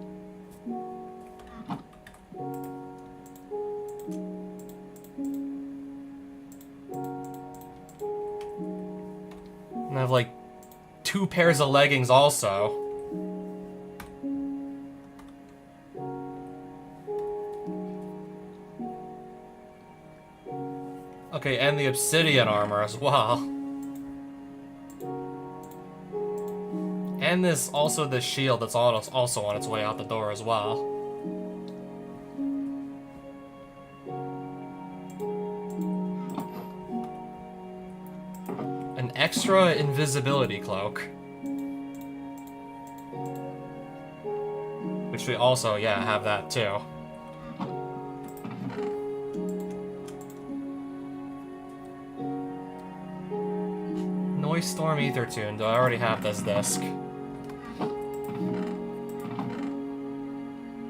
And I have like 2 pairs of leggings also. Okay, and the obsidian armor as well. And this shield that's also on its way out the door as well. An extra invisibility cloak. Which we also, yeah, have that too. Noise Storm Ether Tune. Do I already have this disc?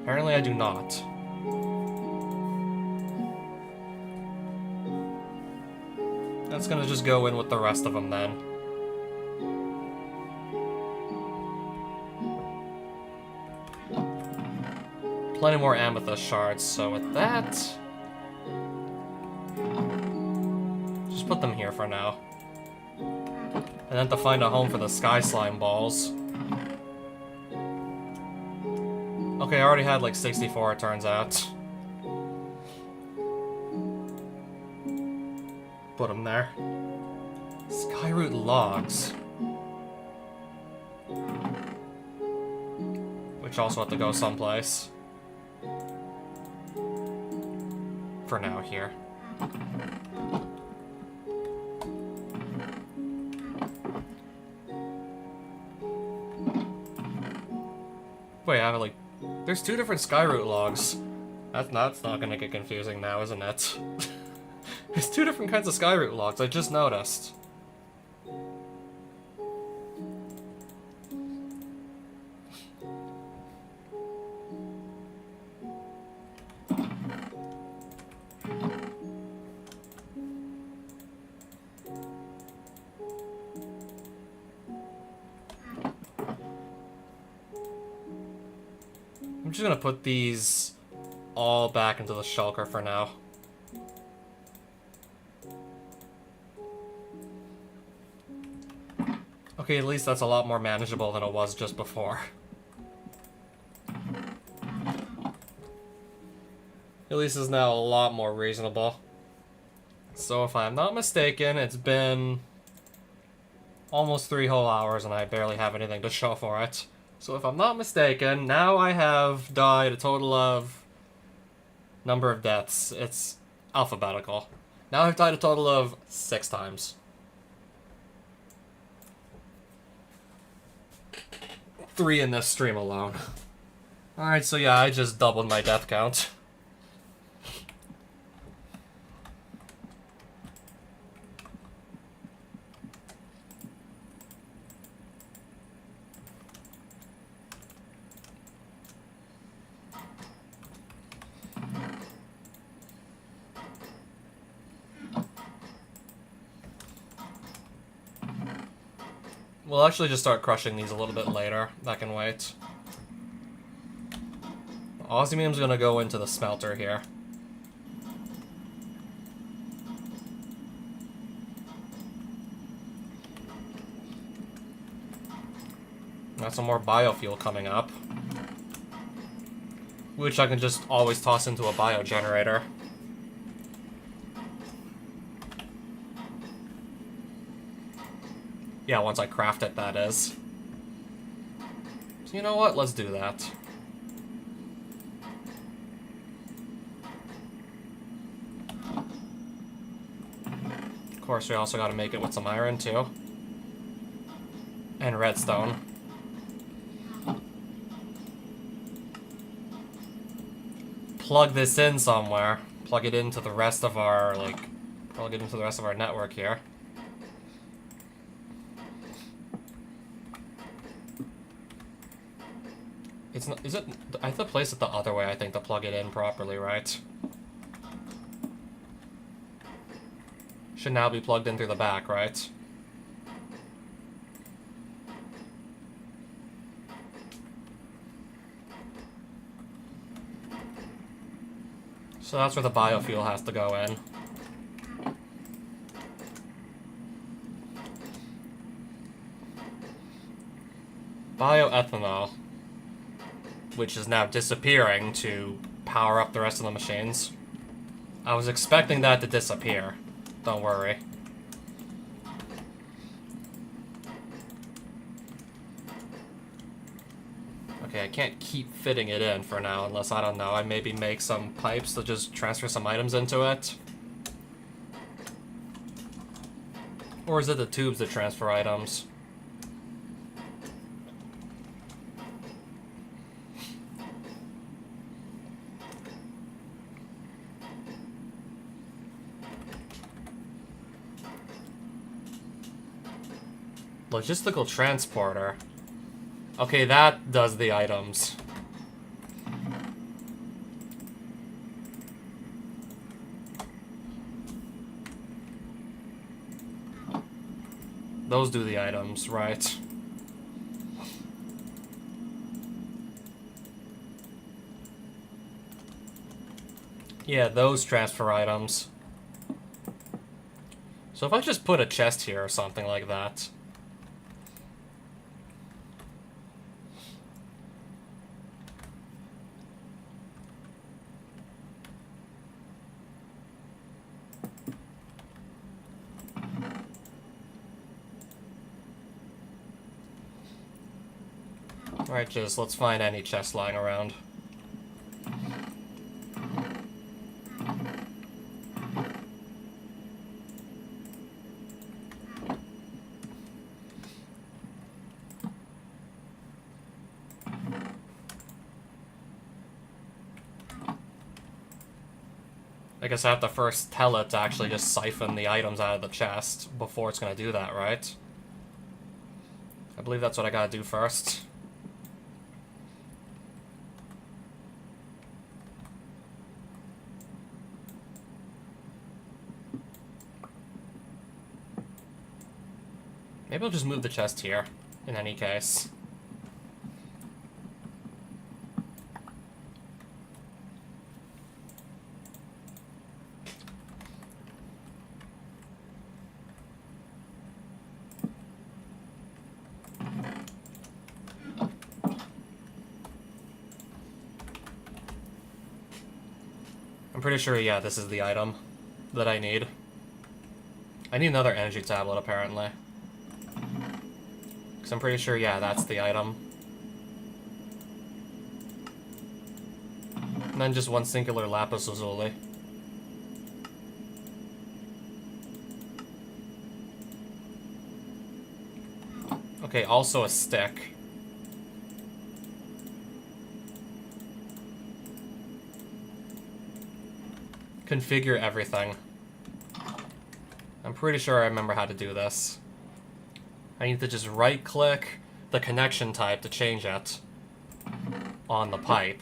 Apparently I do not. That's gonna just go in with the rest of them then. Plenty more amethyst shards, so with that... just put them here for now. And then to find a home for the sky slime balls. Okay, I already had like 64, it turns out. Put them there. Skyroot logs. Which also have to go someplace. For now, here. Wait, I have like... There's 2 different Skyroot logs. That's not gonna get confusing now, isn't it? There's 2 different kinds of Skyroot logs, I just noticed. I'm just gonna put these all back into the shulker for now. Okay, at least that's a lot more manageable than it was just before. At least it's now a lot more reasonable. So if I'm not mistaken, it's been almost 3 whole hours and I barely have anything to show for it. So if I'm not mistaken, now I have died a total of... number of deaths. It's alphabetical. Now I've died a total of 6 times. 3 in this stream alone. Alright, so yeah, I just doubled my death count. We'll actually just start crushing these a little bit later. That can wait. Osmium's gonna go into the smelter here. Got some more biofuel coming up. Which I can just always toss into a biogenerator. Yeah, once I craft it, that is. So you know what? Let's do that. Of course, we also gotta make it with some iron, too. And redstone. Plug this in somewhere. Plug it into the rest of our, plug it into the rest of our network here. It's not, is it, I have to place it the other way, I think, to plug it in properly, right? Should now be plugged in through the back, right? So that's where the biofuel has to go in. Bioethanol. Which is now disappearing to power up the rest of the machines. I was expecting that to disappear. Don't worry. Okay, I can't keep fitting it in for now unless, I don't know, I maybe make some pipes to just transfer some items into it. Or is it the tubes that transfer items? Logistical transporter. Okay, that does the items. Those do the items, right? Yeah, those transfer items. So if I just put a chest here or something like that... Alright, just let's find any chest lying around. I guess I have to first tell it to actually just siphon the items out of the chest before it's gonna do that, right? I believe that's what I gotta do first. Maybe I'll just move the chest here, in any case. I'm pretty sure, yeah, this is the item that I need. I need another energy tablet, apparently. Because I'm pretty sure, yeah, that's the item. And then just one singular lapis lazuli. Okay, also a stick. Configure everything. I'm pretty sure I remember how to do this. I need to just right-click the connection type to change it on the pipe.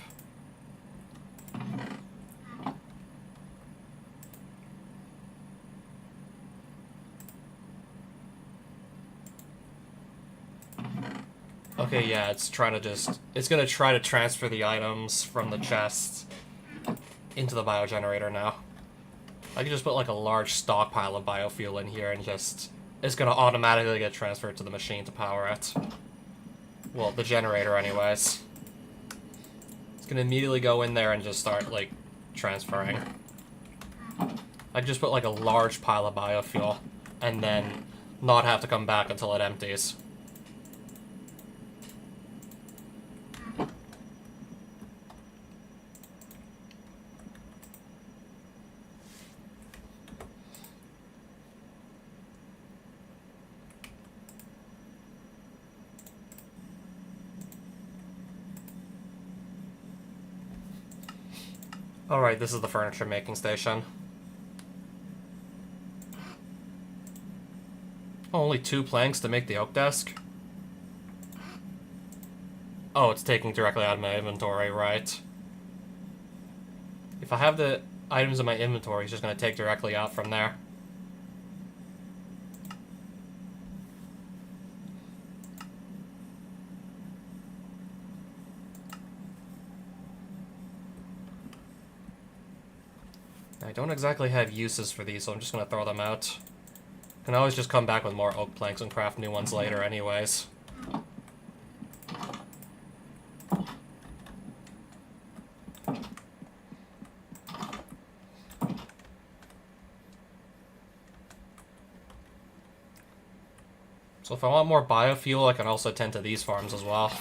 Okay, yeah, it's gonna try to transfer the items from the chest into the biogenerator now. I can just put like a large stockpile of biofuel in here and it's gonna automatically get transferred to the machine to power it. Well, the generator anyways. It's gonna immediately go in there and just start, like, transferring. I can just put like a large pile of biofuel and then not have to come back until it empties. Alright, this is the furniture making station. Only 2 planks to make the oak desk? Oh, it's taking directly out of my inventory, right. If I have the items in my inventory, it's just going to take directly out from there. I don't exactly have uses for these, so I'm just going to throw them out. Can always just come back with more oak planks and craft new ones later anyways. So if I want more biofuel, I can also tend to these farms as well.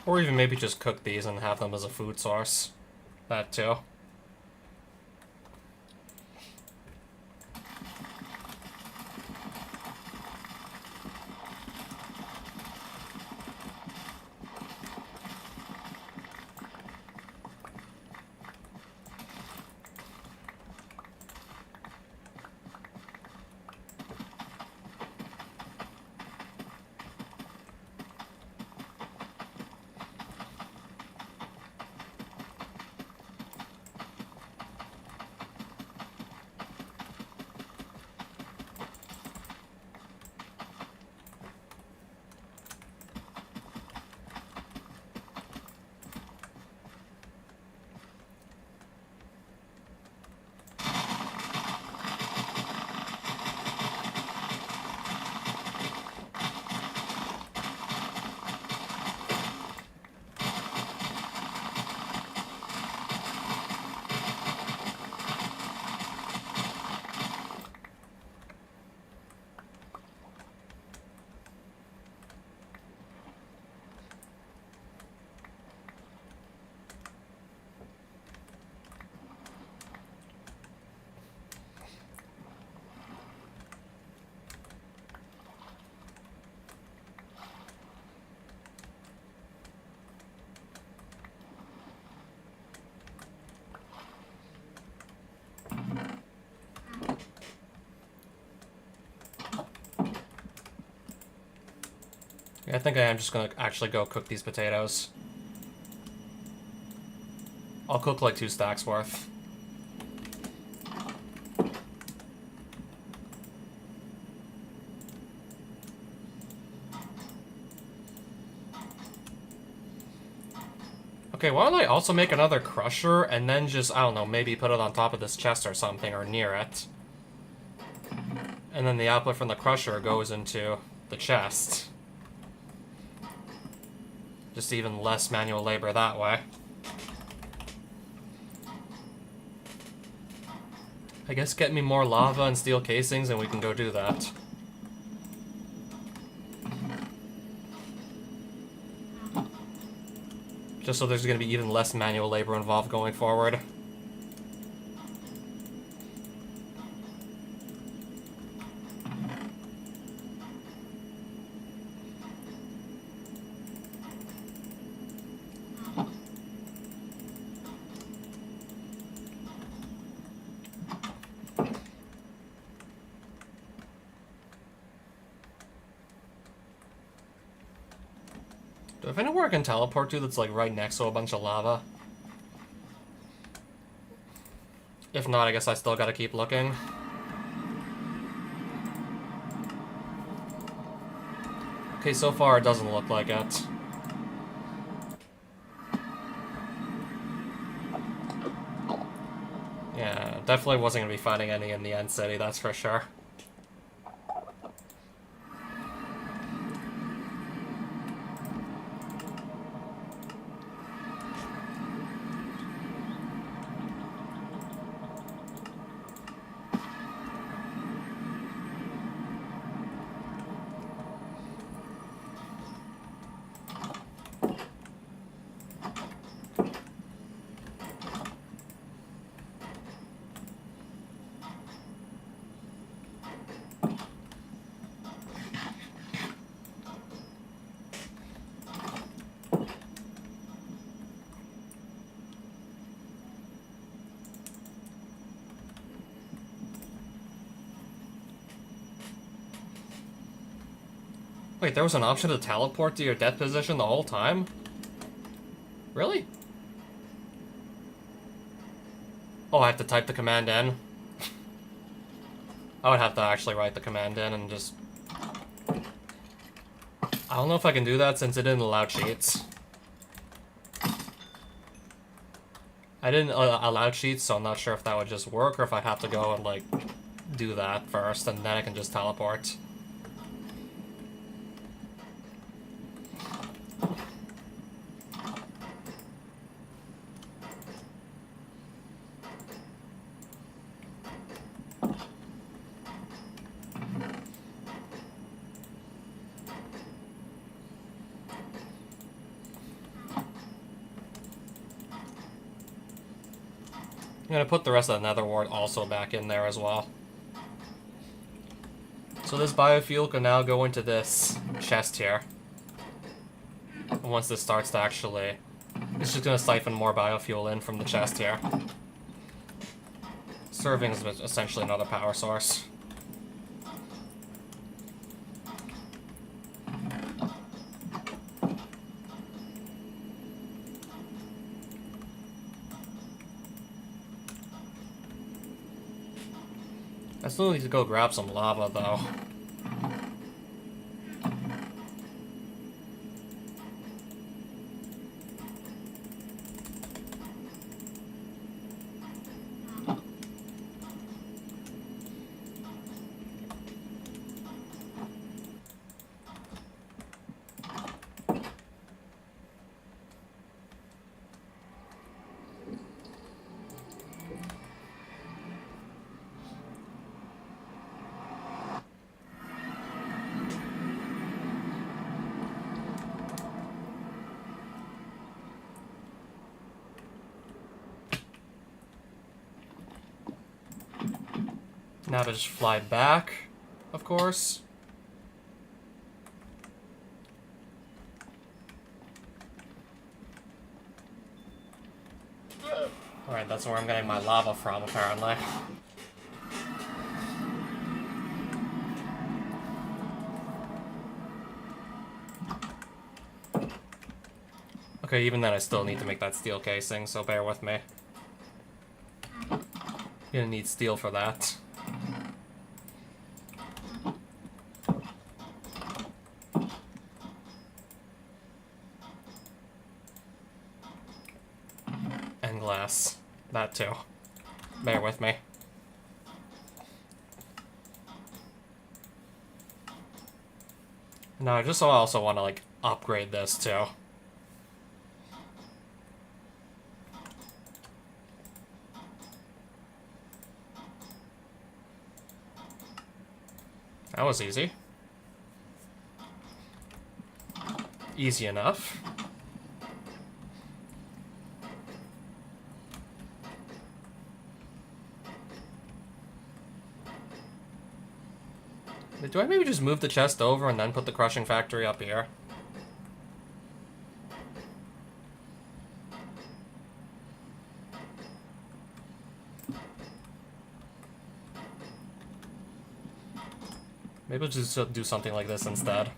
Or even maybe just cook these and have them as a food source. That too. I think I am just gonna actually go cook these potatoes. I'll cook like 2 stacks worth. Okay, why don't I also make another crusher and then just, I don't know, maybe put it on top of this chest or something, or near it. And then the output from the crusher goes into the chest. Just even less manual labor that way. I guess get me more lava and steel casings and we can go do that. Just so there's going to be even less manual labor involved going forward. Do I have anywhere I can teleport to that's like right next to a bunch of lava? If not, I guess I still gotta keep looking. Okay, so far it doesn't look like it. Yeah, definitely wasn't gonna be finding any in the end city, that's for sure. Wait, there was an option to teleport to your death position the whole time? Really? Oh, I have to type the command in? I would have to actually write the command in and just... I don't know if I can do that since it didn't allow cheats. I didn't allow cheats, so I'm not sure if that would just work or if I'd have to go and, like, do that first and then I can just teleport. I'm gonna put the rest of the nether wart also back in there as well. So this biofuel can now go into this chest here. And once this starts to actually... It's just gonna siphon more biofuel in from the chest here. Serving as essentially another power source. I still need to go grab some lava, though. Now to just fly back, of course. Alright, that's where I'm getting my lava from, apparently. Okay, even then I still need to make that steel casing, so bear with me. Gonna need steel for that. And glass. That too. Bear with me. No, I just also want to, like, upgrade this too. That was easy. Easy enough. Do I maybe just move the chest over and then put the crushing factory up here? Maybe we'll just do something like this instead.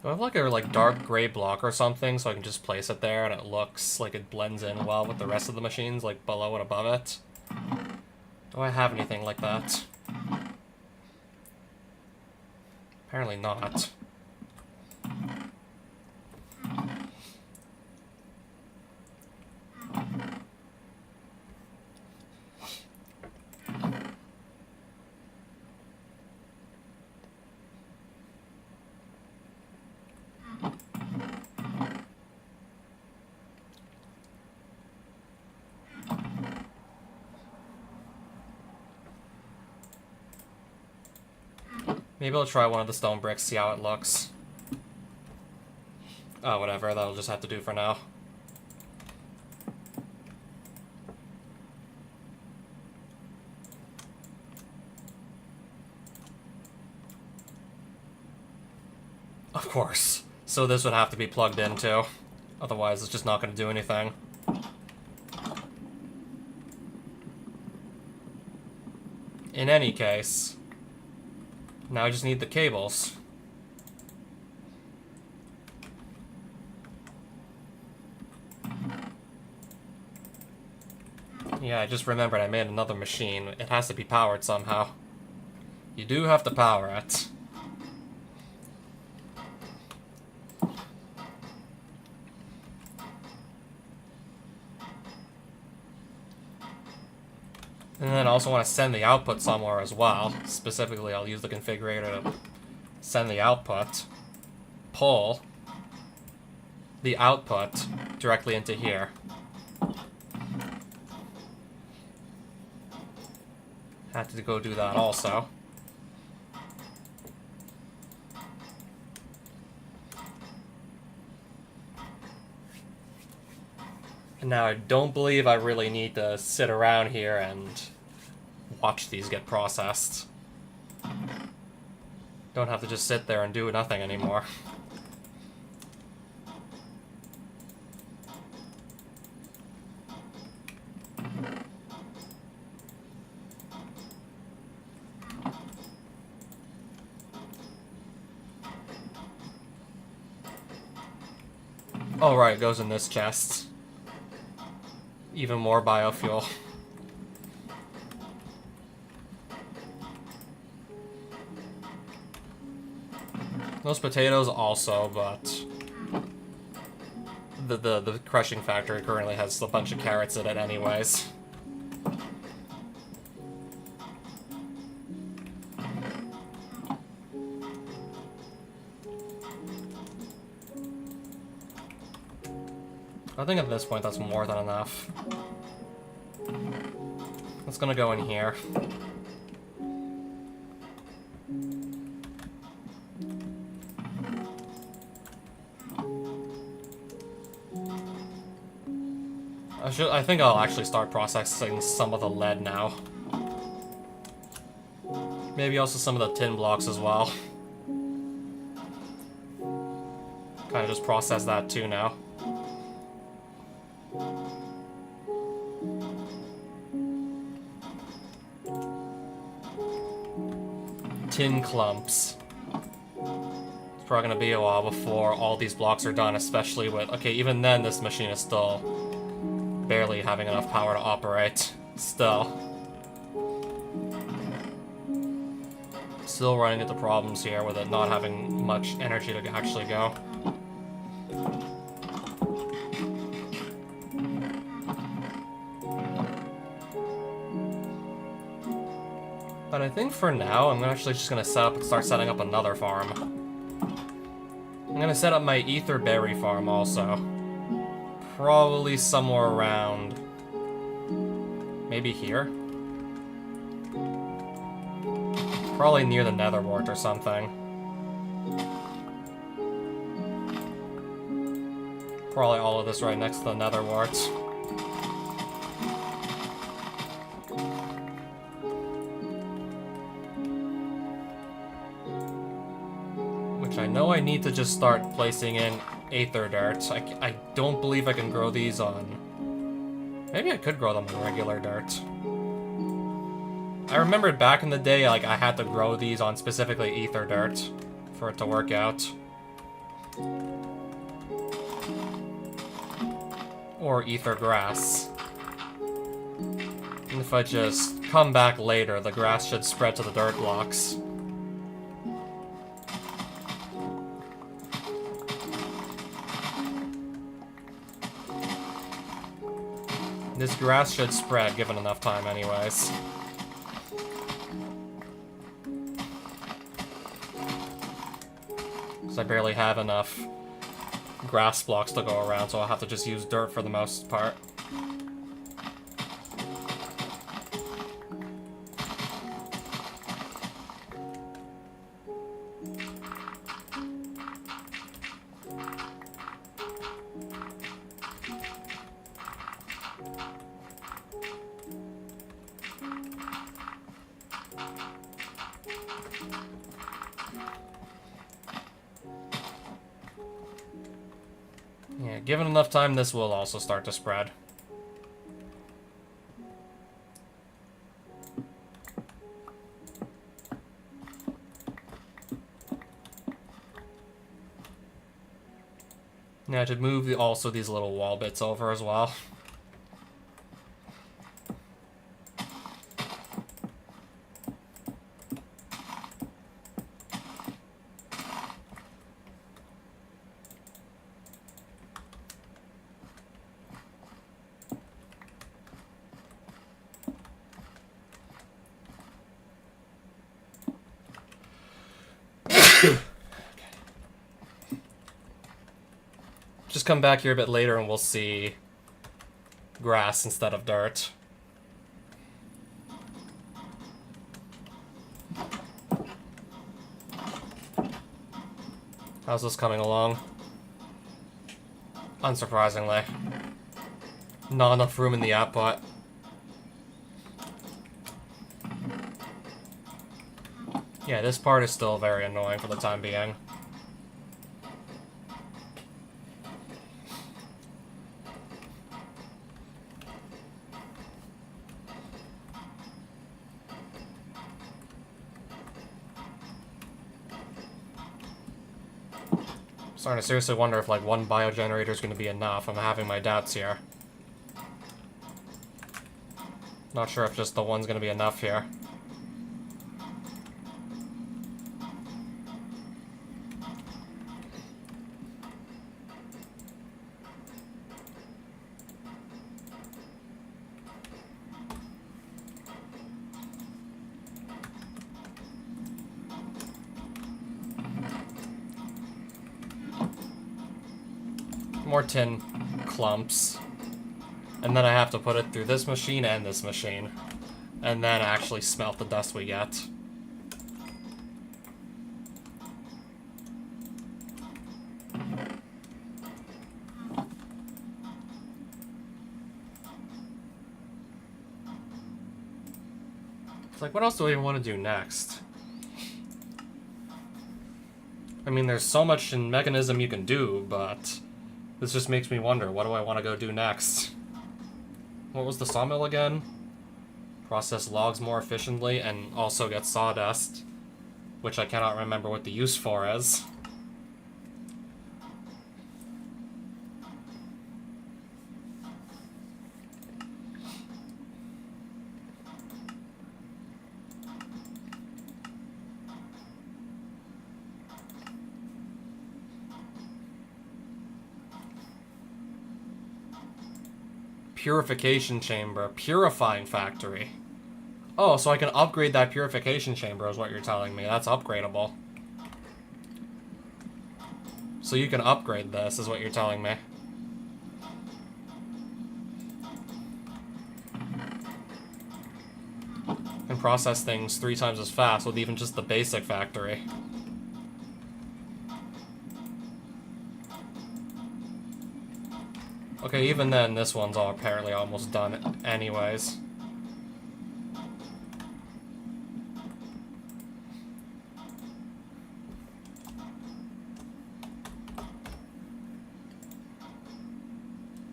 Do I have like a dark gray block or something so I can just place it there and it looks like it blends in well with the rest of the machines, like below and above it? Do I have anything like that? Apparently not. Maybe I'll try one of the stone bricks, see how it looks. Oh, whatever, that'll just have to do for now. Of course. So this would have to be plugged in too. Otherwise, it's just not going to do anything. In any case, now I just need the cables. Yeah, I just remembered I made another machine. It has to be powered somehow. You do have to power it. And then I also want to send the output somewhere as well. Specifically, I'll use the configurator to send the output, pull the output directly into here. Had to go do that also. And now I don't believe I really need to sit around here and watch these get processed. Don't have to just sit there and do nothing anymore. Oh right, it goes in this chest. Even more biofuel. Those potatoes also, but the crushing factory currently has a bunch of carrots in it anyways. I think at this point that's more than enough. It's gonna go in here. I think I'll actually start processing some of the lead now. Maybe also some of the tin blocks as well. Kind of just process that too now. Tin clumps. It's probably gonna be a while before all these blocks are done, especially with... Okay, even then this machine is still barely having enough power to operate. Still running into problems here with it not having much energy to actually go. But I think for now, I'm actually just gonna start setting up another farm. I'm gonna set up my ether berry farm also. Probably somewhere around... maybe here? Probably near the nether wart or something. Probably all of this right next to the nether wart. Which I know I need to just start placing in aether dirt. I don't believe I can grow these on... Maybe I could grow them on regular dirt. I remembered back in the day, like, I had to grow these on specifically ether dirt for it to work out. Or ether grass. And if I just come back later, the grass should spread to the dirt blocks. This grass should spread given enough time anyways. I barely have enough grass blocks to go around, so I'll have to just use dirt for the most part. Yeah, given enough time, this will also start to spread. Now to move also these little wall bits over as well. Just come back here a bit later and we'll see grass instead of dirt. How's this coming along? Unsurprisingly. Not enough room in the output. Yeah, this part is still very annoying for the time being. Starting to seriously wonder if, like, one biogenerator is going to be enough. I'm having my doubts here. Not sure if just the one's going to be enough here. More tin clumps. And then I have to put it through this machine and this machine. And then actually smelt the dust we get. It's like, what else do I even want to do next? I mean, there's so much in Mechanism you can do, but this just makes me wonder, what do I want to go do next? What was the sawmill again? Process logs more efficiently and also get sawdust, which I cannot remember what the use for is. Purification chamber. Purifying factory. Oh, so I can upgrade that purification chamber is what you're telling me. That's upgradable. So you can upgrade this is what you're telling me. And process things 3 times as fast with even just the basic factory. Okay, even then, this one's all apparently almost done anyways.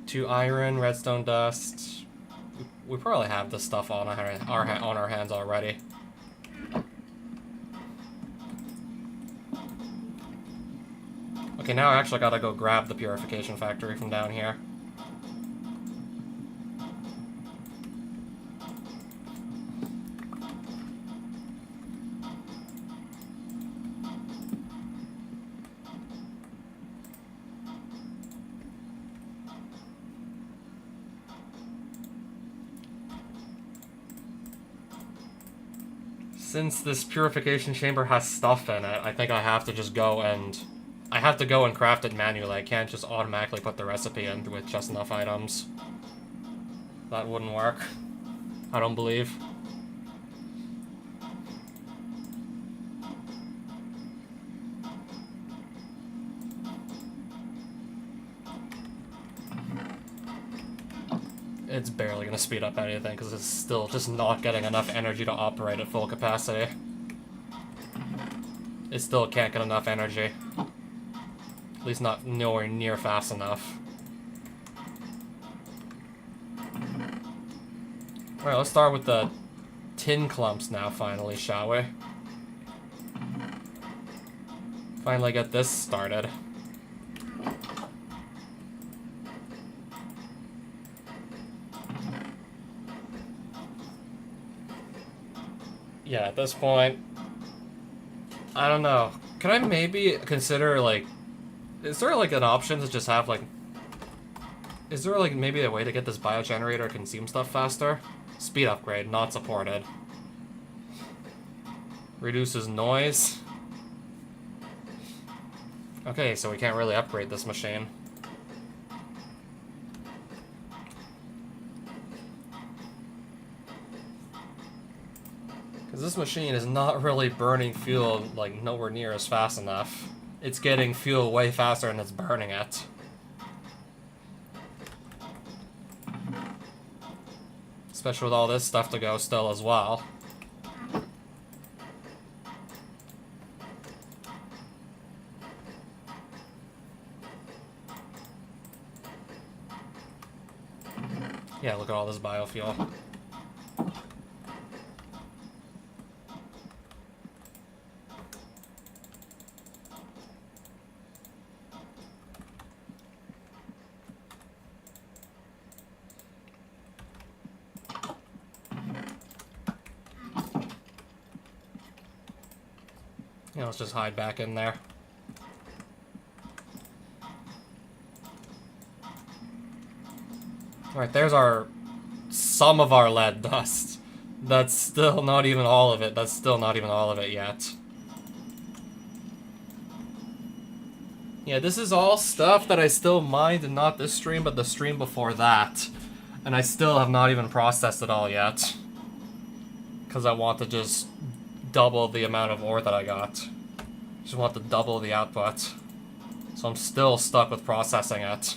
To iron, redstone dust. We probably have this stuff on our hands already. Okay, now I actually gotta go grab the purification factory from down here. Since this purification chamber has stuff in it, I think I have to just go and... I have to go and craft it manually. I can't just automatically put the recipe in with just enough items. That wouldn't work. I don't believe. It's barely gonna speed up anything because it's still just not getting enough energy to operate at full capacity. It still can't get enough energy. At least not nowhere near fast enough. Alright, let's start with the tin clumps now, finally, shall we? Finally get this started. Yeah, at this point, I don't know. Can I maybe consider, like, is there, like, an option to just have, like, is there, like, maybe a way to get this biogenerator to consume stuff faster? Speed upgrade, not supported. Reduces noise. Okay, so we can't really upgrade this machine. Because this machine is not really burning fuel, like, nowhere near as fast enough. It's getting fuel way faster than it's burning it. Especially with all this stuff to go still as well. Yeah, look at all this biofuel. Yeah, let's just hide back in there. Alright, there's some of our lead dust. That's still not even all of it. That's still not even all of it yet. Yeah, this is all stuff that I still mined, and not this stream, but the stream before that. And I still have not even processed it all yet. Because I want to just double the amount of ore that I got. Just want to double the output. So I'm still stuck with processing it.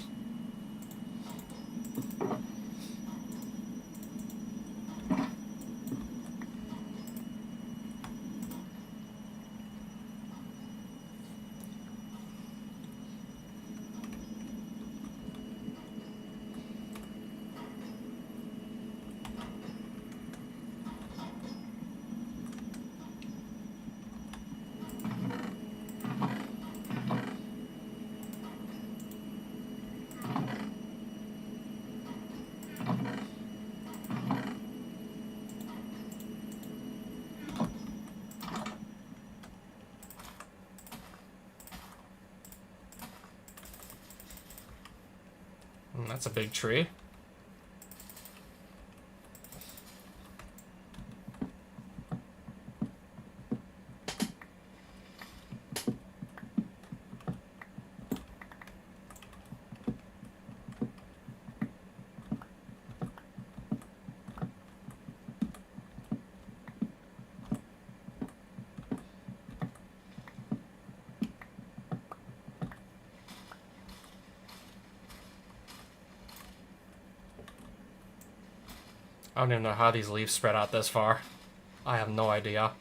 That's a big tree. I don't even know how these leaves spread out this far. I have no idea.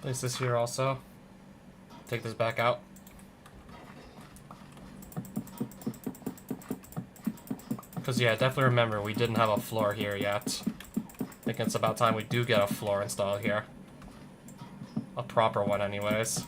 Place this here also. Take this back out. Because, yeah, definitely remember, we didn't have a floor here yet. I think it's about time we do get a floor installed here. A proper one, anyways.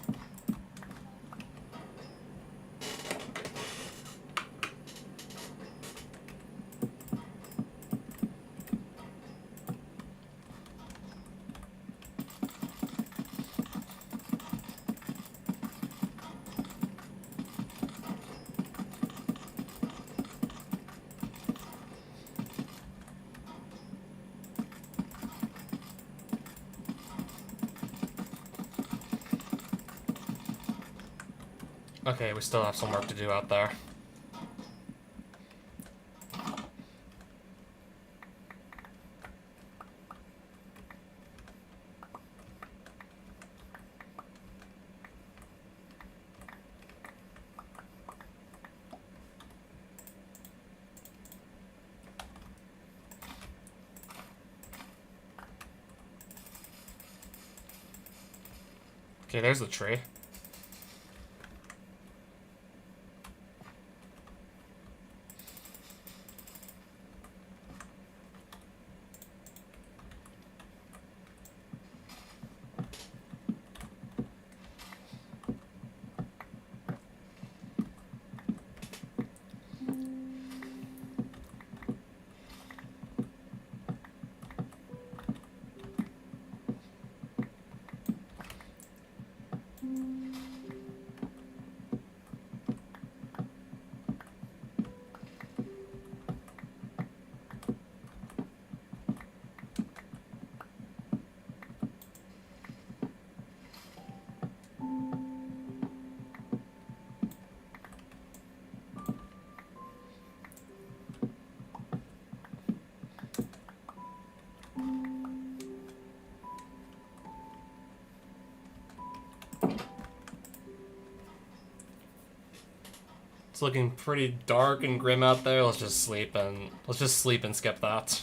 Okay, we still have some work to do out there. Okay, there's the tree. It's looking pretty dark and grim out there. Let's just sleep and skip that.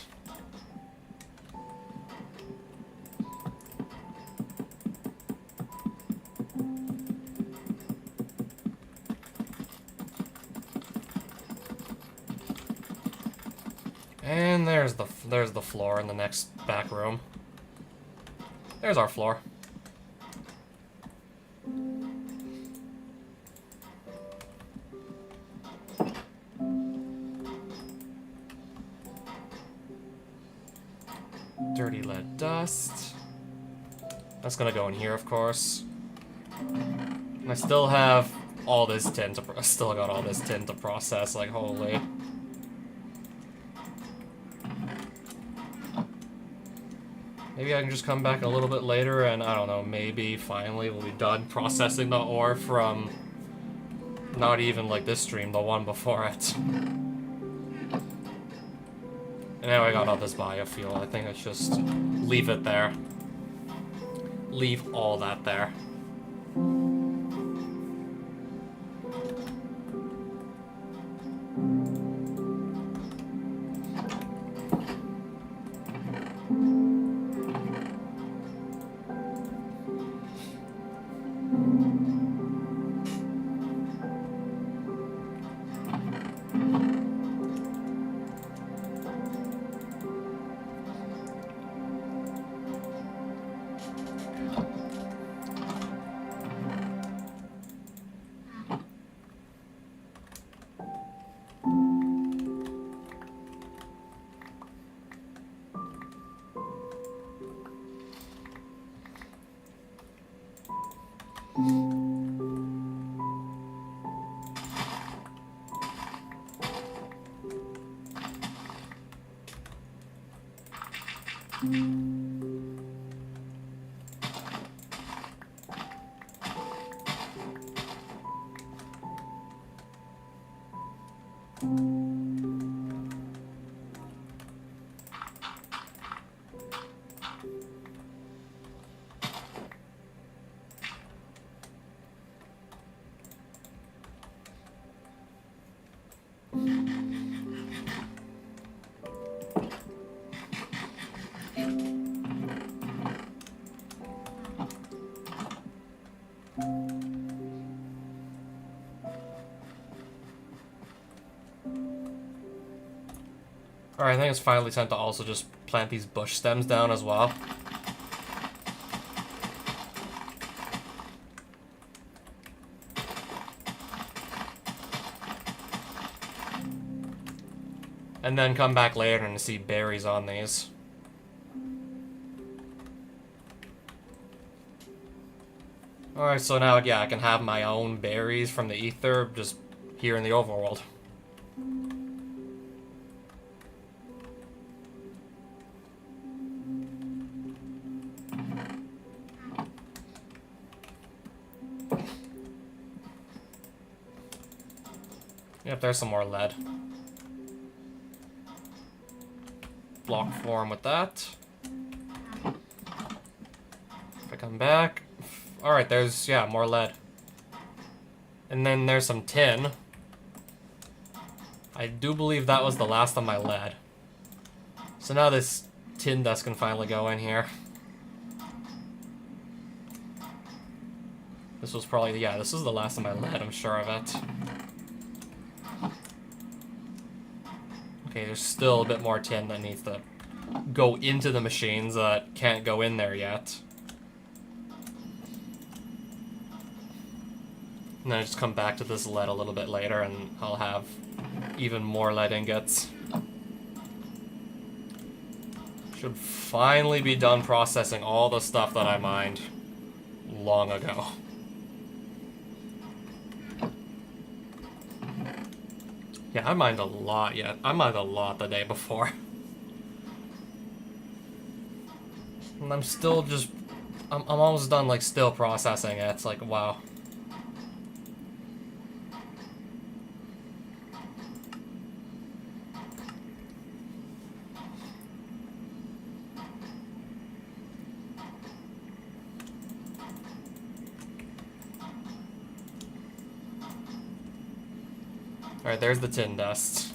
And there's the floor in the next back room. There's our floor. Dirty lead dust. That's gonna go in here, of course. And I still have all this tin to... still got all this tin to process, like, holy. Maybe I can just come back a little bit later and, I don't know, maybe finally we'll be done processing the ore from... not even, like, this stream, the one before it. And now I got all this biofuel. I think I should just leave it there. Leave all that there. Alright, I think it's finally time to also just plant these bush stems down as well. And then come back later and see berries on these. Alright, so now, yeah, I can have my own berries from the ether just here in the overworld. Yep, there's some more lead. Block form with that. If I come back... Alright, there's, yeah, more lead. And then there's some tin. I do believe that was the last of my lead. So now this tin dust can finally go in here. This was probably, yeah, this is the last of my lead, I'm sure of it. Okay, there's still a bit more tin that needs to go into the machines that can't go in there yet. And then I just come back to this lead a little bit later and I'll have even more lead ingots. Should finally be done processing all the stuff that I mined long ago. Yeah, I mined a lot yet. I mined a lot the day before. And I'm still just... I'm almost done, like, still processing it. It's like, wow. Alright, there's the tin dust.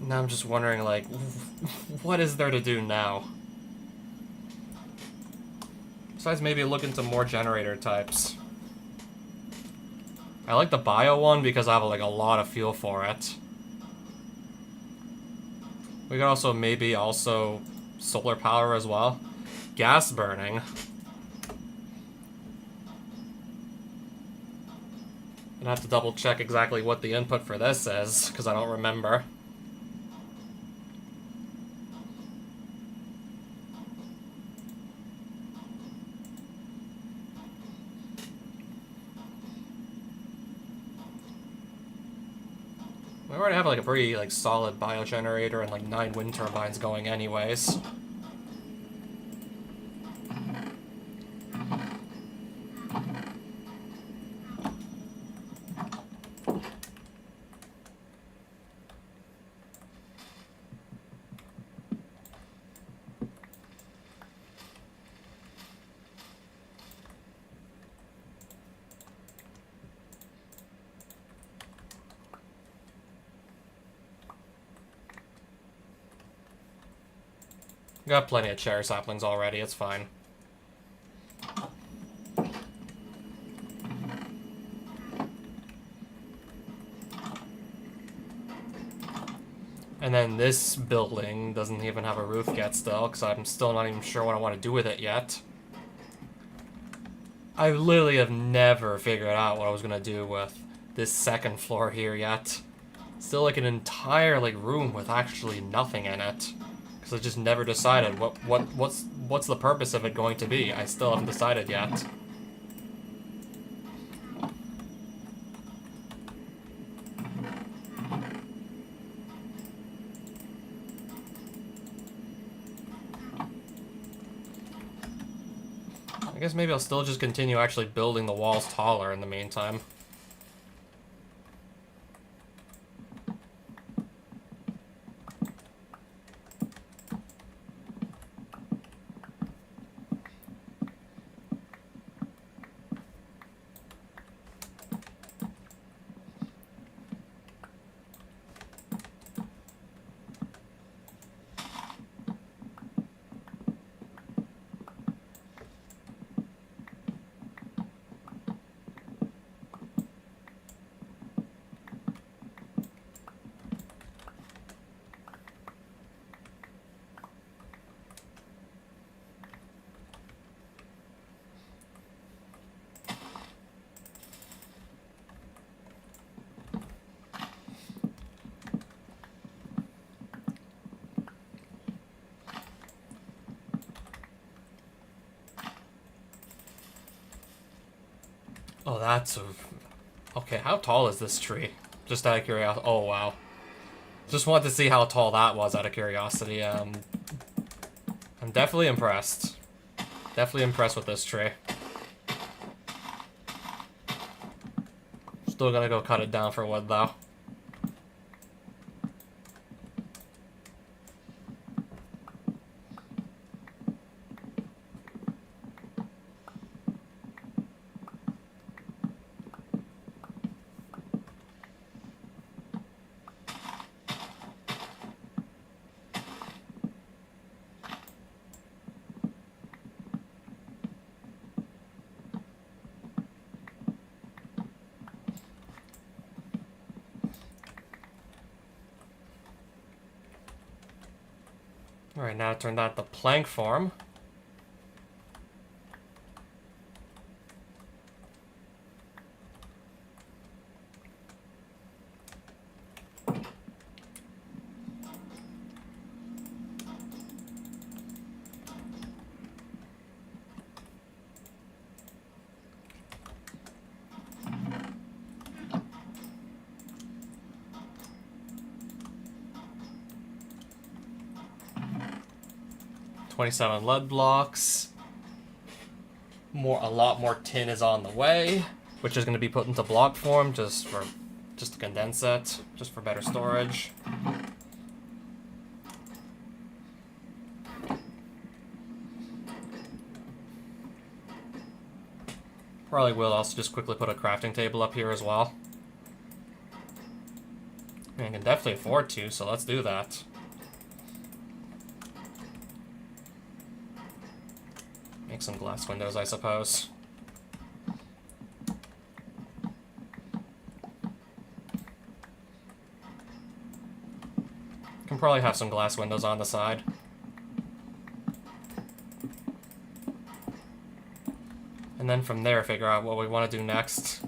Now I'm just wondering, like, what is there to do now? Besides, maybe look into more generator types. I like the bio one because I have like a lot of fuel for it. We could also maybe solar power as well. Gas burning. I'd have to double check exactly what the input for this is, because I don't remember. We already have like a pretty like solid biogenerator and like 9 wind turbines going anyways. Got plenty of cherry saplings already, it's fine. And then this building doesn't even have a roof yet still, because I'm still not even sure what I want to do with it yet. I literally have never figured out what I was going to do with this second floor here yet. Still like an entire like room with actually nothing in it. Because I just never decided what's the purpose of it going to be. I still haven't decided yet. I guess maybe I'll still just continue actually building the walls taller in the meantime. Oh, that's a... Okay, how tall is this tree? Just out of curiosity. Oh, wow. Just wanted to see how tall that was out of curiosity. I'm definitely impressed. Definitely impressed with this tree. Still gonna go cut it down for wood, though. Alright, now turn that to plank form. $27 lead blocks. A lot more tin is on the way, which is going to be put into block form just to condense it, just for better storage. Probably will also just quickly put a crafting table up here as well. I mean, I can definitely afford to, so let's do that. Make some glass windows, I suppose. Can probably have some glass windows on the side. And then from there, figure out what we want to do next.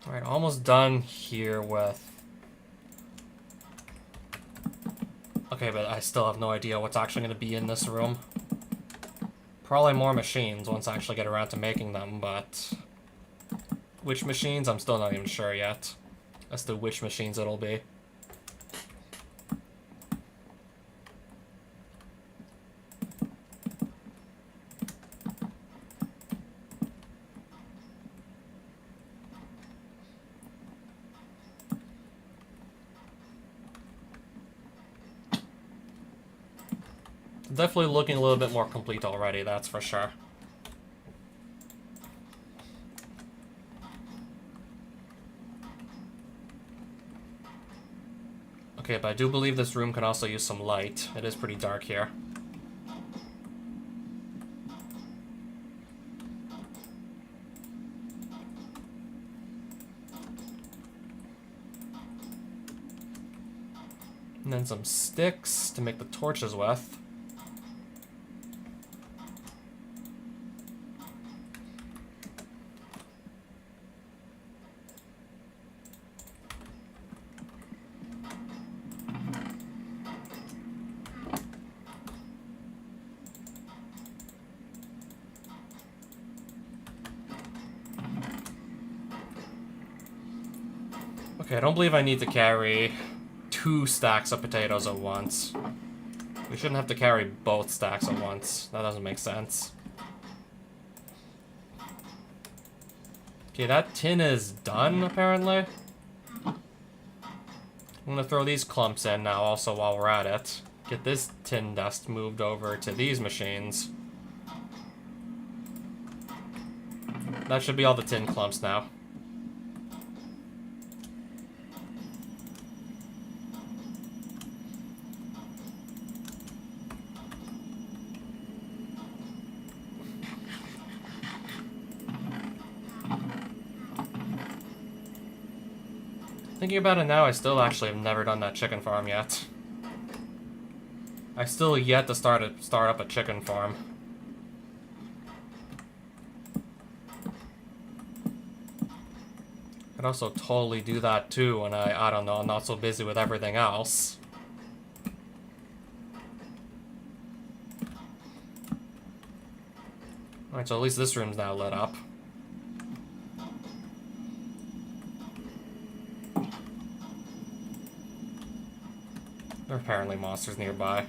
Alright, almost done here with... Okay, but I still have no idea what's actually going to be in this room. Probably more machines once I actually get around to making them, but... Which machines? I'm still not even sure yet as to which machines it'll be. Definitely looking a little bit more complete already, that's for sure. Okay, but I do believe this room can also use some light. It is pretty dark here. And then some sticks to make the torches with. Okay, I don't believe I need to carry 2 stacks of potatoes at once. We shouldn't have to carry both stacks at once. That doesn't make sense. Okay, that tin is done, apparently. I'm gonna throw these clumps in now also while we're at it. Get this tin dust moved over to these machines. That should be all the tin clumps now. Thinking about it now, I still actually have never done that chicken farm yet. I still yet to start up a chicken farm. Could also totally do that too when I don't know, I'm not so busy with everything else. Alright, so at least this room's now lit up. There are apparently monsters nearby.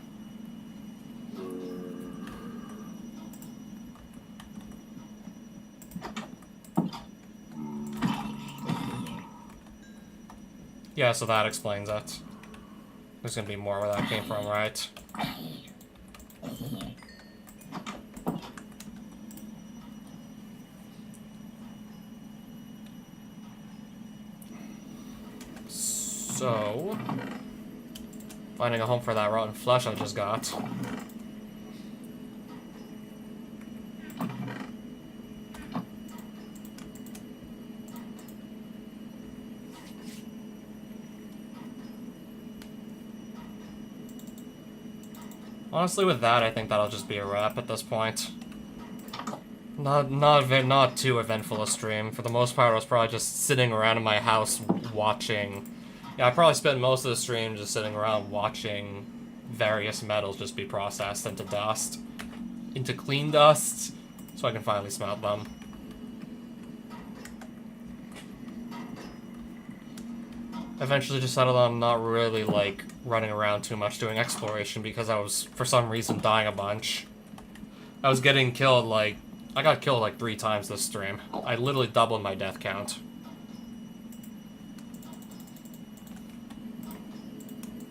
Yeah, so that explains it. There's gonna be more where that came from, right? So... finding a home for that rotten flesh I just got. Honestly, with that, I think that'll just be a wrap at this point. Not too eventful a stream. For the most part, I was probably just sitting around in my house watching. Yeah, I probably spent most of the stream just sitting around watching various metals just be processed into dust. Into clean dust, so I can finally smelt them. Eventually just settled on not really, like, running around too much doing exploration because I was, for some reason, dying a bunch. I was getting killed, like, I got killed like 3 times this stream. I literally doubled my death count.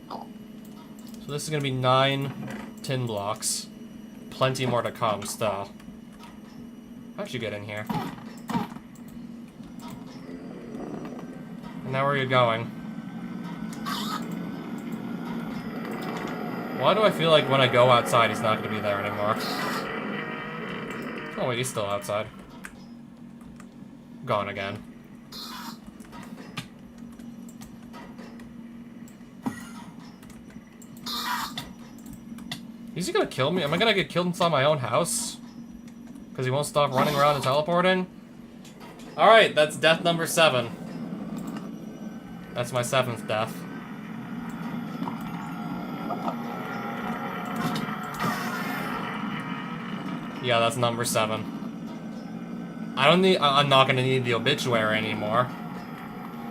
So this is gonna be 9 tin blocks. Plenty more to come still. How'd you get in here? And now where are you going? Why do I feel like when I go outside, he's not going to be there anymore? Oh wait, he's still outside. Gone again. Is he gonna kill me? Am I gonna get killed inside my own house? Because he won't stop running around and teleporting? Alright, that's death number 7. That's my 7th death. Yeah, that's number 7. I'm not gonna need the obituary anymore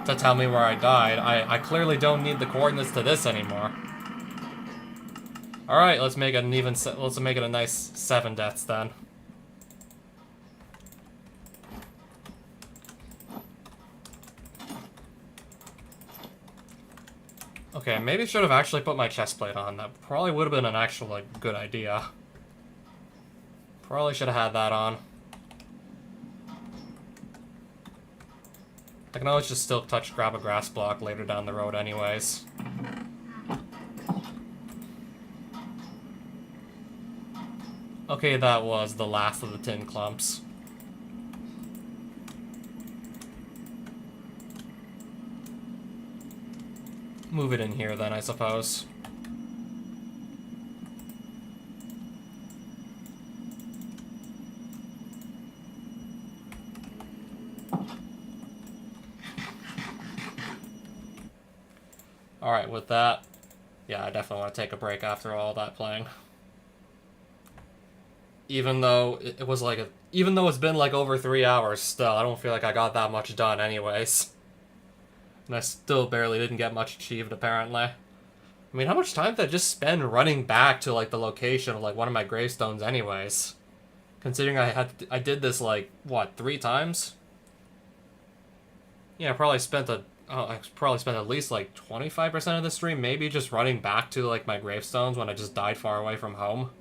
to tell me where I died. I clearly don't need the coordinates to this anymore. Alright, let's make it a nice 7 deaths then. Okay, maybe I should have actually put my chest plate on. That probably would have been an actual, like, good idea. Probably should have had that on. I can always just still grab a grass block later down the road anyways. Okay, that was the last of the tin clumps. Move it in here then, I suppose. Alright, with that, yeah, I definitely want to take a break after all that playing. Even though it was like even though it's been like over 3 hours still, I don't feel like I got that much done anyways. And I still barely didn't get much achieved, apparently. I mean, how much time did I just spend running back to, like, the location of, like, one of my gravestones anyways? Considering I did this, like, what, 3 times? Yeah, I probably spent at least, like, 25% of the stream maybe just running back to, like, my gravestones when I just died far away from home.